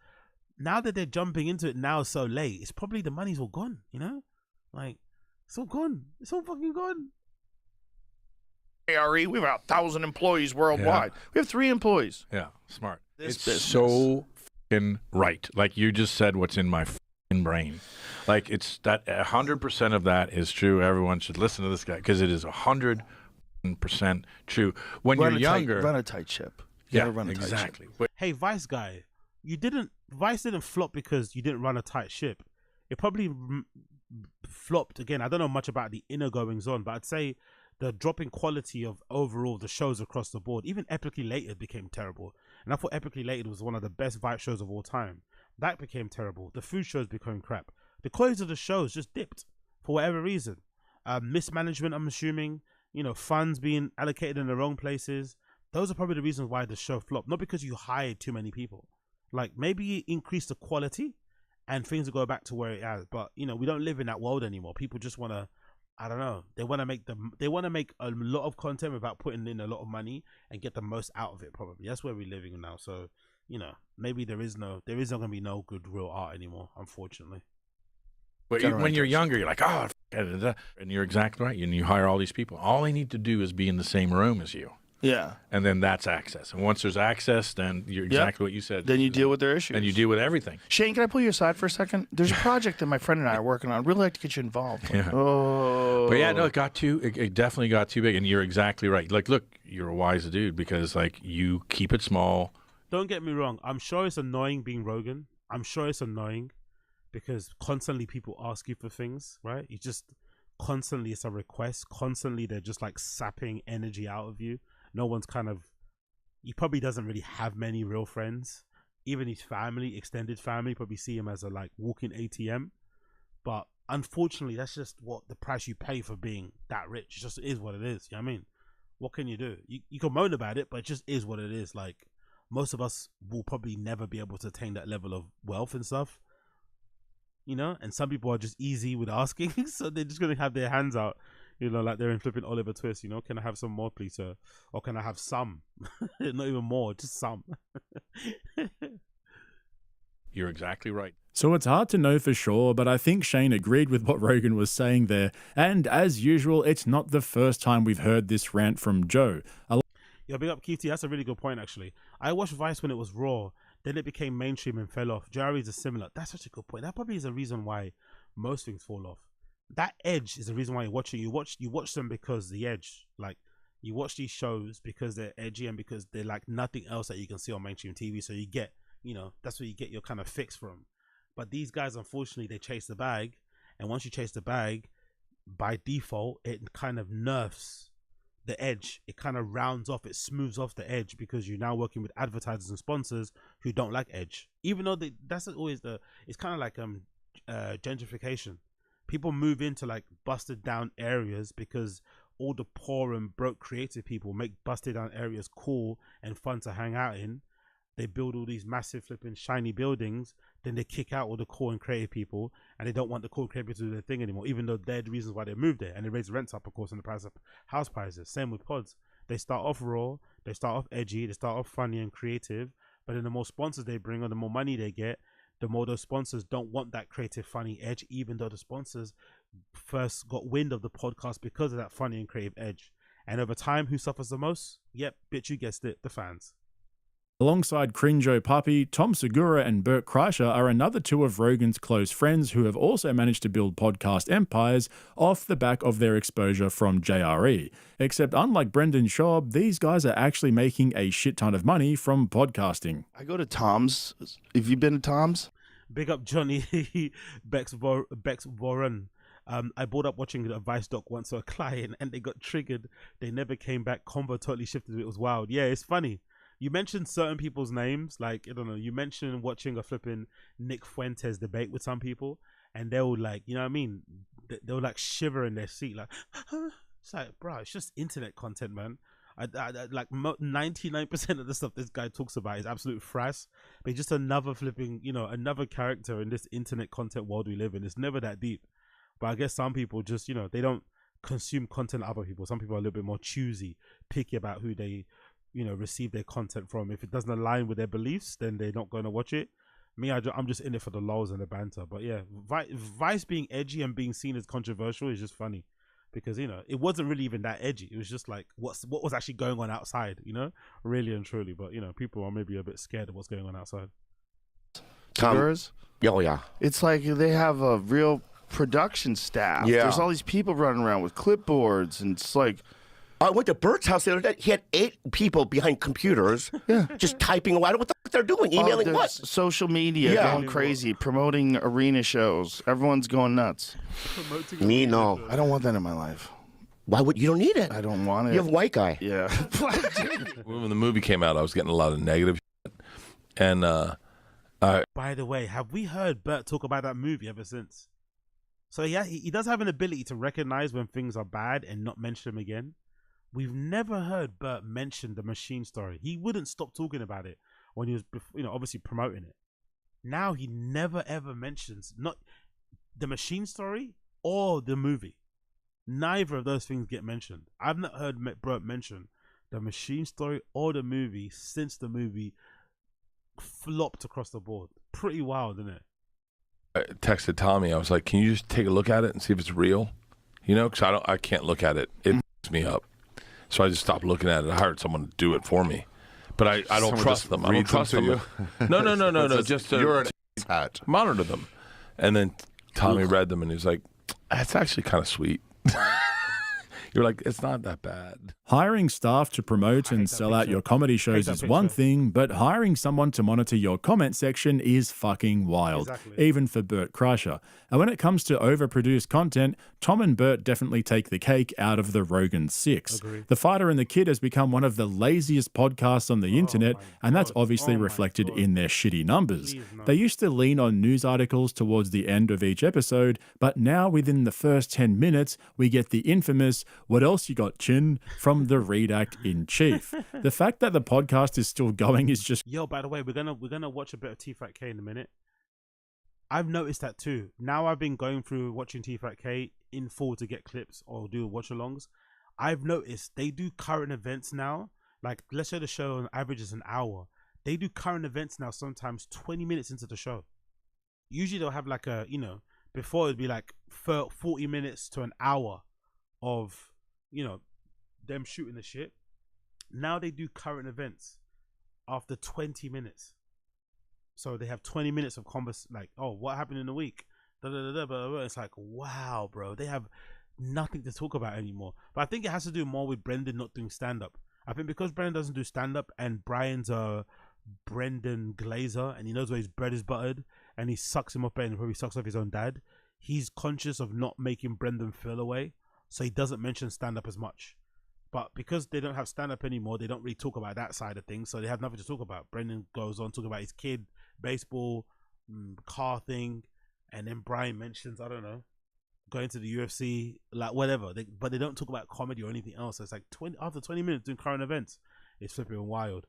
now that they're jumping into it now so late, it's probably the money's all gone, Like, it's all gone. It's all fucking gone. ARE, we have 1,000 employees worldwide. Yeah. We have 3 employees. Yeah, smart. This it's business. so fucking right. Like you just said what's in my fucking brain. Like it's that 100% of that is true. Everyone should listen to this guy because it is 100% true. When you're younger, run a tight ship. You yeah, run a exactly. Tight ship. Hey, Vice guy, Vice didn't flop because you didn't run a tight ship. It probably flopped again. I don't know much about the inner goings on, but I'd say the drop in quality of overall the shows across the board, even Epically Lated became terrible. And I thought Epically Lated was one of the best Vice shows of all time. That became terrible. The food shows became crap. The quality of the shows just dipped for whatever reason. Mismanagement, I'm assuming, funds being allocated in the wrong places. Those are probably the reasons why the show flopped. Not because you hired too many people. Like maybe increase the quality and things will go back to where it is. But we don't live in that world anymore. People just want to, I don't know. They want to make a lot of content without putting in a lot of money and get the most out of it. Probably that's where we're living in now. So maybe there is not going to be no good real art anymore. Unfortunately. But when you're younger, you're like, oh, and you're exactly right. And you hire all these people. All they need to do is be in the same room as you. Yeah. And then that's access. And once there's access, then you're exactly what you said. Then you deal with their issues. And you deal with everything. Shane, can I pull you aside for a second? There's a project that my friend and I are working on. I'd really like to get you involved. Yeah. Oh. But yeah, no, it definitely got too big. And you're exactly right. Like, look, you're a wise dude because, like, you keep it small. Don't get me wrong. I'm sure it's annoying being Rogan. I'm sure it's annoying because constantly people ask you for things, right? You just constantly, it's a request. Constantly, they're just like sapping energy out of you. No one's he probably doesn't really have many real friends. Even his family, extended family, probably see him as a like walking ATM. But unfortunately, that's just what the price you pay for being that rich. It just is what it is. You know what I mean? What can you do? You can moan about it, but it just is what it is. Like, most of us will probably never be able to attain that level of wealth and stuff. You know, and some people are just easy with asking, so they're just gonna have their hands out, you know, like they're in flipping Oliver Twist. You know, can I have some more, please, sir? Or can I have some? Not even more, just some. You're exactly right. So it's hard to know for sure, but I think Shane agreed with what Rogan was saying there. And as usual, it's not the first time we've heard this rant from Joe. Yeah, big up Keith. That's a really good point, actually. I watched Vice when it was raw. Then it became mainstream and fell off. Jerry's is similar. That's such a good point. That probably is a reason why most things fall off. That edge is the reason why you're watching. You watch them because the edge. Like, you watch these shows because they're edgy and because they're like nothing else that you can see on mainstream TV. So you get, you know, that's where you get your kind of fix from. But these guys, unfortunately, they chase the bag. And once you chase the bag, by default, it kind of nerfs the edge. It kind of rounds off, it smooths off the edge, because you're now working with advertisers and sponsors who don't like edge, even though that's always it's kind of like gentrification. People move into like busted down areas because all the poor and broke creative people make busted down areas cool and fun to hang out in. They build all these massive flipping shiny buildings, then they kick out all the cool and creative people, and they don't want the cool creative people to do their thing anymore, even though they're the reasons why they moved there. And they raise rents up, of course, and the price of house prices. Same with pods. They start off raw, they start off edgy, they start off funny and creative, but then the more sponsors they bring on, the more money they get, the more those sponsors don't want that creative, funny edge, even though the sponsors first got wind of the podcast because of that funny and creative edge. And over time, who suffers the most? Yep, bitch, you guessed it, the fans. Alongside Cringe Puppy, Tom Segura and Bert Kreischer are another two of Rogan's close friends who have also managed to build podcast empires off the back of their exposure from JRE. Except unlike Brendan Schaub, these guys are actually making a shit ton of money from podcasting. I go to Tom's. Have you been to Tom's? Big up Johnny Bex Warren. I brought up watching a Vice doc once to a client and they got triggered. They never came back. Convo totally shifted. It was wild. Yeah, it's funny. You mentioned certain people's names, like, I don't know, you mentioned watching a flipping Nick Fuentes debate with some people, and they would like, you know what I mean? They would like shiver in their seat, like, it's like, bro, it's just internet content, man. I like 99% of the stuff this guy talks about is absolute frass, but he's just another flipping, you know, another character in this internet content world we live in. It's never that deep. But I guess some people just, you know, they don't consume content of other people. Some people are a little bit more choosy, picky about who they, you know, receive their content from. If it doesn't align with their beliefs, then they're not going to watch it. Me, I'm just in it for the lulz and the banter. But yeah, Vice being edgy and being seen as controversial is just funny, because, you know, it wasn't really even that edgy. It was just like what was actually going on outside, you know, really and truly. But, you know, people are maybe a bit scared of what's going on outside. Cigars? Oh yeah. It's like they have a real production staff. Yeah. There's all these people running around with clipboards, and it's like, I went to Bert's house the other day. He had 8 people behind computers, just typing away. I don't know what the fuck they're doing, emailing what? Social media going crazy, promoting arena shows. Everyone's going nuts. Me, no. I don't want that in my life. Why would you don't need it? I don't want it. You have a white guy. Yeah. When the movie came out, I was getting a lot of negative shit. And by the way, have we heard Bert talk about that movie ever since? So yeah, he does have an ability to recognize when things are bad and not mention them again. We've never heard Bert mention the Machine story. He wouldn't stop talking about it when he was, you know, obviously promoting it. Now he never ever mentions not the Machine story or the movie. Neither of those things get mentioned. I've not heard Bert mention the Machine story or the movie since the movie flopped across the board. Pretty wild, isn't it? I texted Tommy. I was like, "Can you just take a look at it and see if it's real?" You know, because I can't look at it. It messes me up. So I just stopped looking at it. I hired someone to do it for me, but I don't Someone trust just them. I don't reads them trust to them. you? No. Just you're an to hat. monitor them. And then Tommy read them and he was like, "That's actually kind of sweet." You're like, "It's not that bad." Hiring staff to promote and sell out your comedy shows is one thing, but hiring someone to monitor your comment section is fucking wild, even for Bert Kreischer. And when it comes to overproduced content, Tom and Bert definitely take the cake out of the Rogan 6. The Fighter and the Kid has become one of the laziest podcasts on the internet, and that's obviously reflected in their shitty numbers. They used to lean on news articles towards the end of each episode, but now within the first 10 minutes, we get the infamous, "What else you got, Chin?" from the redact in chief. The fact that the podcast is still going is just... Yo, by the way, we're gonna watch a bit of TFATK in a minute. I've noticed that too. Now I've been going through watching TFATK in full to get clips or do watch-alongs. I've noticed they do current events now. Like, let's say the show on average is an hour. They do current events now sometimes 20 minutes into the show. Usually they'll have like a, before it'd be like 40 minutes to an hour of, them shooting the shit. Now they do current events after 20 minutes. So they have 20 minutes of like, oh, what happened in the week? Da, da, da, da, blah, blah. It's like, wow, bro. They have nothing to talk about anymore. But I think it has to do more with Brendan not doing stand-up. I think because Brendan doesn't do stand-up and Brian's a Brendan Glazer and he knows where his bread is buttered and he sucks him up and probably sucks off his own dad, he's conscious of not making Brendan feel away. So he doesn't mention stand-up as much. But because they don't have stand-up anymore, they don't really talk about that side of things, so they have nothing to talk about. Brendan goes on talking about his kid, baseball, car thing, and then Brian mentions, I don't know, going to the UFC, like whatever. But they don't talk about comedy or anything else. So it's like after 20 minutes doing current events, it's flipping wild.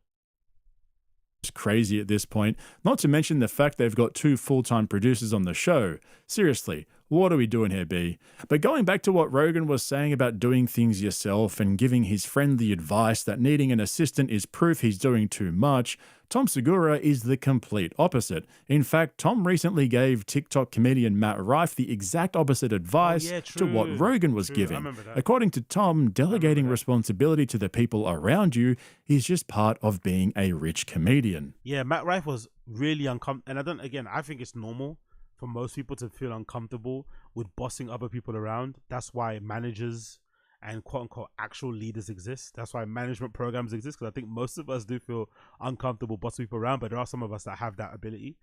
Crazy at this point, not to mention the fact they've got 2 full-time producers on the show. Seriously, what are we doing here, B? But going back to what Rogan was saying about doing things yourself and giving his friend the advice that needing an assistant is proof he's doing too much, Tom Segura is the complete opposite. In fact, Tom recently gave TikTok comedian Matt Rife the exact opposite advice to what Rogan was giving. According to Tom, delegating responsibility to the people around you is just part of being a rich comedian. Yeah, Matt Rife was really uncomfortable. And I think it's normal for most people to feel uncomfortable with bossing other people around. That's why managers and quote-unquote actual leaders exist. That's why management programs exist, because I think most of us do feel uncomfortable bossing people around, but there are some of us that have that ability.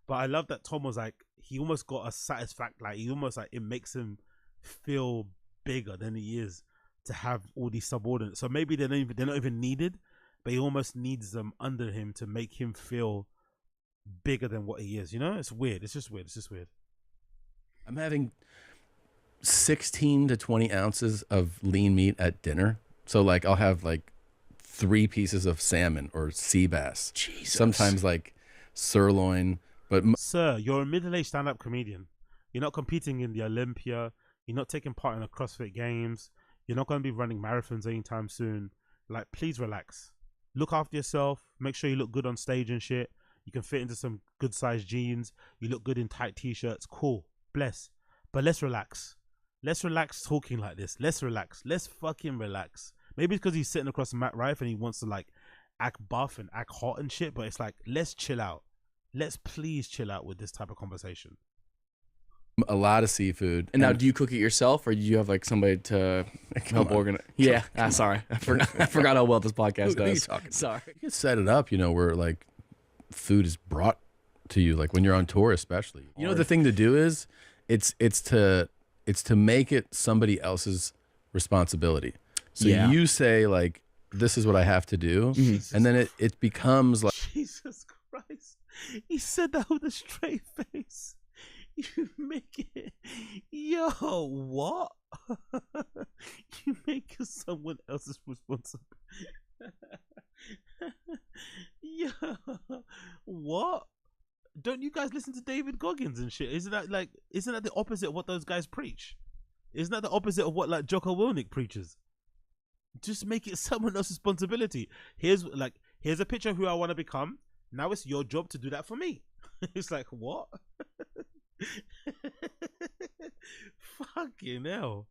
But I love that Tom was like, he almost got a satisfaction, like he almost like, it makes him feel bigger than he is to have all these subordinates. So maybe they're not even needed, but he almost needs them under him to make him feel bigger than what he is. It's weird. It's just weird. I'm having 16 to 20 ounces of lean meat at dinner. So like I'll have like 3 pieces of salmon or sea bass. Jesus. Sometimes like sirloin. But sir, you're a middle-aged stand-up comedian. You're not competing in the Olympia. You're not taking part in the CrossFit Games. You're not going to be running marathons anytime soon. Like, please relax. Look after yourself. Make sure you look good on stage and shit. You can fit into some good-sized jeans. You look good in tight t-shirts. Cool. Bless. But let's relax. Let's relax talking like this. Let's relax. Let's fucking relax. Maybe it's because he's sitting across from Matt Rife and he wants to like act buff and act hot and shit, but it's like, let's chill out. Let's please chill out with this type of conversation. A lot of seafood. And now, do you cook it yourself, or do you have like somebody to help organize? Yeah, sorry, I forgot how well this podcast does. Sorry. You can set it up, where like food is brought to you, like when you're on tour, especially. The thing to do is, it's to make it somebody else's responsibility. So you say like, this is what I have to do, and then it becomes like. Jesus Christ! He said that with a straight face. You make it, yo, what? You make it someone else's responsibility. Yo, what? Don't you guys listen to David Goggins and shit? Isn't that the opposite of what those guys preach? Isn't that the opposite of what like Jocko Willink preaches? Just make it someone else's responsibility. Here's a picture of who I want to become. Now it's your job to do that for me. It's like, what? Fucking hell.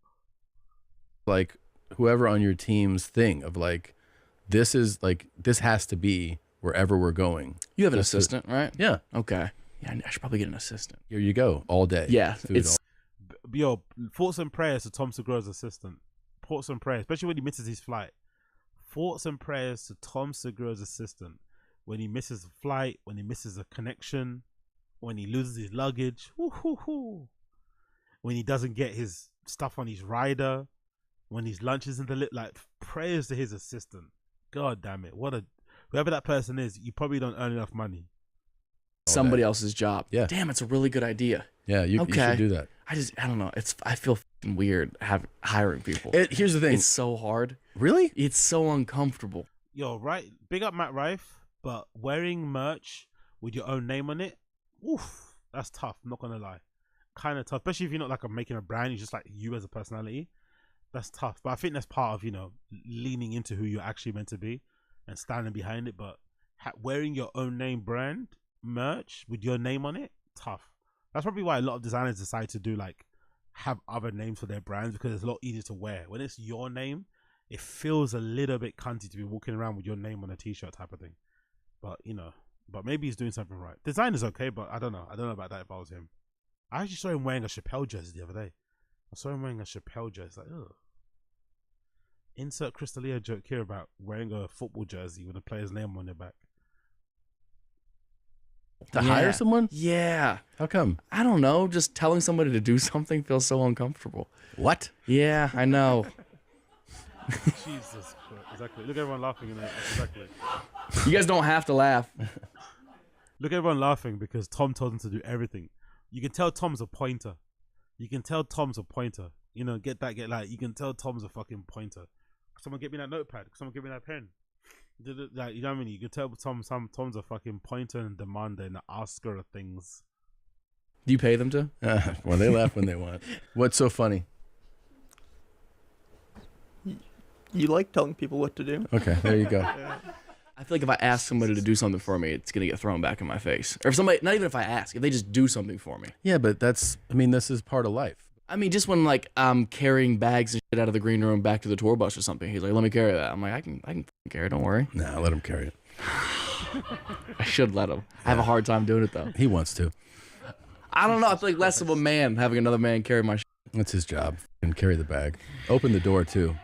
Like whoever on your team's thing of like, this has to be wherever we're going. You have an assistant, right? Yeah. Okay. Yeah, I should probably get an assistant. Here you go, all day. Yeah. Yo, thoughts and prayers to Tom Segura's assistant. Thoughts and prayers, especially when he misses his flight. thoughts and prayers to Tom Segura's assistant when he misses a flight, when he misses a connection, when he loses his luggage, when he doesn't get his stuff on his rider, when his lunch is in the like, prayers to his assistant. God damn it. Whoever that person is, you probably don't earn enough money. Somebody else's job. Yeah. Damn, it's a really good idea. Yeah, you should do that. I don't know. I feel fucking weird hiring people. Here's the thing. It's so hard. Really? It's so uncomfortable. Yo, right. Big up Matt Rife, but wearing merch with your own name on it, oof, that's tough. I'm not gonna lie. Kind of tough, especially if you're not like making a brand. You're just like you as a personality. That's tough. But I think that's part of, leaning into who you're actually meant to be and standing behind it. But wearing your own name brand merch with your name on it, tough. That's probably why a lot of designers decide to do have other names for their brands, because it's a lot easier to wear. When it's your name, it feels a little bit cunty to be walking around with your name on a t-shirt type of thing. But but maybe he's doing something right. Design is okay, but I don't know about that if I was him. I actually saw him wearing a Chappelle jersey the other day. I saw him wearing a Chappelle jersey. Like, ugh. Insert Crystalia joke here about wearing a football jersey with a player's name on their back. To hire someone? Yeah. How come? I don't know. Just telling somebody to do something feels so uncomfortable. What? Yeah, I know. Jesus Christ. Exactly. Look at everyone laughing in there. Exactly. You guys don't have to laugh. Look at everyone laughing because Tom told him to do everything. You can tell Tom's a pointer. You can tell Tom's a pointer. You can tell Tom's a fucking pointer. Someone get me that notepad. Someone get me that pen. Like, you know what I mean? You can tell Tom's a fucking pointer and demander and the Oscar of things. Do you pay them to? Well, they laugh when they want. What's so funny? You like telling people what to do. Okay, there you go. I feel like if I ask somebody to do something for me, it's going to get thrown back in my face. Or if somebody, not even if I ask, if they just do something for me. Yeah, but this is part of life. I mean, just when I'm carrying bags and shit out of the green room back to the tour bus or something, he's like, "Let me carry that." I'm like, "I can carry it. Don't worry." Nah, let him carry it. I should let him. I have a hard time doing it though. He wants to. I don't know. I feel like less of a man having another man carry my shit. That's his job. And carry the bag. Open the door too.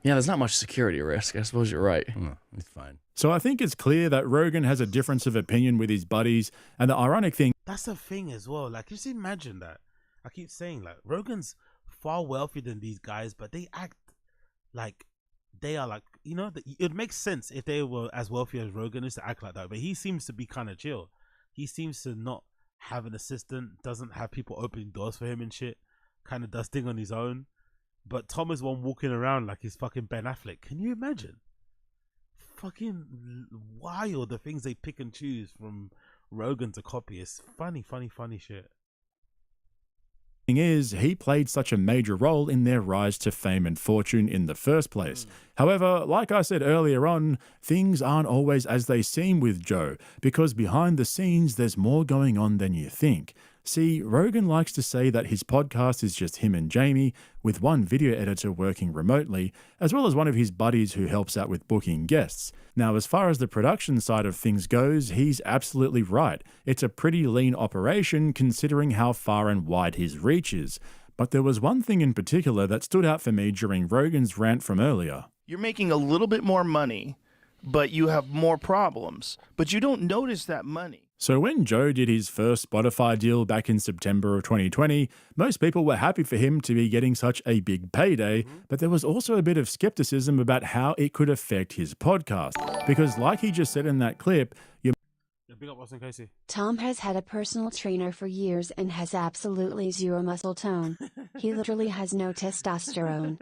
Yeah, there's not much security risk. I suppose you're right. It's fine. So I think it's clear that Rogan has a difference of opinion with his buddies, and the ironic thing... That's the thing as well. Like, just imagine that. I keep saying, like, Rogan's far wealthier than these guys, but they act like they are like, it makes sense if they were as wealthy as Rogan is to act like that, but he seems to be kind of chill. He seems to not have an assistant, doesn't have people opening doors for him and shit, kind of does things on his own. But Tom is one walking around like he's fucking Ben Affleck. Can you imagine? Fucking wild, the things they pick and choose from Rogan to copy. It's funny shit. Thing is, he played such a major role in their rise to fame and fortune in the first place. However, like I said earlier on, things aren't always as they seem with Joe, because behind the scenes there's more going on than you think. See, Rogan likes to say that his podcast is just him and Jamie, with one video editor working remotely, as well as one of his buddies who helps out with booking guests. Now, as far as the production side of things goes, he's absolutely right. It's a pretty lean operation considering how far and wide his reach is. But there was one thing in particular that stood out for me during Rogan's rant from earlier. You're making a little bit more money, but you have more problems. But you don't notice that money. So when Joe did his first Spotify deal back in September of 2020, most people were happy for him to be getting such a big payday, but there was also a bit of skepticism about how it could affect his podcast. Because like he just said in that clip, Big up Austin Casey. Tom has had a personal trainer for years and has absolutely zero muscle tone. He literally has no testosterone.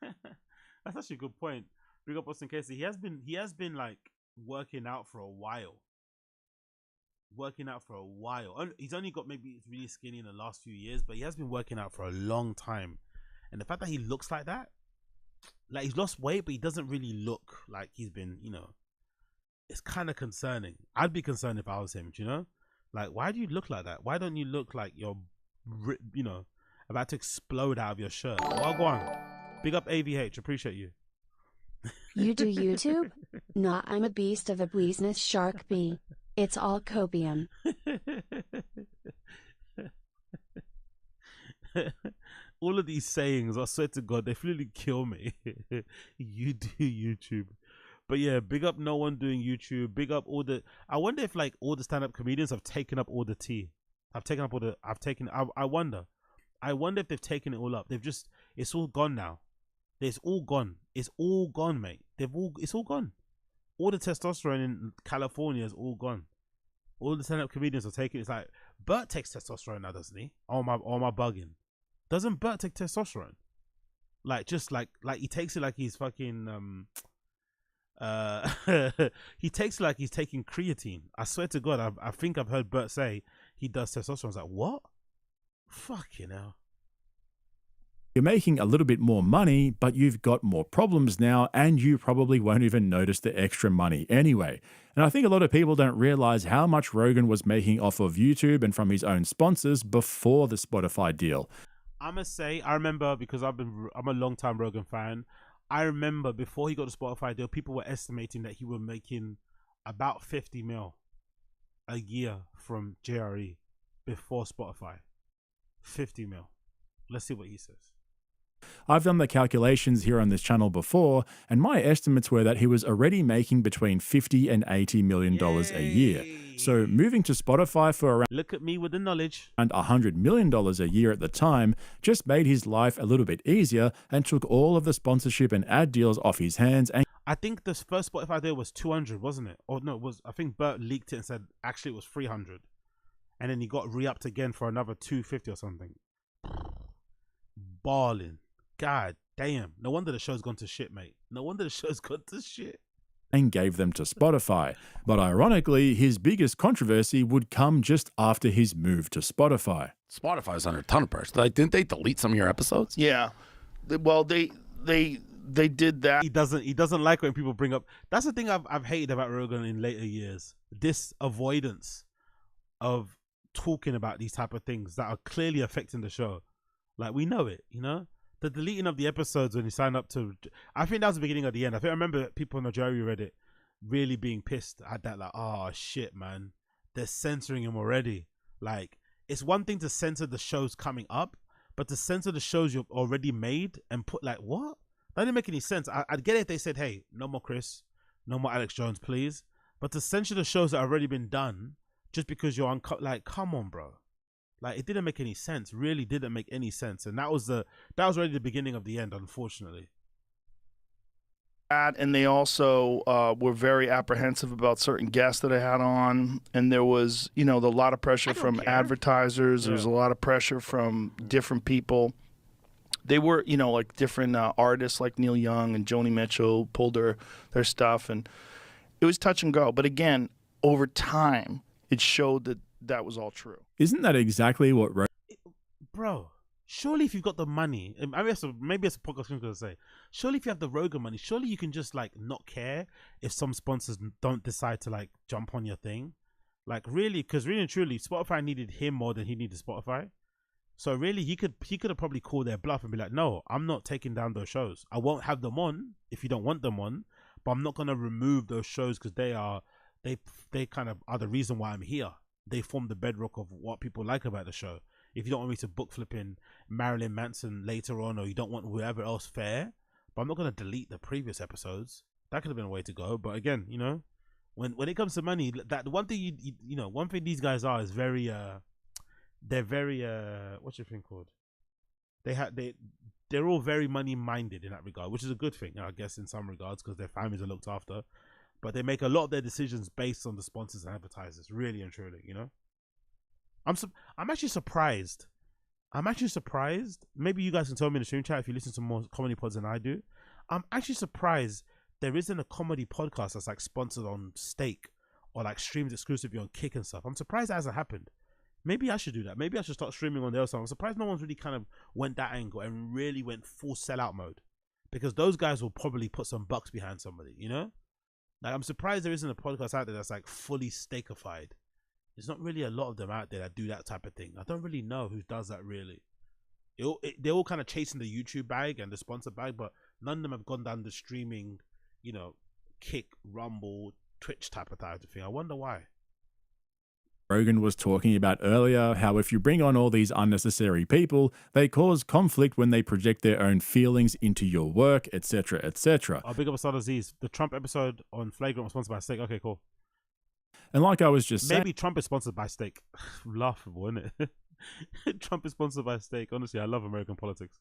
That's actually a good point. Big up Austin Casey. He has been like working out for a while. He's only got maybe really skinny in the last few years, but he has been working out for a long time. And the fact that he looks like that, like he's lost weight, but he doesn't really look like he's been, it's kind of concerning. I'd be concerned if I was him, Like, why do you look like that? Why don't you look like you're, about to explode out of your shirt? Well, go on. Big up AVH. Appreciate you. You do YouTube? Nah, I'm a beast of a business shark bee. It's all copium. all of these sayings, I swear to God, they really kill me. You do YouTube. But yeah, big up no one doing YouTube. Big up all the. I wonder if like all the stand-up comedians have taken up all the tea. I wonder. I wonder if they've taken it all up. They've just. It's all gone now. It's all gone. It's all gone, mate. It's all gone. All the testosterone in California is all gone. All the stand-up comedians are taking. It's like Bert takes testosterone now, doesn't he? Or am I bugging? Doesn't Bert take testosterone? Like just like he takes it like he's fucking he takes it like he's taking creatine. I swear to God, I think I've heard Bert say he does testosterone. I was like, what? Fucking hell. You're making a little bit more money, but you've got more problems now, and you probably won't even notice the extra money anyway. And I think a lot of people don't realize how much Rogan was making off of YouTube and from his own sponsors before the Spotify deal. I must say, I remember, because I'm a long-time Rogan fan, I remember before he got the Spotify deal, people were estimating that he was making about 50 mil a year from JRE before Spotify. 50 mil. Let's see what he says. I've done the calculations here on this channel before, and my estimates were that he was already making between $50 and $80 million a year. So moving to Spotify for around Look at me with the knowledge. and $100 million a year at the time just made his life a little bit easier and took all of the sponsorship and ad deals off his hands. And I think the first Spotify deal was 200, wasn't it? Or no, it was. I think Bert leaked it and said actually it was 300, and then he got re-upped again for another 250 or something. Balling. God damn. No wonder the show's gone to shit, mate. No wonder the show's gone to shit. and gave them to Spotify. But ironically, his biggest controversy would come just after his move to Spotify. Spotify's under a ton of pressure. Didn't they delete some of your episodes? Yeah. Well, they did that. He doesn't like when people bring up. That's the thing I've hated about Rogan in later years. This avoidance of talking about these type of things that are clearly affecting the show. Like, we know it, you know? The deleting of the episodes when he signed up to, I think that was the beginning of the end. I remember people on the Jerry Reddit really being pissed at that, like, oh shit, man, they're censoring him already. Like, it's one thing to censor the shows coming up, but to censor the shows you've already made and put, like, what? That didn't make any sense. I'd get it if they said, hey, no more Chris, no more Alex Jones, please. But to censor the shows that have already been done just because you're like, come on, bro. Like, it didn't make any sense. Really didn't make any sense. And that was really the beginning of the end, unfortunately. And they also were very apprehensive about certain guests that I had on, and there was, a lot of pressure from advertisers. There was a lot of pressure from different people. They were, like different artists like Neil Young and Joni Mitchell pulled their stuff, and it was touch and go. But again, over time, it showed that was all true. Isn't that exactly what Bro, surely if you've got the money, maybe that's a podcast I'm going to say, surely if you have the Rogan money, surely you can just, like, not care if some sponsors don't decide to, like, jump on your thing. Like, really, because really and truly, Spotify needed him more than he needed Spotify. So really, he could have probably called their bluff and be like, no, I'm not taking down those shows. I won't have them on if you don't want them on, but I'm not going to remove those shows because they kind of are the reason why I'm here. They form the bedrock of what people like about the show. If you don't want me to book flipping Marilyn Manson later on, or you don't want whoever else, fair. But I'm not going to delete the previous episodes. That could have been a way to go. But again, when it comes to money, that one thing one thing these guys are is very they're very what's your thing called? They're all very money minded in that regard, which is a good thing, I guess, in some regards, because their families are looked after. But they make a lot of their decisions based on the sponsors and advertisers, really and truly, I'm actually surprised. Maybe you guys can tell me in the stream chat if you listen to more comedy pods than I do. I'm actually surprised there isn't a comedy podcast that's like sponsored on Steak or like streams exclusively on Kick and stuff. I'm surprised that hasn't happened. Maybe I should do that. Maybe I should start streaming on there or something. I'm surprised no one's really kind of went that angle and really went full sellout mode, because those guys will probably put some bucks behind somebody, Like, I'm surprised there isn't a podcast out there that's like fully Steakified. There's not really a lot of them out there that do that type of thing. I don't really know who does that really. They're all kind of chasing the YouTube bag and the sponsor bag, but none of them have gone down the streaming, Kick, Rumble, Twitch type of thing. I wonder why. Rogan was talking about earlier, how if you bring on all these unnecessary people, they cause conflict when they project their own feelings into your work, etc., etc. I'll big up Asad Aziz. The Trump episode on Flagrant was sponsored by Steak. Okay, cool. And like I was just saying, maybe Trump is sponsored by Steak. Laughable, isn't it? Trump is sponsored by Steak. Honestly, I love American politics.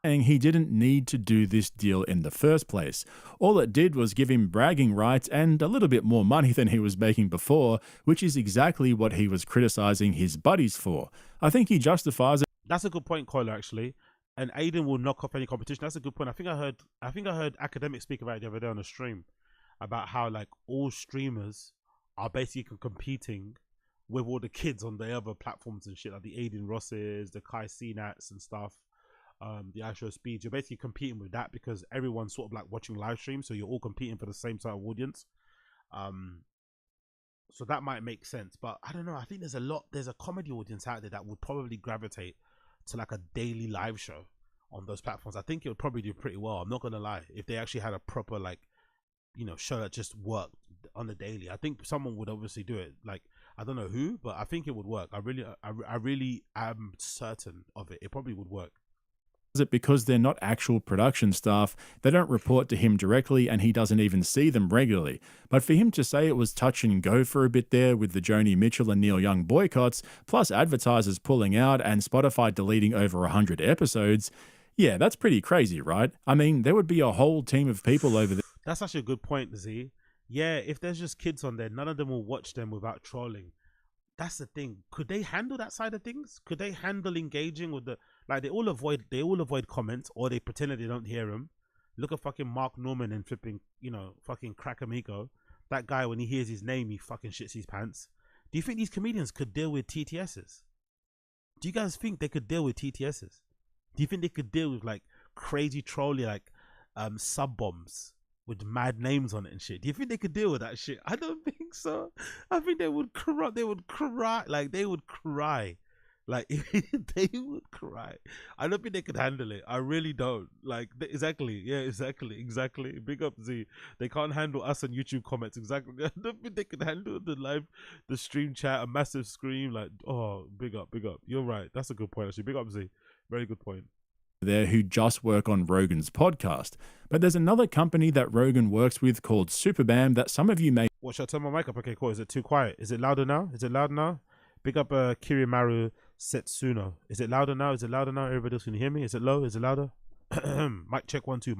He didn't need to do this deal in the first place. All it did was give him bragging rights and a little bit more money than he was making before, which is exactly what he was criticizing his buddies for. I think he justifies it. That's a good point, Coiler, actually. And Aiden will knock off any competition. That's a good point. I think I heard Academic speak about it the other day on a stream about how like all streamers are basically competing with all the kids on the other platforms and shit, like the Aiden Rosses, the Kai Cenats and stuff. The Astro Speeds, you're basically competing with that because everyone's sort of like watching live streams, so you're all competing for the same sort of audience. So that might make sense, but I don't know. I think there's a comedy audience out there that would probably gravitate to like a daily live show on those platforms. I think it would probably do pretty well. I'm not gonna lie. If they actually had a proper like, show that just worked on the daily, I think someone would obviously do it. Like, I don't know who, but I think it would work. I really am certain of it. It probably would work. It because they're not actual production staff, they don't report to him directly, and he doesn't even see them regularly. But for him to say it was touch and go for a bit there with the Joni Mitchell and Neil Young boycotts, plus advertisers pulling out and Spotify deleting over 100 episodes, yeah, that's pretty crazy, right? I mean, there would be a whole team of people over there. That's actually a good point, Z. Yeah, if there's just kids on there, none of them will watch them without trolling. That's the thing. Could they handle that side of things? Could they handle engaging with the, like, they all avoid comments, or they pretend that they don't hear them. Look at fucking Mark Norman and flipping, fucking Crack Amigo. That guy, when he hears his name, he fucking shits his pants. Do you think these comedians could deal with TTSs? Do you guys think they could deal with TTSs? Do you think they could deal with like crazy trolly, like sub bombs with mad names on it and shit? Do you think they could deal with that shit? I don't think so. I think they would cry. They would cry. Like, they would cry. Like, they would cry. I don't think they could handle it. I really don't. Like, exactly. Yeah, exactly. Big up, Z. They can't handle us on YouTube comments. Exactly. I don't think they could handle the stream chat, a massive scream. Like, oh, big up. You're right. That's a good point, actually. Big up, Z. Very good point. There who just work on Rogan's podcast. But there's another company that Rogan works with called Superbam that some of you may... What, should I turn my mic up? Okay, cool. Is it too quiet? Is it louder now? Big up Kirimaru Setsuno. Is it louder now? Everybody else can hear me? Is it low? Is it louder? Mic check 1 2.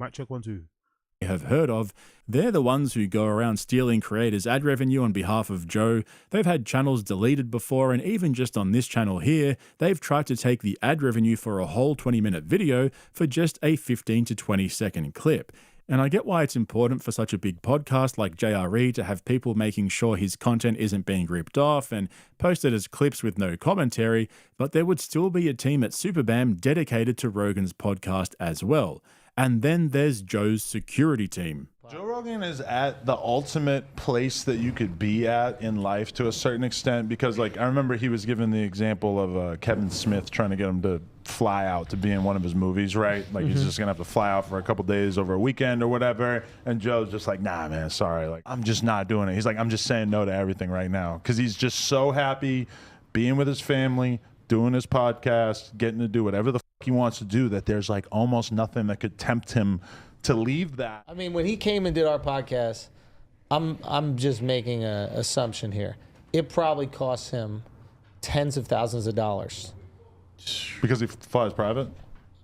have heard of. They're the ones who go around stealing creators' ad revenue on behalf of Joe. They've had channels deleted before, and even just on this channel here, they've tried to take the ad revenue for a whole 20-minute video for just a 15 to 20-second clip. And I get why it's important for such a big podcast like JRE to have people making sure his content isn't being ripped off and posted as clips with no commentary, but there would still be a team at Superbam dedicated to Rogan's podcast as well. And then there's Joe's security team. Joe Rogan is at the ultimate place that you could be at in life to a certain extent, because like I remember he was given the example of Kevin Smith trying to get him to fly out to be in one of his movies, right? Like he's just gonna have to fly out for a couple days over a weekend or whatever, and Joe's just like, nah man, sorry, like I'm just not doing it. He's like, I'm just saying no to everything right now, because he's just so happy being with his family, doing his podcast, getting to do whatever the fuck he wants to do, that there's like almost nothing that could tempt him to leave that. I mean, when he came and did our podcast, I'm just making an assumption here. It probably cost him tens of thousands of dollars. Because he flies private?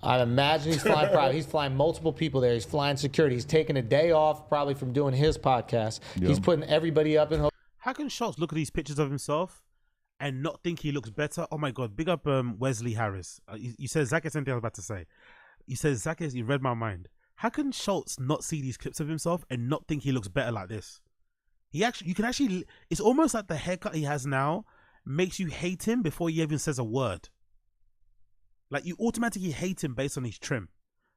I imagine he's flying private. He's flying multiple people there. He's flying security. He's taking a day off probably from doing his podcast. Yep. He's putting everybody up in... How can Schultz look at these pictures of himself and not think he looks better? Oh my God, big up Wesley Harris. You said, Zach, something I was about to say. You said, Zach, you read my mind. How can Schultz not see these clips of himself and not think he looks better like this? It's almost like the haircut he has now makes you hate him before he even says a word. Like, you automatically hate him based on his trim.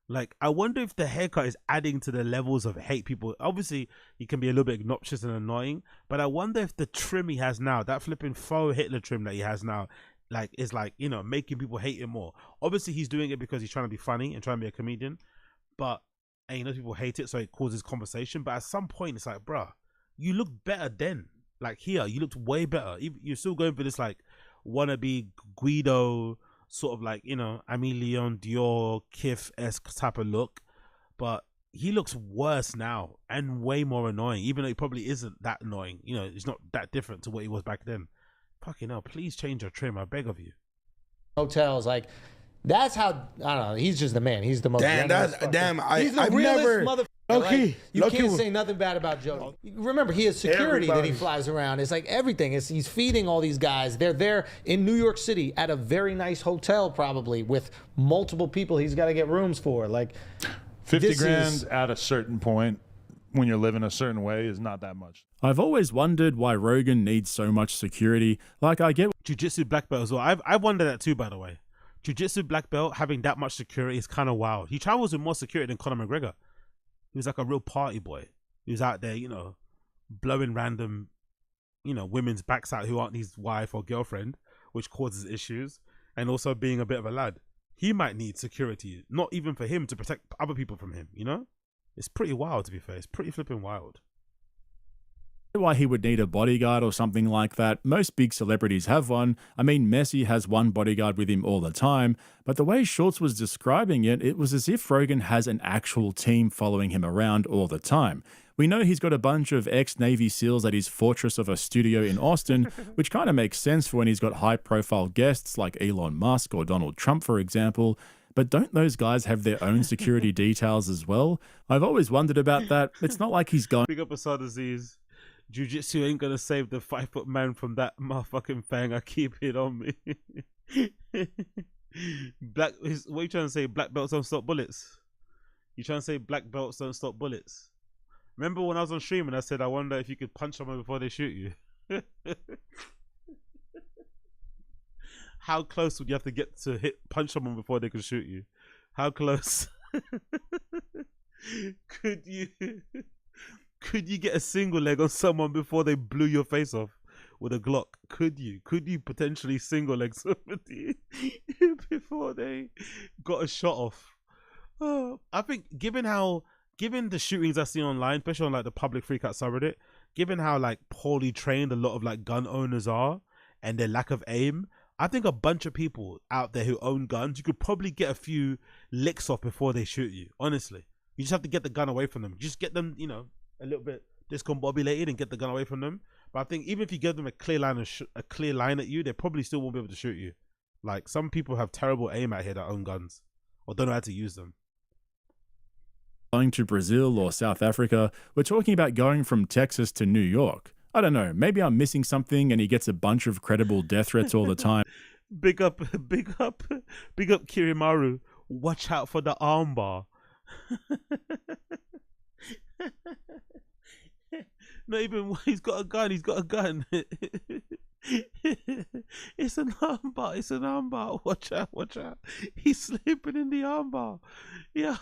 Like, I wonder if the haircut is adding to the levels of hate people. Obviously, he can be a little bit obnoxious and annoying, but I wonder if the trim he has now, that flipping faux Hitler trim that he has now, like, is like, you know, making people hate him more. Obviously, he's doing it because he's trying to be funny and trying to be a comedian, but, and you know, people hate it, so it causes conversation. But at some point, it's like, bruh, you look better then. Like here, you looked way better. You're still going for this like wannabe Guido sort of like, you know, Aimé Leon Dior Kith-esque type of look, but he looks worse now and way more annoying, even though he probably isn't that annoying. You know, he's not that different to what he was back then. Fucking hell, please change your trim, I beg of you. Hotels, like, that's how, I don't know, he's just the man. He's the most Damn, generous that's fucking- damn. He's the I've realest never. motherfucker. Okay, Like, you can't say nothing bad about Joe. Remember, he has security that he Everybody. flies around. It's like everything. He's feeding all these guys. They're there in New York City at a very nice hotel, probably with multiple people he's got to get rooms for. Like 50 this grand is- at a certain point when you're living a certain way is not that much. I've always wondered why Rogan needs so much security. Like, I get Jiu-Jitsu black belt as well. I've wondered that too, by the way. Jiu-Jitsu black belt having that much security is kind of wild. He travels with more security than Conor McGregor. He was like a real party boy. He was out there, you know, blowing random, you know, women's backs out who aren't his wife or girlfriend, which causes issues, and also being a bit of a lad. He might need security, not even for him, to protect other people from him, you know? It's pretty wild, to be fair. It's pretty flipping wild. why he would need a bodyguard or something like that. Most big celebrities have one. I mean, Messi has one bodyguard with him all the time, but the way Schultz was describing it, it was as if Rogan has an actual team following him around all the time. We know he's got a bunch of ex-Navy SEALs at his fortress of a studio in Austin, which kind of makes sense for when he's got high-profile guests like Elon Musk or Donald Trump, for example. But don't those guys have their own security details as well? I've always wondered about that. It's not like he's going... Big up Assad Aziz. Jiu-Jitsu ain't gonna save the 5-foot man from that motherfucking fang. I keep it on me. What are you trying to say? Black belts don't stop bullets? You trying to say black belts don't stop bullets? Remember when I was on stream and I said I wonder if you could punch someone before they shoot you? How close would you have to get to punch someone before they could shoot you? How close? Could you get a single leg on someone before they blew your face off with a Glock? Could you potentially single leg somebody before they got a shot off? I think given the shootings I see online, especially on like the public freakout subreddit, given how like poorly trained a lot of like gun owners are and their lack of aim, I think a bunch of people out there who own guns, you could probably get a few licks off before they shoot you. Honestly, you just have to get the gun away from them. Just get them, a little bit discombobulated and get the gun away from them. But I think even if you give them a clear line at you, they probably still won't be able to shoot you. Like some people have terrible aim out here that own guns or don't know how to use them. Going to Brazil or South Africa, we're talking about going from Texas to New York. I don't know, maybe I'm missing something and he gets a bunch of credible death threats all the time. Big up Kirimaru. Watch out for the armbar. Not even, he's got a gun. It's an armbar. Watch out. He's sleeping in the armbar. Yeah.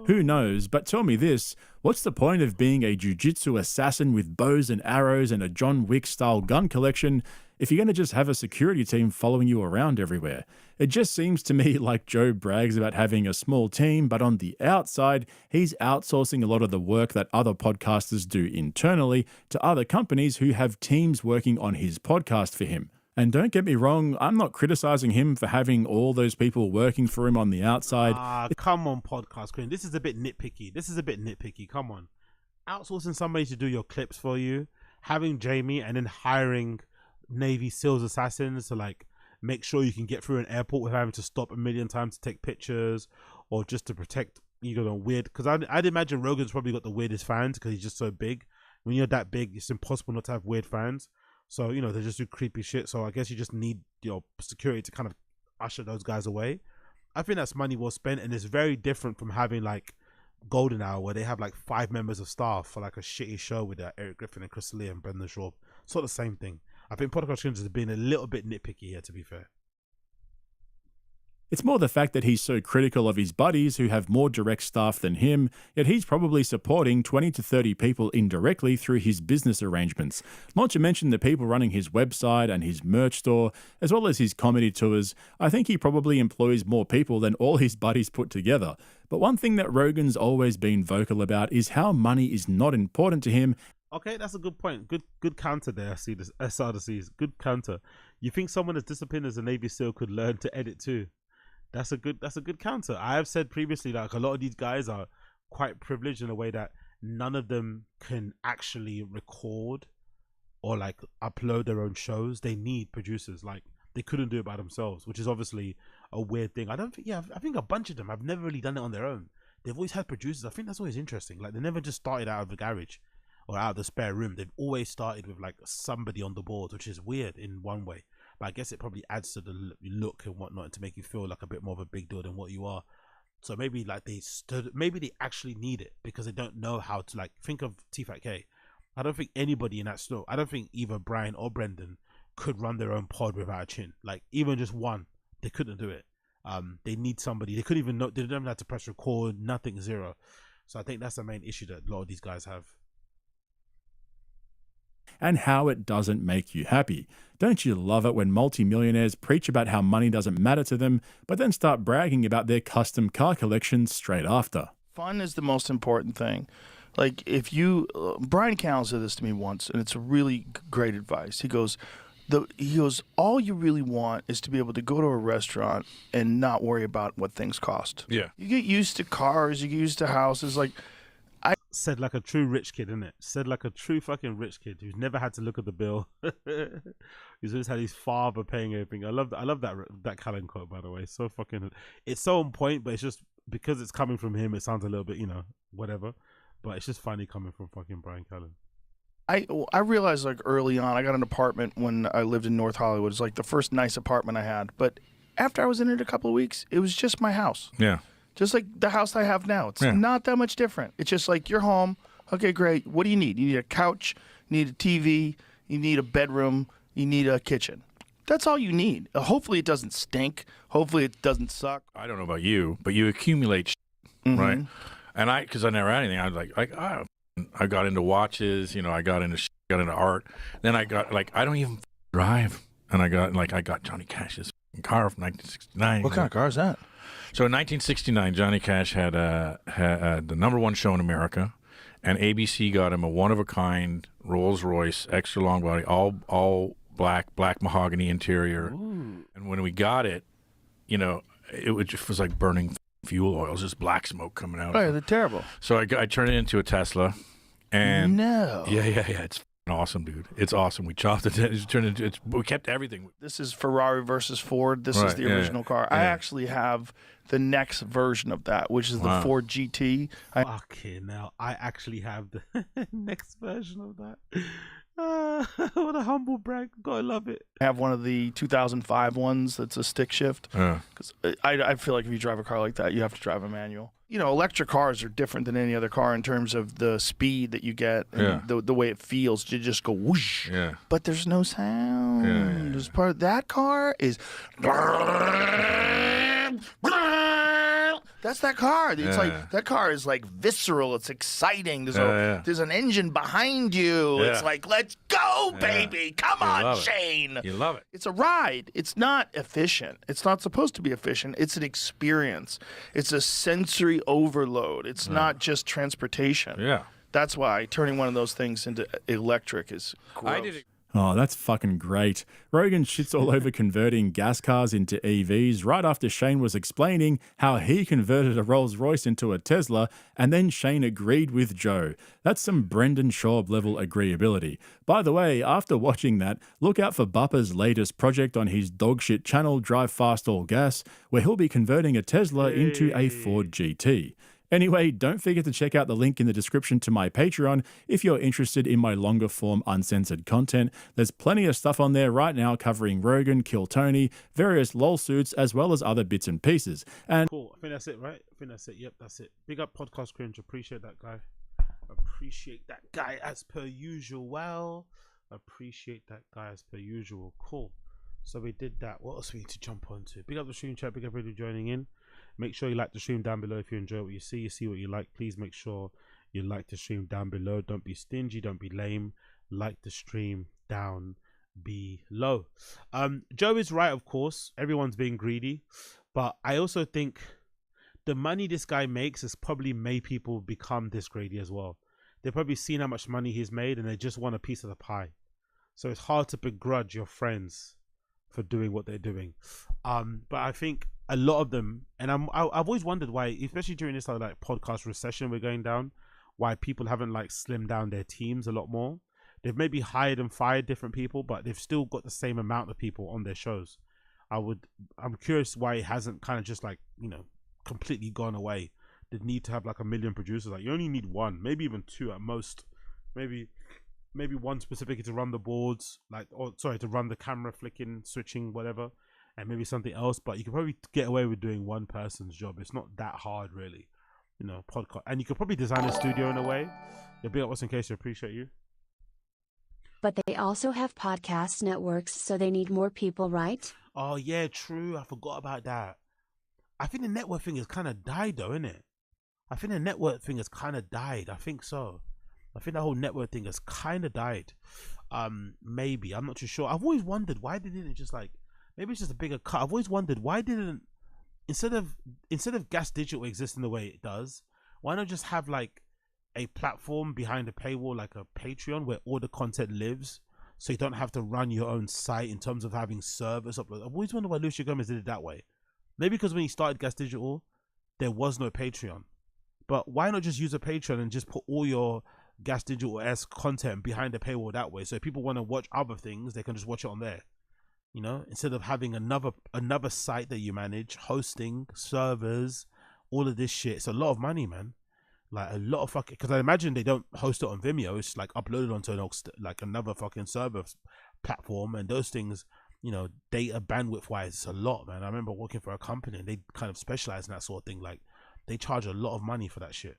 Who knows? But tell me this, what's the point of being a jiu-jitsu assassin with bows and arrows and a John Wick-style gun collection if you're going to just have a security team following you around everywhere? It just seems to me like Joe brags about having a small team, but on the outside, he's outsourcing a lot of the work that other podcasters do internally to other companies who have teams working on his podcast for him. And don't get me wrong, I'm not criticizing him for having all those people working for him on the outside. Come on, podcast queen. This is a bit nitpicky. Come on. Outsourcing somebody to do your clips for you, having Jamie, and then hiring Navy SEALs assassins to like make sure you can get through an airport without having to stop a million times to take pictures or just to protect, weird. Because I'd imagine Rogan's probably got the weirdest fans because he's just so big. When you're that big, it's impossible not to have weird fans. So, they just do creepy shit. So I guess you just need your security to kind of usher those guys away. I think that's money well spent, and it's very different from having like Golden Hour where they have like 5 members of staff for like a shitty show with Eric Griffin and Chris Lee and Brendan Schaub. Sort of the same thing. I think Podcast Queens has been a little bit nitpicky here, to be fair. It's more the fact that he's so critical of his buddies who have more direct staff than him, yet he's probably supporting 20 to 30 people indirectly through his business arrangements. Not to mention the people running his website and his merch store, as well as his comedy tours. I think he probably employs more people than all his buddies put together. But one thing that Rogan's always been vocal about is how money is not important to him. Okay, that's a good point. Good counter there. I see this SRDC's good counter. You think someone as disciplined as a Navy SEAL could learn to edit too? That's a good counter. I have said previously, like, a lot of these guys are quite privileged in a way that none of them can actually record or like upload their own shows. They need producers. Like, they couldn't do it by themselves, which is obviously a weird thing. I think a bunch of them have never really done it on their own. They've always had producers. I think that's always interesting. Like, they never just started out of the garage or out of the spare room. They've always started with like somebody on the board, which is weird in one way. But I guess it probably adds to the look and whatnot to make you feel like a bit more of a big deal than what you are. So maybe like maybe they actually need it because they don't know how to, like, think of TFATK. I don't think anybody in that store, I don't think either Brian or Brendan could run their own pod without a chin. Like, even just one, they couldn't do it. They need somebody. They couldn't even know. They don't even have to press record. Nothing, zero. So I think that's the main issue that a lot of these guys have. And how it doesn't make you happy. Don't you love it when multimillionaires preach about how money doesn't matter to them, but then start bragging about their custom car collections straight after? Fun is the most important thing. Like, if you, Brian Callen said this to me once, and it's really great advice. He goes, all you really want is to be able to go to a restaurant and not worry about what things cost. Yeah. You get used to cars, you get used to houses. Like, I said like a true rich kid, isn't it? Said like a true fucking rich kid who's never had to look at the bill. He's always had his father paying everything. I love that Callen quote, by the way. So fucking, it's so on point, but it's just because it's coming from him, it sounds a little bit, whatever. But it's just funny coming from fucking Brian Callen. I realized, like, early on, I got an apartment when I lived in North Hollywood. It's like the first nice apartment I had. But after I was in it a couple of weeks, it was just my house. Yeah. Just like the house I have now. It's not that much different. It's just like, you're home. Okay, great. What do you need? You need a couch. You need a TV. You need a bedroom. You need a kitchen. That's all you need. Hopefully it doesn't stink. Hopefully it doesn't suck. I don't know about you, but you accumulate shit, right? And because I never had anything, I was like, I got into watches, I got into art. Then I got, like, I don't even drive. And I got Johnny Cash's car from 1969. What kind of car is that? So in 1969, Johnny Cash had the #1 show in America, and ABC got him a one-of-a-kind Rolls-Royce, extra long body, all black mahogany interior. Ooh. And when we got it, it just was like burning fuel oil, just black smoke coming out. Oh, they're terrible. So I turned it into a Tesla, and no, yeah, it's awesome, dude. It's awesome. We chopped it. We kept everything. This is Ferrari versus Ford. This is the original car. I actually have the next version of that, which is the Ford GT. Fucking hell. I actually have the next version of that. What a humble brag. Gotta love it. I have one of the 2005 ones that's a stick shift. Because I feel like if you drive a car like that, you have to drive a manual. Electric cars are different than any other car in terms of the speed that you get and the way it feels. You just go whoosh. Yeah. But there's no sound. There's part of that car is. That's that car. It's like that car is like visceral. It's exciting. There's an engine behind you. Yeah. It's like, let's go, baby. Come on, Shane. You love it. It's a ride. It's not efficient. It's not supposed to be efficient. It's an experience. It's a sensory overload. It's not just transportation. Yeah. That's why turning one of those things into electric is gross. I did it. Oh, that's fucking great. Rogan shits all over converting gas cars into EVs right after Shane was explaining how he converted a Rolls Royce into a Tesla, and then Shane agreed with Joe. That's some Brendan Schaub level agreeability. By the way, after watching that, look out for Buppa's latest project on his dogshit channel, Drive Fast All Gas, where he'll be converting a Tesla into a Ford GT. Anyway, don't forget to check out the link in the description to my Patreon if you're interested in my longer form uncensored content. There's plenty of stuff on there right now covering Rogan, Kill Tony, various lol suits, as well as other bits and pieces. And cool. I think that's it, right? I think that's it. Yep, that's it. Big up Podcast Cringe. Appreciate that guy. Appreciate that guy as per usual. Well, appreciate that guy as per usual. Cool. So we did that. What else we need to jump onto? Big up the stream chat. Big up everybody joining in. Make sure you like the stream down below if you enjoy what you see what you like. Please make sure you like the stream down below. Don't be stingy, don't be lame. Like the stream down below. Joe is right, of course. Everyone's being greedy, but I also think the money this guy makes has probably made people become this greedy as well. they've probably seen how much money he's made and they just want a piece of the pie. So it's hard to begrudge your friends for doing what they're doing. But I think a lot of them, and I've always wondered why, especially during this like podcast recession we're going down, why people haven't like slimmed down their teams a lot more. They've maybe hired and fired different people, but they've still got the same amount of people on their shows. I'm curious why it hasn't kind of just like, you know, completely gone away. The need to have like 1 million producers, like you only need one, maybe even two at most. Maybe one specifically to run the boards, like, or sorry, to run the camera flicking, switching, whatever, and maybe something else. But you could probably get away with doing one person's job. It's not that hard, really, you know. Podcast, and you could probably design a studio in a way. Yeah, big up what's in case. I appreciate you. But they also have podcast networks, so they need more people, right? Oh yeah, true. I forgot about that. I think the network thing has kind of died, though, isn't it? I think the network thing has kind of died. I think so. I think the whole network thing has kind of died. Maybe, I'm not too sure. I've always wondered why they didn't just like, maybe it's just a bigger cut. I've always wondered why didn't, instead of Gas Digital existing the way it does, why not just have like a platform behind a paywall, like a Patreon, where all the content lives, so you don't have to run your own site in terms of having servers upload. I've always wondered why Lucio Gomez did it that way. Maybe because when he started Gas Digital, there was no Patreon. But why not just use a Patreon and just put all your Gas Digital-esque content behind the paywall that way? So if people want to watch other things, they can just watch it on there. You know, instead of having another site that you manage, hosting, servers, all of this shit. It's a lot of money, man. Like a lot of fucking, because I imagine they don't host it on Vimeo. It's like uploaded onto like another fucking server platform, and those things, you know, data bandwidth wise, it's a lot, man. I remember working for a company and they kind of specialize in that sort of thing. Like they charge a lot of money for that shit.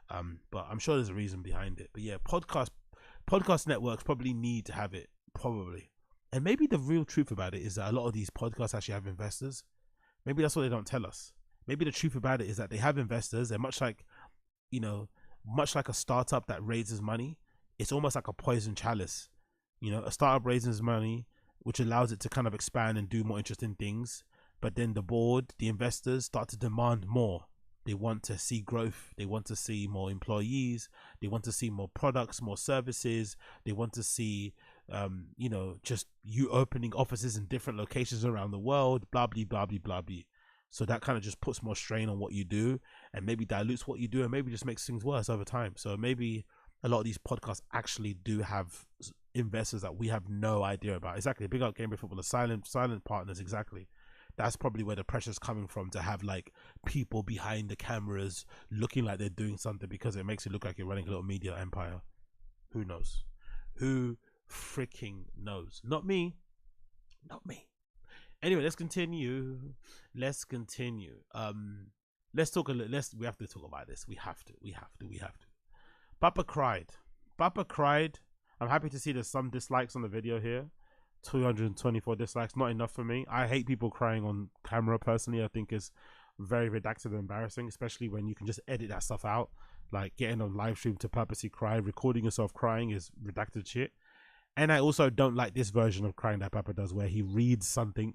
But I'm sure there's a reason behind it. But yeah, podcast networks probably need to have it, probably. And maybe the real truth about it is that a lot of these podcasts actually have investors. Maybe that's what they don't tell us. Maybe the truth about it is that they have investors. They're much like, you know, much like a startup that raises money. It's almost like a poison chalice. You know, a startup raises money, which allows it to kind of expand and do more interesting things. But then the board, the investors start to demand more. They want to see growth. They want to see more employees. They want to see more products, more services. They want to see, you know, just you opening offices in different locations around the world, blah, blah, blah, blah, blah, blah. So that kind of just puts more strain on what you do and maybe dilutes what you do and maybe just makes things worse over time. So maybe a lot of these podcasts actually do have investors that we have no idea about. Exactly. Big up Game of Football, silent partners. Exactly. That's probably where the pressure's coming from, to have like people behind the cameras looking like they're doing something, because it makes it look like you're running a little media empire. Who knows? Who freaking knows? Not me. Not me. Anyway, let's continue. Let's continue. Let's talk a little. We have to talk about this. We have to. Papa cried. I'm happy to see there's some dislikes on the video here. 224 dislikes, not enough for me. I hate people crying on camera personally. I think it's very redacted and embarrassing, especially when you can just edit that stuff out. Like getting on live stream to purposely cry, recording yourself crying is redacted shit. And I also don't like this version of crying that Papa does, where he reads something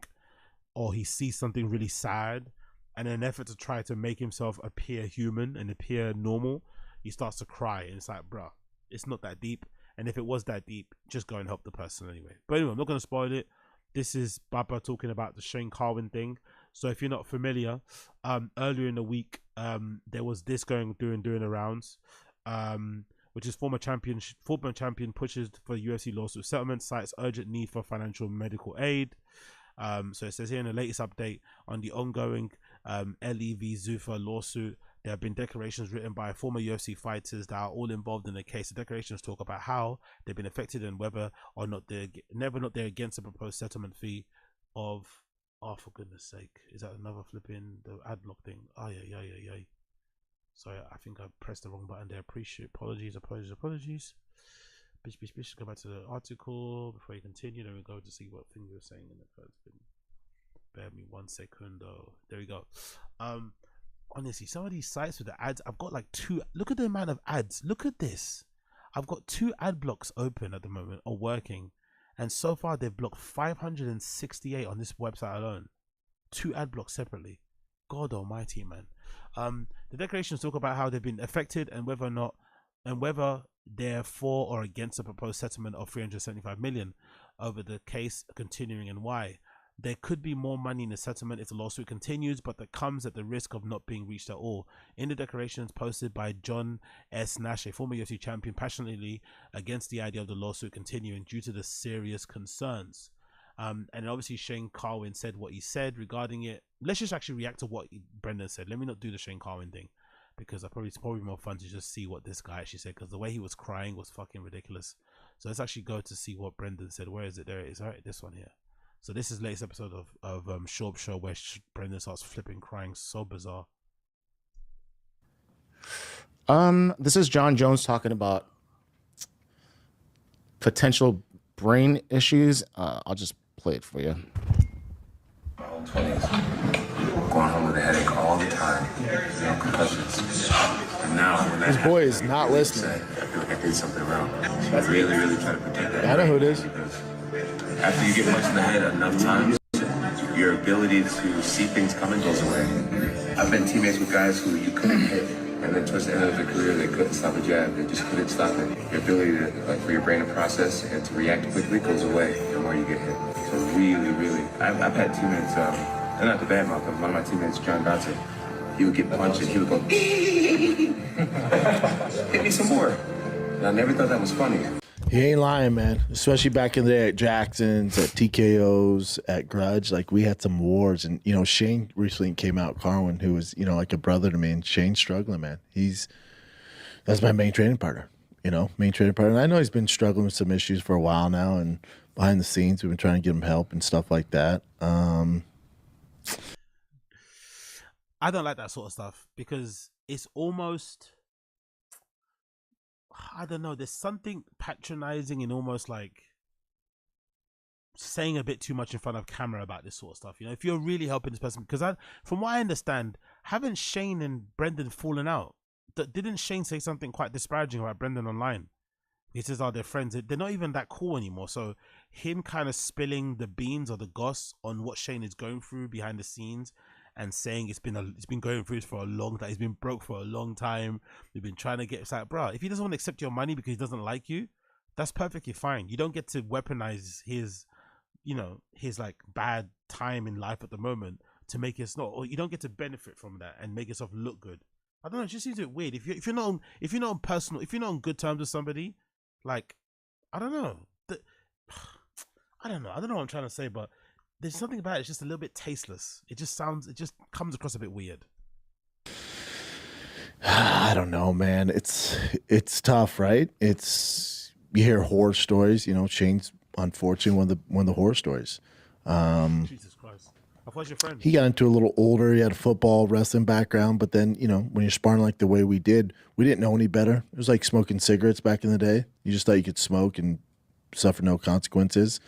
or he sees something really sad, and in an effort to try to make himself appear human and appear normal, he starts to cry. And it's like, bruh, it's not that deep. And if it was that deep, just go and help the person anyway. But anyway, I'm not going to spoil it. This is Baba talking about the Shane Carwin thing. So if you're not familiar, earlier in the week, there was this doing the rounds, which is former champion pushes for UFC lawsuit settlement, cites urgent need for financial medical aid. So it says here in the latest update on the ongoing LEV Zuffa lawsuit, there have been declarations written by former UFC fighters that are all involved in the case. The declarations talk about how they've been affected and whether or not they're against a proposed settlement fee of, oh, for goodness sake, is that another flipping the ad block thing? Oh yeah. Sorry, I think I pressed the wrong button there. Apologies. Bish. Go back to the article before you continue. Then we go to see what thing we were saying in the first thing. Bear me 1 second though. There we go. Honestly, some of these sites with the ads, I've got like 2. Look at the amount of ads. Look at this. I've got 2 ad blocks open at the moment, or working, and so far they've blocked 568 on this website alone. 2 ad blocks separately. God almighty, man. The declarations talk about how they've been affected and whether or not and whether they're for or against the proposed settlement of 375 million over the case continuing and why. There could be more money in the settlement if the lawsuit continues, but that comes at the risk of not being reached at all. In the declarations posted by John S. Nash, a former UFC champion, passionately against the idea of the lawsuit continuing due to the serious concerns. And obviously Shane Carwin said what he said regarding it. Let's just actually react to what Brendan said. Let me not do the Shane Carwin thing, because it's probably more fun to just see what this guy actually said, because the way he was crying was fucking ridiculous. So let's actually go to see what Brendan said. Where is it? There it is. All right, this one here. So this is the latest episode of Schaub Show where Brendan starts flipping, crying. So bizarre. This is John Jones talking about potential brain issues. I'll just play it for you. 20s, going home with a headache all the time, concussions. And now, when that This boy is not listening. I feel like I did something wrong. So I really, really try to protect that. I know who it is. After you get punched in the head enough times, your ability to see things coming goes away. I've been teammates with guys who you couldn't hit, and then towards the end of their career, they couldn't stop a jab. They just couldn't stop it. Your ability to, for your brain to process and to react quickly goes away the more you get hit. So really, really, I've had teammates, and not the bad mouth, but one of my teammates, John Dante, he would get punched and he would go, hit me some more. And I never thought that was funny. He ain't lying, man. Especially back in the day at Jackson's, at TKO's, at Grudge. Like, we had some wars. And, Shane recently came out, Carwin, who was, like a brother to me. And Shane's struggling, man. That's my main training partner, main training partner. And I know he's been struggling with some issues for a while now. And behind the scenes, we've been trying to get him help and stuff like that. I don't like that sort of stuff because it's almost... I don't know, there's something patronizing and almost like saying a bit too much in front of camera about this sort of stuff. If you're really helping this person, because from what I understand, haven't Shane and Brendan fallen out? Didn't Shane say something quite disparaging about Brendan online? He says, they're friends. They're not even that cool anymore. So him kind of spilling the beans or the goss on what Shane is going through behind the scenes and saying it's been going through this for a long time. He's been broke for a long time. We've been trying to get... It's like, bro, if he doesn't want to accept your money because he doesn't like you, that's perfectly fine. You don't get to weaponize his, his like bad time in life at the moment to make it not... Or you don't get to benefit from that and make yourself look good. I don't know. It just seems a bit weird. If you're not on good terms with somebody, like, I don't know. I don't know what I'm trying to say, but there's something about it. It's just a little bit tasteless. It just comes across a bit weird. I don't know, man. It's tough, right? You hear horror stories. Shane's unfortunately one of the horror stories. Jesus Christ. I thought your friend. He got into a little older. He had a football, wrestling background, but then, when you're sparring like the way we did, we didn't know any better. It was like smoking cigarettes back in the day. You just thought you could smoke and suffer no consequences.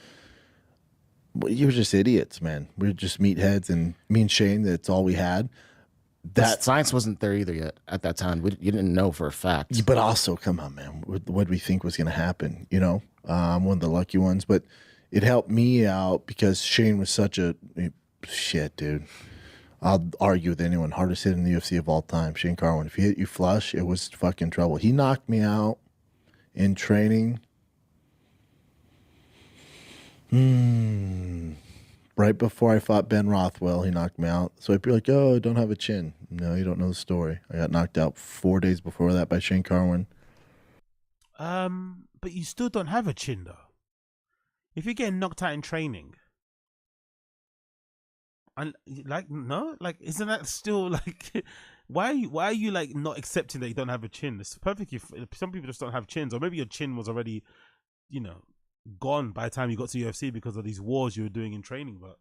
Well, you were just idiots, man. We were just meatheads, and me and Shane, that's all we had. That science wasn't there either yet at that time. You didn't know for a fact. But also, come on, man. What did we think was going to happen? I'm one of the lucky ones, but it helped me out because Shane was such a shit, dude. I'll argue with anyone. Hardest hit in the UFC of all time, Shane Carwin. If he hit you flush, it was fucking trouble. He knocked me out in training. Right before I fought Ben Rothwell, he knocked me out. So I'd be like, oh, I don't have a chin. No, you don't know the story. I got knocked out 4 days before that by Shane Carwin. But you still don't have a chin, though. If you're getting knocked out in training, and isn't that still like, why are you like not accepting that you don't have a chin? It's perfect. Some people just don't have chins, or maybe your chin was already, gone by the time you got to UFC because of these wars you were doing in training. But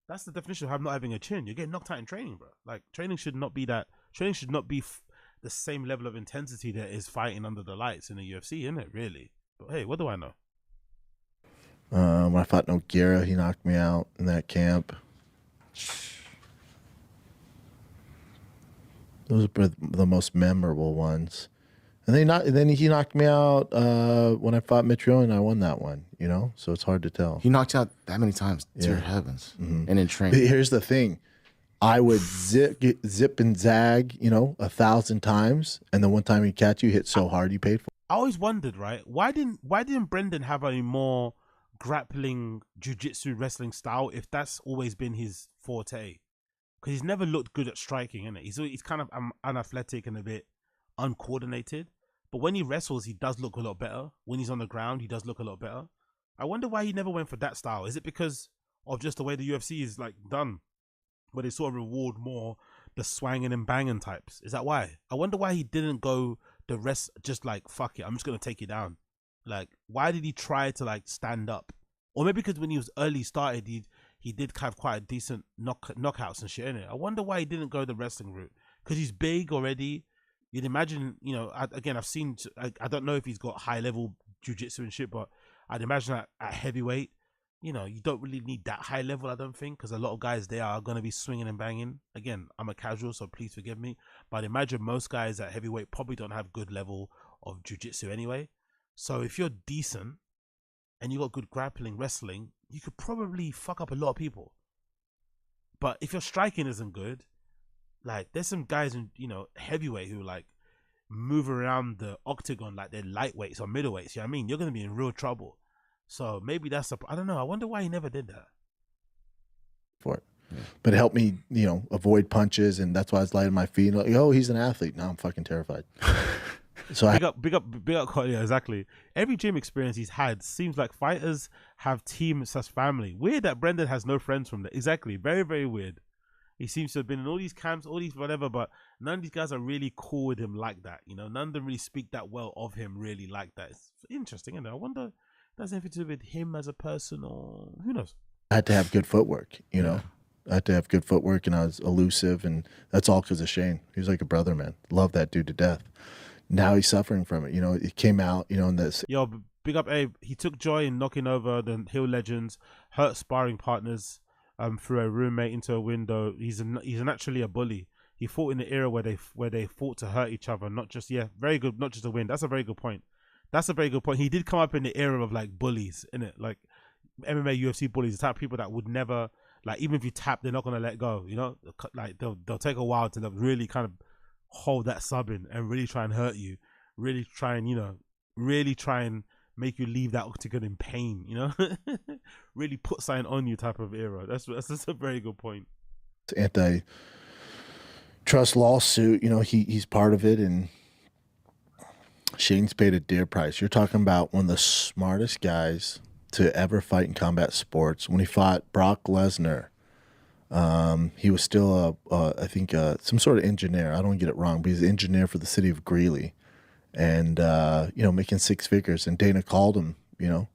that's the definition of not having a chin. You're getting knocked out in training, bro. Like, training should not be the same level of intensity that is fighting under the lights in the UFC, isn't it, really? But hey, what do I know? When I fought Nogueira, he knocked me out in that camp. Those are the most memorable ones. And then he knocked me out when I fought Mitrione, and I won that one, So it's hard to tell. He knocked you out that many times. Dear heavens. Mm-hmm. And in training. Here's the thing. I would zip and zag, 1,000 times. And then one time he'd catch you, hit so hard you paid for I always wondered, right? Why didn't Brendan have a more grappling, jiu-jitsu, wrestling style if that's always been his forte? Because he's never looked good at striking, innit? He's kind of unathletic and a bit uncoordinated. But when he wrestles, he does look a lot better. When he's on the ground, he does look a lot better. I wonder why he never went for that style. Is it because of just the way the UFC is like done, where they sort of reward more the swanging and banging types? Is that why? I wonder why he didn't go the rest, just like, fuck it, I'm just gonna take you down. Like, why did he try to like stand up? Or maybe because when he was early started, he did have quite a decent knockouts and shit in it. I wonder why he didn't go the wrestling route. Because he's big already. You'd imagine, you know, I've seen, I don't know if he's got high level jiu-jitsu and shit, but I'd imagine at heavyweight, you know, you don't really need that high level, I don't think, because a lot of guys there are going to be swinging and banging. Again, I'm a casual, so please forgive me. But I'd imagine most guys at heavyweight probably don't have good level of jiu-jitsu anyway. So if you're decent and you got good grappling, wrestling, you could probably fuck up a lot of people. But if your striking isn't good, like there's some guys in, you know, heavyweight who like move around the octagon like they're lightweights or middleweights. You know what I mean? You're going to be in real trouble. So maybe that's I don't know. I wonder why he never did that. For it. But it helped me, you know, avoid punches, and that's why I was lighting my feet. Like, oh, he's an athlete. Now I'm fucking terrified. So big up, yeah, exactly. Every gym experience he's had seems like fighters have teams as family. Weird that Brendan has no friends from there. Exactly, very, very weird. He seems to have been in all these camps, all these whatever, but none of these guys are really cool with him like that. You know, none of them really speak that well of him really like that. It's interesting, isn't it? I wonder if that's anything to do with him as a person, or who knows. I had to have good footwork, you know. I had to have good footwork, and I was elusive, and that's all because of Shane. He was like a brother, man. Love that dude to death. Now he's suffering from it. You know, it came out, you know, in this. Yo, big up Abe. He took joy in knocking over the Hill Legends, hurt sparring partners through a roommate into a window. He's naturally a bully. He fought in the era where they fought to hurt each other, not just, very good, not just to win. That's a very good point. That's a very good point. He did come up in the era of like bullies, innit? Like MMA, UFC bullies, the type of people that would never, like, even if you tap, they're not gonna let go. You know, like they'll take a while to really kind of hold that sub in and really try and hurt you, really try and, you know, really try and make you leave that octagon in pain. You know, really put something on you type of era. That's a very good point. Antitrust lawsuit, you know, he's part of it, and Shane's paid a dear price. You're talking about one of the smartest guys to ever fight in combat sports. When he fought Brock Lesnar, he was still I think some sort of engineer. I don't get it wrong, but he's an engineer for the city of Greeley, and you know, making six figures. And Dana called him. You know, I'm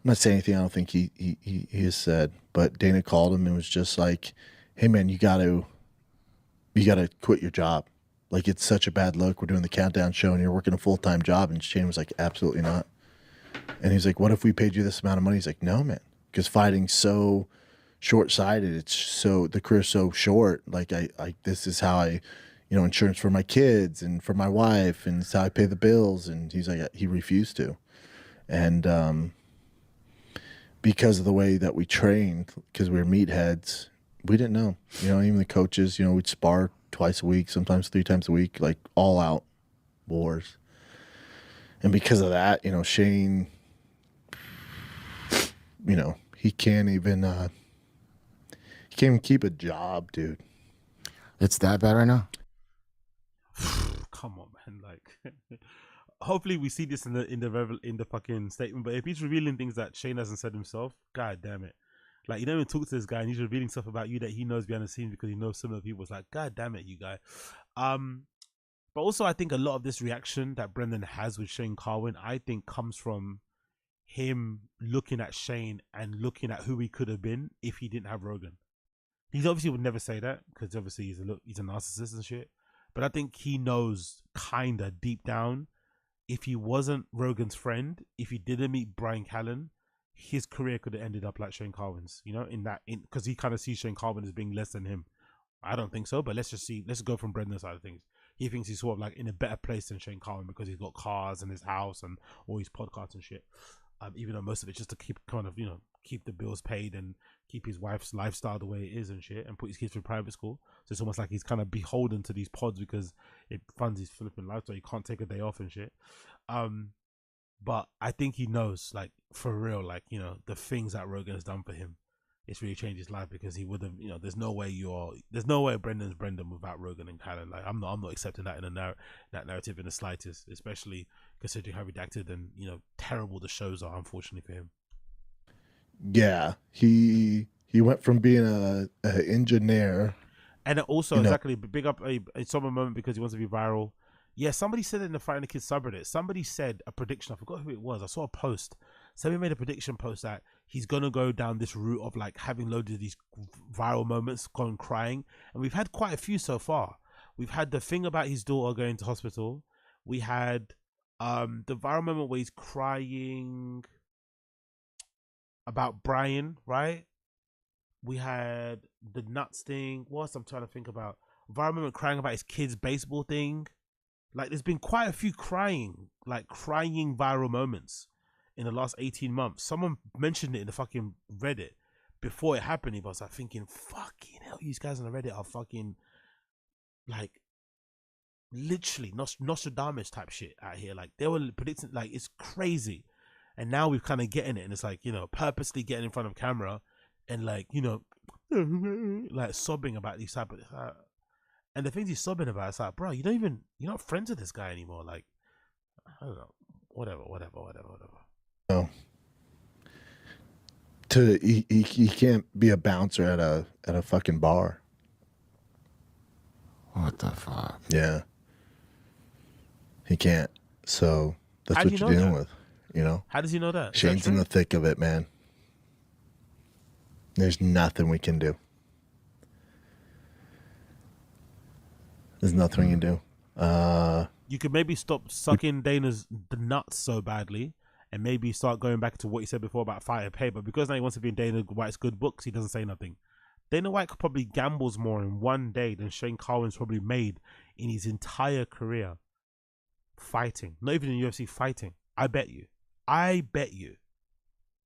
not saying anything I don't think he has said, but Dana called him and was just like, "Hey man, you gotta quit your job. Like, it's such a bad look. We're doing the countdown show and you're working a full-time job." And Shane was like, "Absolutely not." And he's like, "What if we paid you this amount of money?" He's like, "No, man, because fighting's so short-sighted. It's so, the career's so short. Like, I this is how I, you know, insurance for my kids and for my wife, and it's how I pay the bills." And he's like, he refused to. And because of the way that we trained, because we were meatheads, we didn't know. You know, even the coaches, you know, we'd spar twice a week, sometimes 3 times a week, like all out wars. And because of that, you know, Shane, you know, he can't even keep a job, dude. It's that bad right now? Come on, man. Like, hopefully we see this in the fucking statement. But if he's revealing things that Shane hasn't said himself, god damn it. Like, you don't even talk to this guy and he's revealing stuff about you that he knows behind the scenes because he knows similar people. It's like, god damn it, you guy. But also, I think a lot of this reaction that Brendan has with Shane Carwin, I think comes from him looking at Shane and looking at who he could have been if he didn't have Rogan. He obviously would never say that because obviously he's a narcissist and shit. But I think he knows kinda deep down, if he wasn't Rogan's friend, if he didn't meet Brian Callen, his career could have ended up like Shane Carwin's, you know, because he kind of sees Shane Carwin as being less than him. I don't think so, but let's go from Brendan's side of things. He thinks he's sort of like in a better place than Shane Carwin because he's got cars and his house and all his podcasts and shit. Even though most of it's just to keep kind of, you know, keep the bills paid and keep his wife's lifestyle the way it is and shit, and put his kids through private school. So it's almost like he's kind of beholden to these pods because it funds his flipping lifestyle. He can't take a day off and shit. But I think he knows, like, for real, like, you know, the things that Rogan has done for him, it's really changed his life, because he would have, you know, there's no way Brendan's Brendan without Rogan and Callan. Like, I'm not accepting that in that narrative in the slightest, especially considering how redacted and, you know, terrible the shows are, unfortunately for him. Yeah, he went from being a engineer, and also, you know, exactly, big up a summer moment because he wants to be viral. Yeah, somebody said it in the Fighting the Kids subreddit. Somebody said a prediction. I forgot who it was. I saw a post. Somebody made a prediction post that he's gonna go down this route of like having loads of these viral moments, going crying, and we've had quite a few so far. We've had the thing about his daughter going to hospital. We had the viral moment where he's crying about Brian, right? We had the nuts thing. What else I'm trying to think about? Viral moment crying about his kid's baseball thing. Like, there's been quite a few crying viral moments in the last 18 months. Someone mentioned it in the fucking Reddit before it happened. I was like thinking, fucking hell, these guys on the Reddit are fucking, like, literally Nostradamus type shit out here. Like, they were predicting, like, it's crazy. And now we've kind of getting it, and it's like, you know, purposely getting in front of camera and, like, you know, like sobbing about these type of, and the things he's sobbing about, it's like, bro, you're not friends with this guy anymore. Like, I don't know, whatever. No. He can't be a bouncer at a fucking bar. What the fuck? Yeah. He can't. So that's what you're dealing with, you know? How does he know that? Shane's in the thick of it, man. There's nothing we can do. There's nothing we can do. You could maybe stop sucking Dana's the nuts so badly, and maybe start going back to what he said before about fight and pay. But because now he wants to be in Dana White's good books, he doesn't say nothing. Dana White probably gambles more in one day than Shane Carwin's probably made in his entire career fighting. Not even in UFC, fighting. I bet you.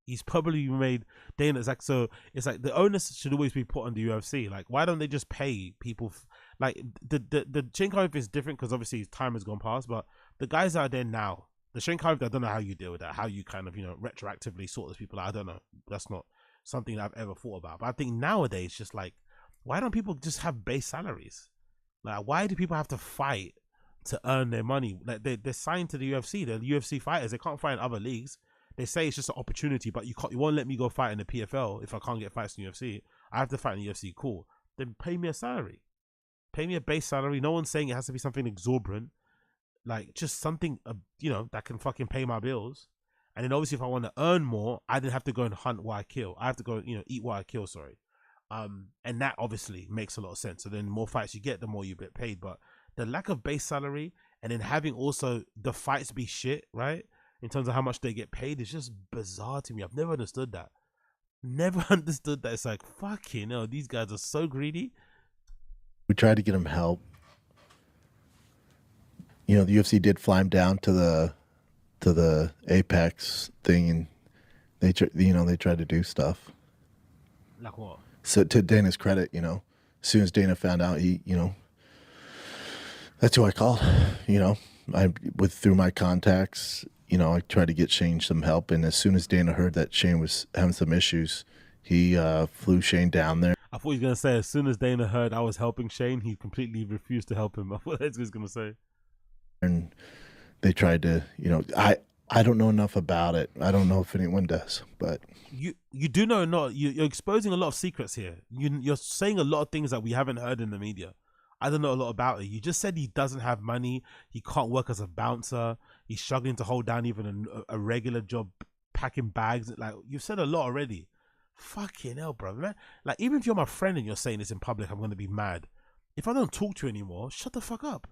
He's probably made Dana's like, so it's like the onus should always be put on the UFC. Like, why don't they just pay people? Like, the Shane Carwin is different because obviously his time has gone past, but the guys out there now, the Shane Carwin, I don't know how you deal with that, how you kind of, you know, retroactively sort those people out. I don't know. That's not something that I've ever thought about. But I think nowadays, just like, why don't people just have base salaries? Like, why do people have to fight to earn their money? Like, they're signed to the UFC. They're UFC fighters. They can't fight in other leagues. They say it's just an opportunity, but you won't let me go fight in the PFL if I can't get fights in the UFC. I have to fight in the UFC. Cool. Then pay me a salary. Pay me a base salary. No one's saying it has to be something exorbitant. Like, just something, you know, that can fucking pay my bills. And then obviously if I want to earn more, I didn't have to go and hunt while I kill. I have to go, you know, eat while I kill, sorry. And that obviously makes a lot of sense. So then the more fights you get, the more you get paid. But the lack of base salary and then having also the fights be shit, right? In terms of how much they get paid, is just bizarre to me. I've never understood that. It's like, fucking hell, these guys are so greedy. We tried to get him help. You know, the UFC did fly him down to the Apex thing, and they tried to do stuff. Like what? So to Dana's credit, you know, as soon as Dana found out, he, you know, that's who I called. You know, through my contacts, you know, I tried to get Shane some help, and as soon as Dana heard that Shane was having some issues, he flew Shane down there. I thought he was going to say, as soon as Dana heard I was helping Shane, he completely refused to help him. I thought that's what he was going to say. And they tried to, you know, I don't know enough about it. I don't know if anyone does, but you do know not. You're exposing a lot of secrets here. You're saying a lot of things that we haven't heard in the media. I don't know a lot about it. You just said he doesn't have money. He can't work as a bouncer. He's struggling to hold down even a regular job, packing bags. Like, you've said a lot already. Fucking hell, bro, man. Like, even if you're my friend and you're saying this in public, I'm going to be mad. If I don't talk to you anymore, shut the fuck up.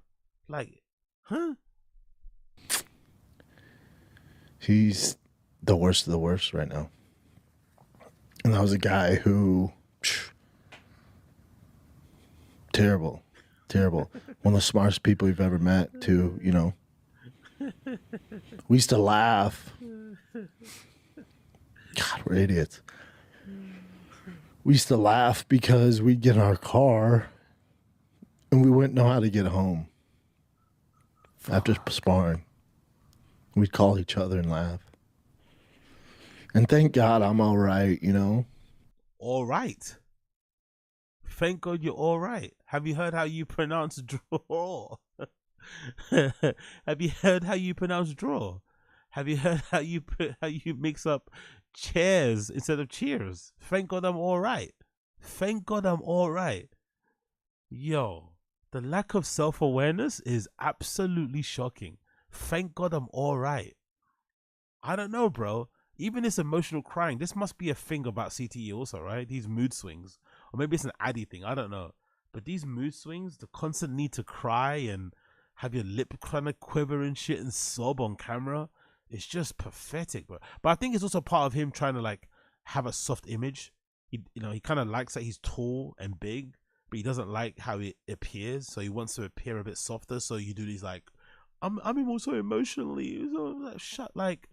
Like, huh? He's the worst of the worst right now. And that was a guy who, terrible. One of the smartest people you've ever met, too, you know. We used to laugh. God, we're idiots. we used to laugh because we'd get in our car and we wouldn't know how to get home after sparring. We'd call each other and laugh. And thank God I'm all right, you know? All right. Thank God you're all right. Have you heard how you pronounce draw? Have you heard how you pronounce draw? Have you heard how you mix up chairs instead of cheers? Thank God I'm all right. Thank God I'm all right. Yo, the lack of self-awareness is absolutely shocking. Thank God I'm all right. I don't know, bro. Even this emotional crying, this must be a thing about CTE also, right? These mood swings. Or maybe it's an Addy thing, I don't know. But these mood swings, the constant need to cry and have your lip kind of quiver and shit and sob on camera, it's just pathetic, bro. But I think it's also part of him trying to like have a soft image. He kind of likes that he's tall and big, but he doesn't like how it appears. So he wants to appear a bit softer. So you do these like, I'm also emotionally, like,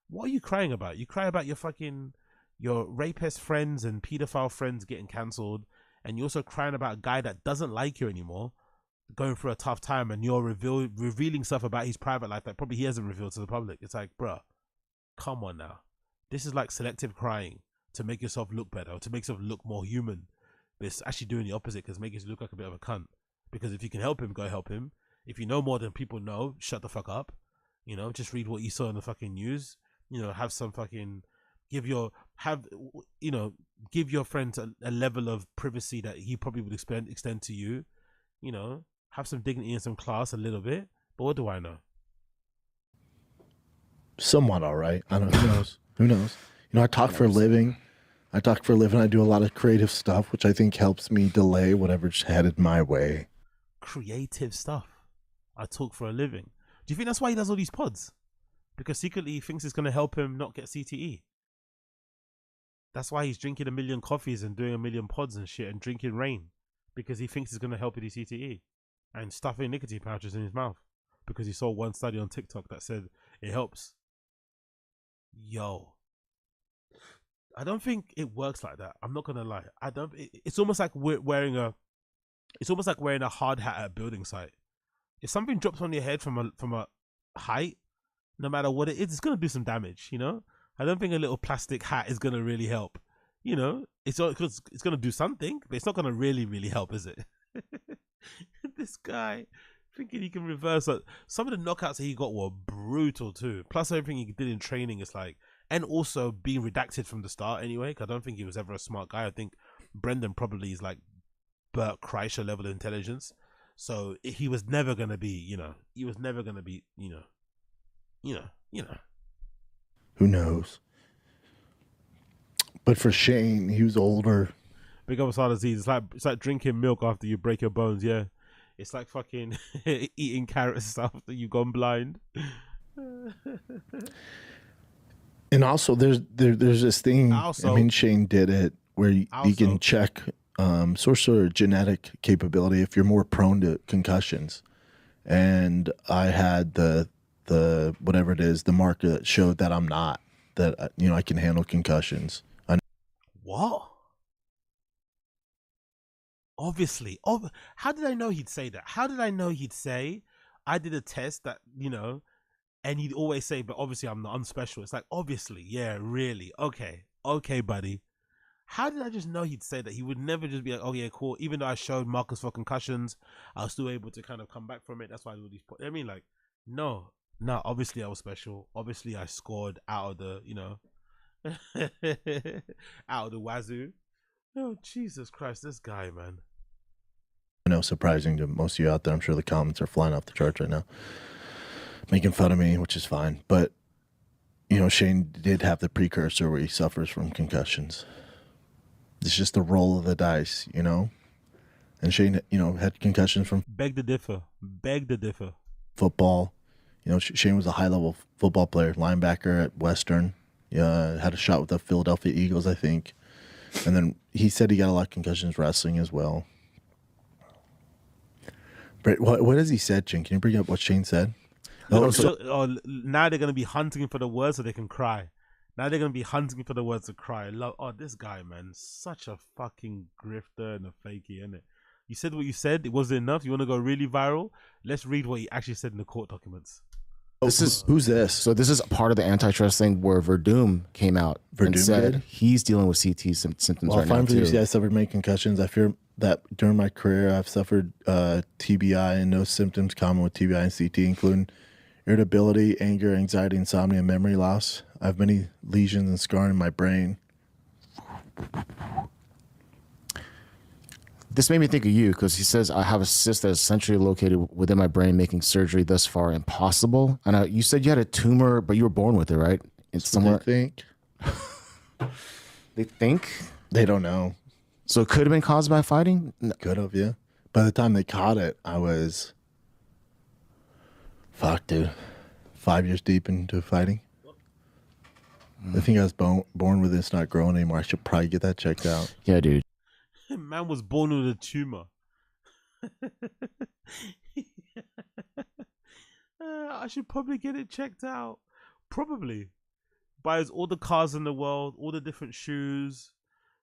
what are you crying about? You cry about your rapist friends and pedophile friends getting cancelled, and you're also crying about a guy that doesn't like you anymore, going through a tough time, and you're revealing stuff about his private life that probably he hasn't revealed to the public. It's like, bruh, come on now. This is like selective crying to make yourself look better, or to make yourself look more human. But it's actually doing the opposite, because it makes you look like a bit of a cunt. Because if you can help him, go help him. If you know more than people know, shut the fuck up. You know, just read what you saw in the fucking news. You know, have some fucking, give your friend a level of privacy that he probably would extend to you. You know, have some dignity and some class a little bit. But what do I know? Somewhat all right. I don't know. Who knows? Who knows? You know, I talk for a living. I do a lot of creative stuff, which I think helps me delay whatever's headed my way. Creative stuff. I talk for a living. Do you think that's why he does all these pods? Because secretly he thinks it's going to help him not get CTE. That's why he's drinking 1 million coffees and doing 1 million pods and shit and drinking rain. Because he thinks it's going to help with his CTE. And stuffing nicotine pouches in his mouth. Because he saw one study on TikTok that said it helps. Yo. I don't think it works like that. I'm not going to lie. It's almost like wearing a hard hat at a building site. If something drops on your head from a height, no matter what it is, it's going to do some damage, you know? I don't think a little plastic hat is going to really help. You know, it's going to do something, but it's not going to really, really help, is it? This guy thinking he can reverse it. Some of the knockouts that he got were brutal too. Plus everything he did in training is like, and also being redacted from the start anyway, because I don't think he was ever a smart guy. I think Brendan probably is like Bert Kreischer level of intelligence. So he was never going to be, Who knows? But for Shane, he was older. Big up Asada Z. It's like drinking milk after you break your bones. Yeah, it's like fucking eating carrots after you've gone blind. And also, there's this thing. Also, I mean, Shane did it where you can check sort of genetic capability if you're more prone to concussions. And I had the whatever it is, the marker that showed that I'm not, that I can handle concussions. What? Obviously. How did I know he'd say that? How did I know he'd say, I did a test that, and he'd always say, but obviously I'm not, I'm special. It's like, obviously, yeah, really. Okay, buddy. How did I just know he'd say that? He would never just be like, oh yeah, cool. Even though I showed markers for concussions, I was still able to kind of come back from it. That's why I do all these. I mean, like, no, obviously I was special. Obviously I scored out of the, out of the wazoo. Oh, Jesus Christ, this guy, man. I know, surprising to most of you out there. I'm sure the comments are flying off the charts right now, making fun of me, which is fine. But, Shane did have the precursor where he suffers from concussions. It's just the roll of the dice, And Shane, had concussions from Beg to differ. Football. Shane was a high-level football player, linebacker at Western. Had a shot with the Philadelphia Eagles, I think. And then he said he got a lot of concussions wrestling as well. Brett, what has he said, Jen? Can you bring up what Shane said? Now they're going to be hunting for the words so they can cry. Now they're gonna be hunting for the words to cry. Oh, this guy, man, such a fucking grifter and a fakey, isn't it? You said what you said. It wasn't enough. You want to go really viral? Let's read what he actually said in the court documents. This is who's this? So this is part of the antitrust thing where Verdum came out and Verdum said did? he's dealing with CT symptoms Well, right now fine for too. you. See, I suffered many concussions. I fear that during my career, I've suffered TBI and no symptoms common with TBI and CT, including irritability, anger, anxiety, insomnia, and memory loss. I have many lesions and scarring in my brain. This made me think of you because he says I have a cyst that is centrally located within my brain, making surgery thus far impossible. And you said you had a tumor, but you were born with it, right? It's somewhere. They think. They think? They don't know. So it could have been caused by fighting? Could have, yeah. By the time they caught it, I was, fuck, dude, 5 years deep into fighting. I think I was born with it. It's not growing anymore. I should probably get that checked out. Yeah, dude. Man was born with a tumor. I should probably get it checked out. Probably. Buys all the cars in the world, all the different shoes,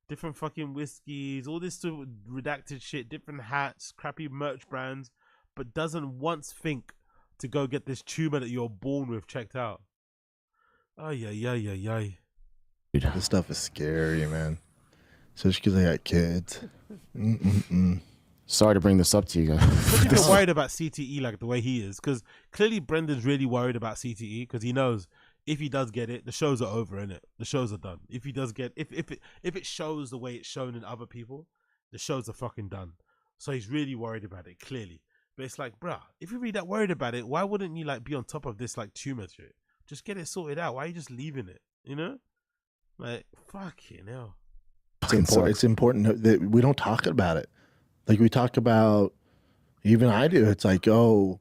different fucking whiskeys, all this sort of redacted shit, different hats, crappy merch brands, but doesn't once think to go get this tumor that you're born with checked out. Ay, ay, ay, ay, ay. This stuff is scary, man. Especially because I got kids. Sorry to bring this up to you guys. Especially if you're worried about CTE like the way he is, because clearly Brendan's really worried about CTE because he knows if he does get it, the shows are over, innit? The shows are done. If he does get, if it shows the way it's shown in other people, the shows are fucking done. So he's really worried about it, clearly. But it's like, bruh, if you're really that worried about it, why wouldn't you like be on top of this like tumor shit? Just get it sorted out. Why are you just leaving it? You know, like fucking hell. It's important that we don't talk about it. Like we talk about, even I do. It's like, oh,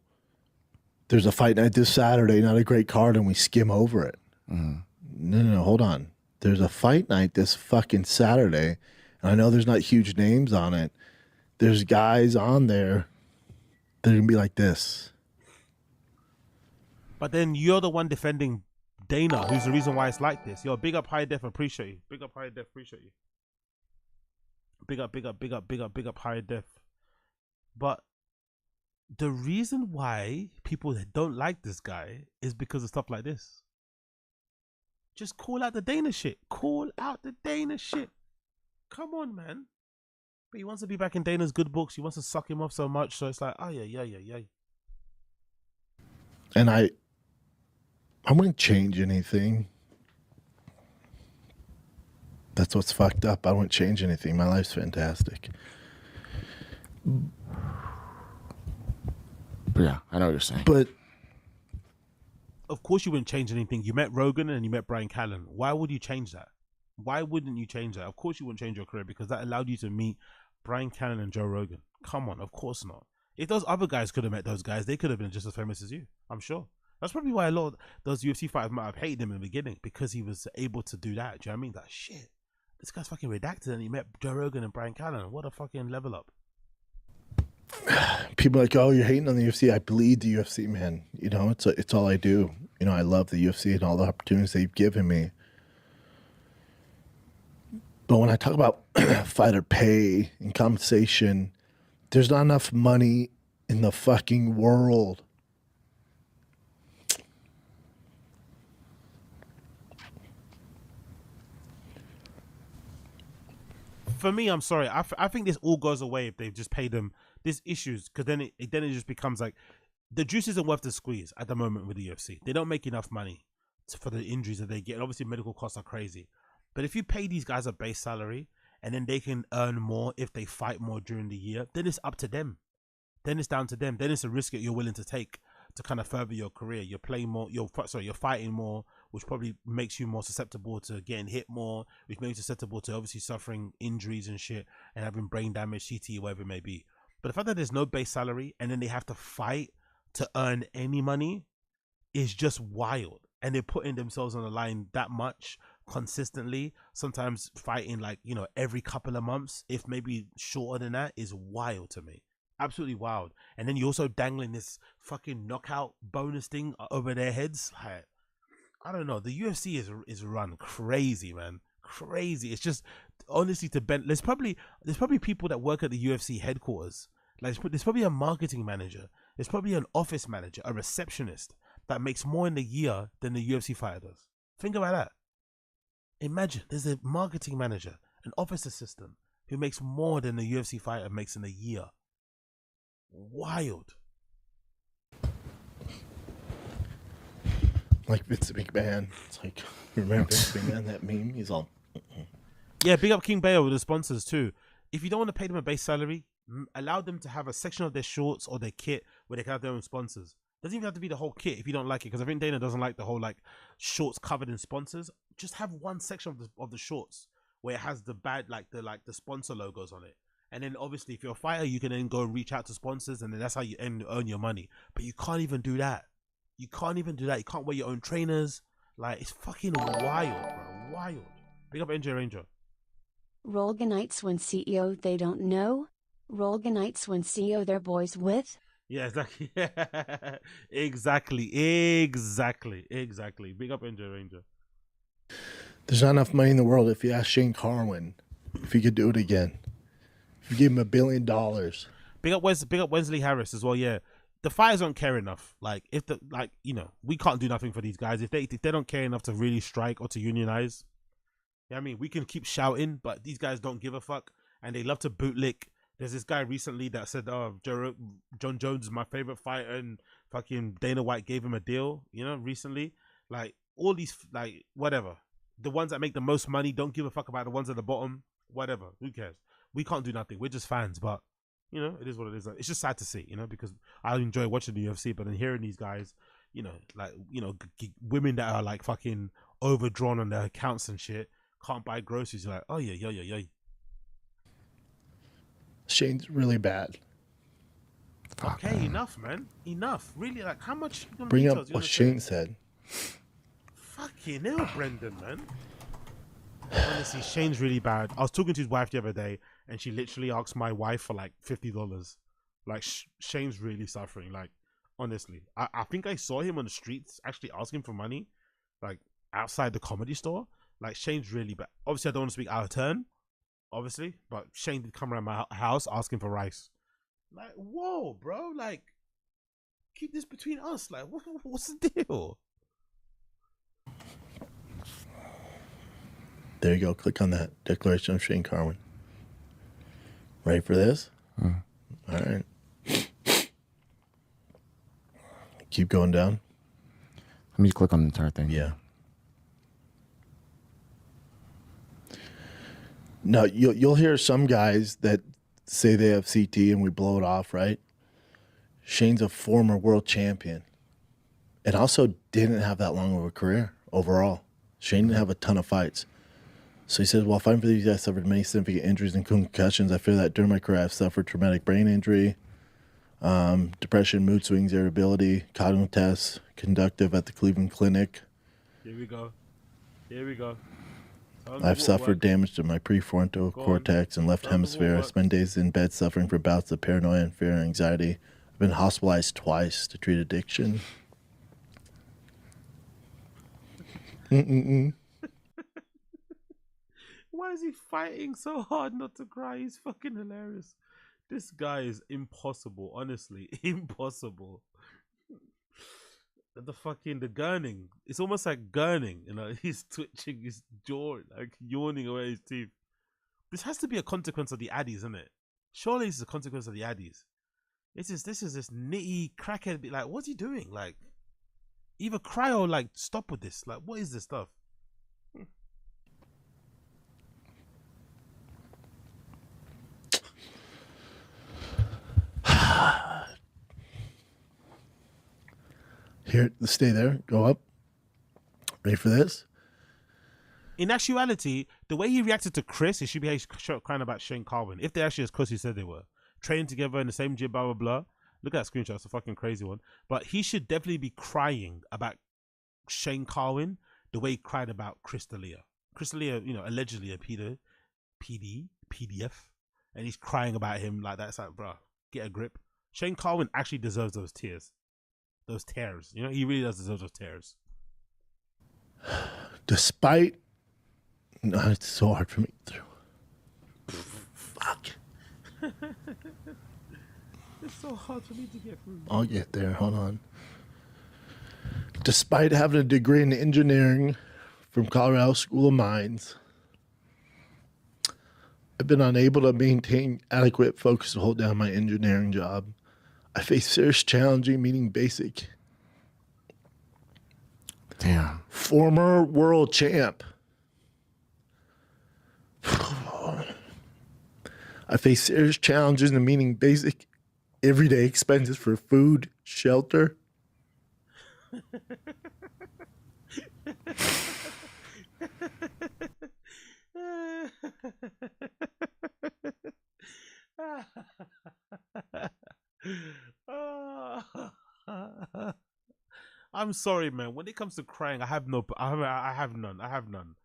there's a fight night this Saturday, not a great card, and we skim over it. No, hold on. There's a fight night this fucking Saturday, and I know there's not huge names on it. There's guys on there that are gonna be like this. But then you're the one defending Dana, who's the reason why it's like this. Yo, big up High Def, appreciate you. Big up High Def, appreciate you. Big up High Def. But the reason why people don't like this guy is because of stuff like this. Just call out the Dana shit. Call out the Dana shit. Come on, man. But he wants to be back in Dana's good books. He wants to suck him off so much. So it's like, oh, yeah. And I wouldn't change anything. That's what's fucked up. I wouldn't change anything. My life's fantastic. Yeah, I know what you're saying. But of course you wouldn't change anything. You met Rogan and you met Brian Callen. Why would you change that? Why wouldn't you change that? Of course you wouldn't change your career because that allowed you to meet Brian Callen and Joe Rogan. Come on, of course not. If those other guys could have met those guys, they could have been just as famous as you. I'm sure. That's probably why a lot of those UFC fighters might have hated him in the beginning, because he was able to do that. Do you know what I mean? That shit. This guy's fucking redacted and he met Joe Rogan and Brian Callen. What a fucking level up. people are like, oh, you're hating on the UFC. I bleed the UFC, man. You know, it's all I do. You know, I love the UFC and all the opportunities they've given me. But when I talk about fighter pay and compensation, there's not enough money in the fucking world. For me, I'm sorry. I think this all goes away if they just pay them these issues, because then it just becomes like the juice isn't worth the squeeze at the moment with the UFC. They don't make enough money for the injuries that they get. And obviously, medical costs are crazy. But if you pay these guys a base salary and then they can earn more if they fight more during the year, then it's up to them. Then it's down to them. Then it's a risk that you're willing to take to kind of further your career. You're playing more. You're fighting more, which probably makes you more susceptible to getting hit more, which makes you susceptible to obviously suffering injuries and shit and having brain damage, CTE, whatever it may be. But the fact that there's no base salary and then they have to fight to earn any money is just wild. And they're putting themselves on the line that much consistently, sometimes fighting like, you know, every couple of months, if maybe shorter than that, is wild to me. Absolutely wild. And then you're also dangling this fucking knockout bonus thing over their heads. I don't know. The UFC is run crazy, man. Crazy. It's just honestly to bend. There's probably people that work at the UFC headquarters. Like there's probably a marketing manager. There's probably an office manager, a receptionist that makes more in a year than the UFC fighter does. Think about that. Imagine there's a marketing manager, an office assistant who makes more than the UFC fighter makes in a year. Wild. Like Vince McMahon. It's like, remember Vince McMahon, that meme? He's all. Yeah, big up King Bayo with the sponsors too. If you don't want to pay them a base salary, allow them to have a section of their shorts or their kit where they can have their own sponsors. Doesn't even have to be the whole kit if you don't like it, because I think Dana doesn't like the whole like shorts covered in sponsors. Just have one section of the shorts where it has the the sponsor logos on it. And then obviously if you're a fighter, you can then go and reach out to sponsors, and then that's how you earn your money. But you can't even do that. You can't even do that. You can't wear your own trainers. Like, it's fucking wild, bro. Wild. Big up NJ Ranger. Rolganites when CEO they don't know. Rolganites when CEO their boys with. Yeah, exactly. Exactly. Big up NJ Ranger. There's not enough money in the world. If you ask Shane Carwin if he could do it again, if you give him $1 billion. Big up Wesley Harris as well. Yeah, the fighters don't care enough. Like if we can't do nothing for these guys if they don't care enough to really strike or to unionize. Yeah, I mean, we can keep shouting, but these guys don't give a fuck, and they love to bootlick. There's this guy recently that said, "Oh, John Jones is my favorite fighter," and fucking Dana White gave him a deal. You know, recently, like all these, like whatever, the ones that make the most money don't give a fuck about the ones at the bottom. Whatever, who cares? We can't do nothing. We're just fans, but you know, it is what it is. It's just sad to see, you know, because I enjoy watching the UFC, but then hearing these guys, you know, like women that are like fucking overdrawn on their accounts and shit, can't buy groceries. You're like, oh yeah. Shane's really bad. Okay, enough, man. Enough. Really, like, how much? Bring up what Shane said. Fucking hell, Brendan, man. Honestly, Shane's really bad. I was talking to his wife the other day, and she literally asked my wife for like $50. Like, Shane's really suffering. Like, honestly, I think I saw him on the streets actually asking for money, like outside the comedy store. Like, Shane's really bad. Obviously, I don't want to speak out of turn, obviously, but Shane did come around my house asking for rice. Like, whoa, bro! Like, keep this between us. Like, what's the deal? There you go. Click on that declaration of Shane Carwin. Ready for this? All right. Keep going down. Let me click on the entire thing. Yeah. Now, you'll hear some guys that say they have CT and we blow it off, right? Shane's a former world champion and also didn't have that long of a career overall. Shane didn't have a ton of fights. So he says, while fighting for these guys, I suffered many significant injuries and concussions. I fear that during my career, I've suffered traumatic brain injury, depression, mood swings, irritability, cognitive tests, conductive at the Cleveland Clinic. Here we go. I've suffered damage to my prefrontal cortex and left hemisphere. I spend days in bed suffering from bouts of paranoia and fear and anxiety. I've been hospitalized twice to treat addiction. Why is he fighting so hard not to cry? He's fucking hilarious. This guy is impossible, honestly. Impossible. The gurning. It's almost like gurning, you know. He's twitching his jaw, like yawning away his teeth. This has to be a consequence of the addies, isn't it? Surely this is a consequence of the addies. This is this nitty crackhead. Like, what's he doing? Like, either cry or like stop with this. Like, what is this stuff? Here, stay there. Go up. Ready for this? In actuality, the way he reacted to Chris, it should be how he's crying about Shane Carwin. If they're actually as close as he said they were, training together in the same gym, blah blah blah. Look at that screenshot; it's a fucking crazy one. But he should definitely be crying about Shane Carwin the way he cried about Chris D'Elia. Chris D'Elia, you know, allegedly a PDF, and he's crying about him like that. It's like, bro, get a grip. Shane Carwin actually deserves those tears. Those tears, you know, he really does deserve those tears. Despite, no, it's so hard for me to get through. Fuck. It's so hard for me to get through. I'll get there. Hold on. Despite having a degree in engineering from Colorado School of Mines, I've been unable to maintain adequate focus to hold down my engineering job. I face serious challenging, meaning basic. Damn. Former world champ. I face serious challenges in meeting basic everyday expenses for food, shelter. I'm sorry, man. When it comes to crying, I have none, man.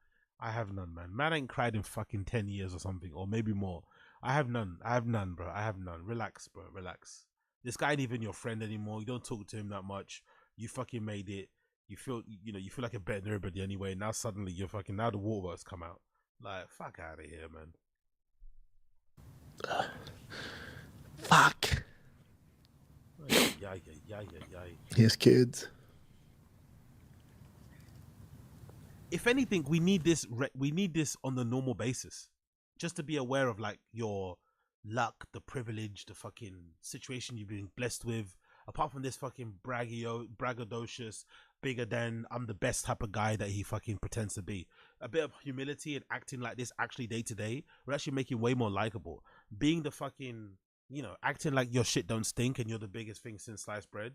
Man ain't cried in fucking 10 years or something, or maybe more. I have none, bro. I have none. Relax, bro. Relax. This guy ain't even your friend anymore. You don't talk to him that much. You fucking made it. You feel like a better than everybody anyway. Now suddenly now the waterworks come out. Like, fuck out of here, man. Fuck. Yeah. He has kids. If anything, we need this on the normal basis, just to be aware of like your luck, the privilege, the fucking situation you've been blessed with. Apart from this fucking braggadocious, bigger than I'm the best type of guy that he fucking pretends to be. A bit of humility and acting like this actually day to day, we're actually making way more likable. Being the fucking, acting like your shit don't stink and you're the biggest thing since sliced bread.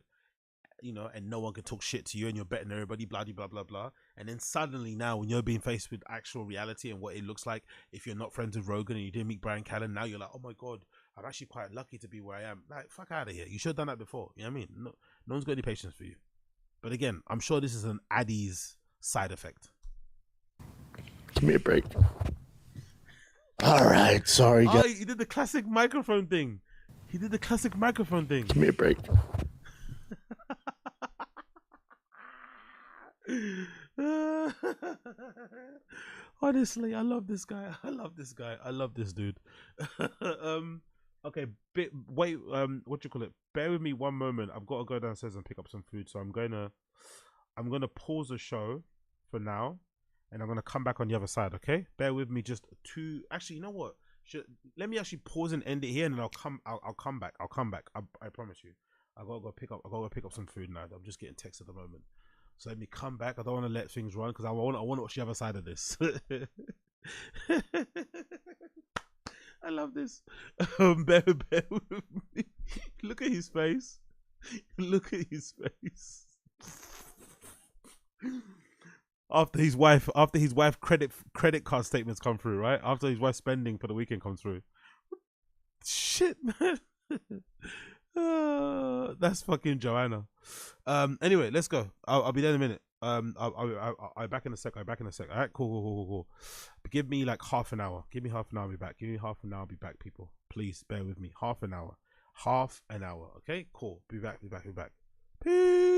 And no one can talk shit to you and you're better than everybody, blah, blah, blah, blah. And then suddenly now when you're being faced with actual reality and what it looks like, if you're not friends with Rogan and you didn't meet Brian Callen, now you're like, oh my God, I'm actually quite lucky to be where I am. Like, fuck out of here. You should have done that before. You know what I mean? No one's got any patience for you. But again, I'm sure this is an Addy's side effect. Give me a break. All right, sorry, guys. Oh, he did the classic microphone thing. Give me a break. Honestly, I love this guy. I love this dude. Okay, wait, what you call it? Bear with me one moment. I've got to go downstairs and pick up some food, so I'm gonna pause the show for now, and I'm gonna come back on the other side. Okay, bear with me just two. Actually, you know what? Let me actually pause and end it here, and then I'll come back. I promise you. I gotta go pick up some food now. I'm just getting text at the moment. So let me come back. I don't want to let things run because I want to watch the other side of this. I love this. Bear with me. Look at his face. After his wife credit card statements come through, right? After his wife's spending for the weekend comes through. Shit, man. That's fucking Joanna. Anyway, let's go. I'll be there in a minute. I'll back in a sec. All right, cool. Give me like half an hour. Give me half an hour. I'll be back. I'll be back, people. Please bear with me. Half an hour. Okay, cool. Be back. Peace.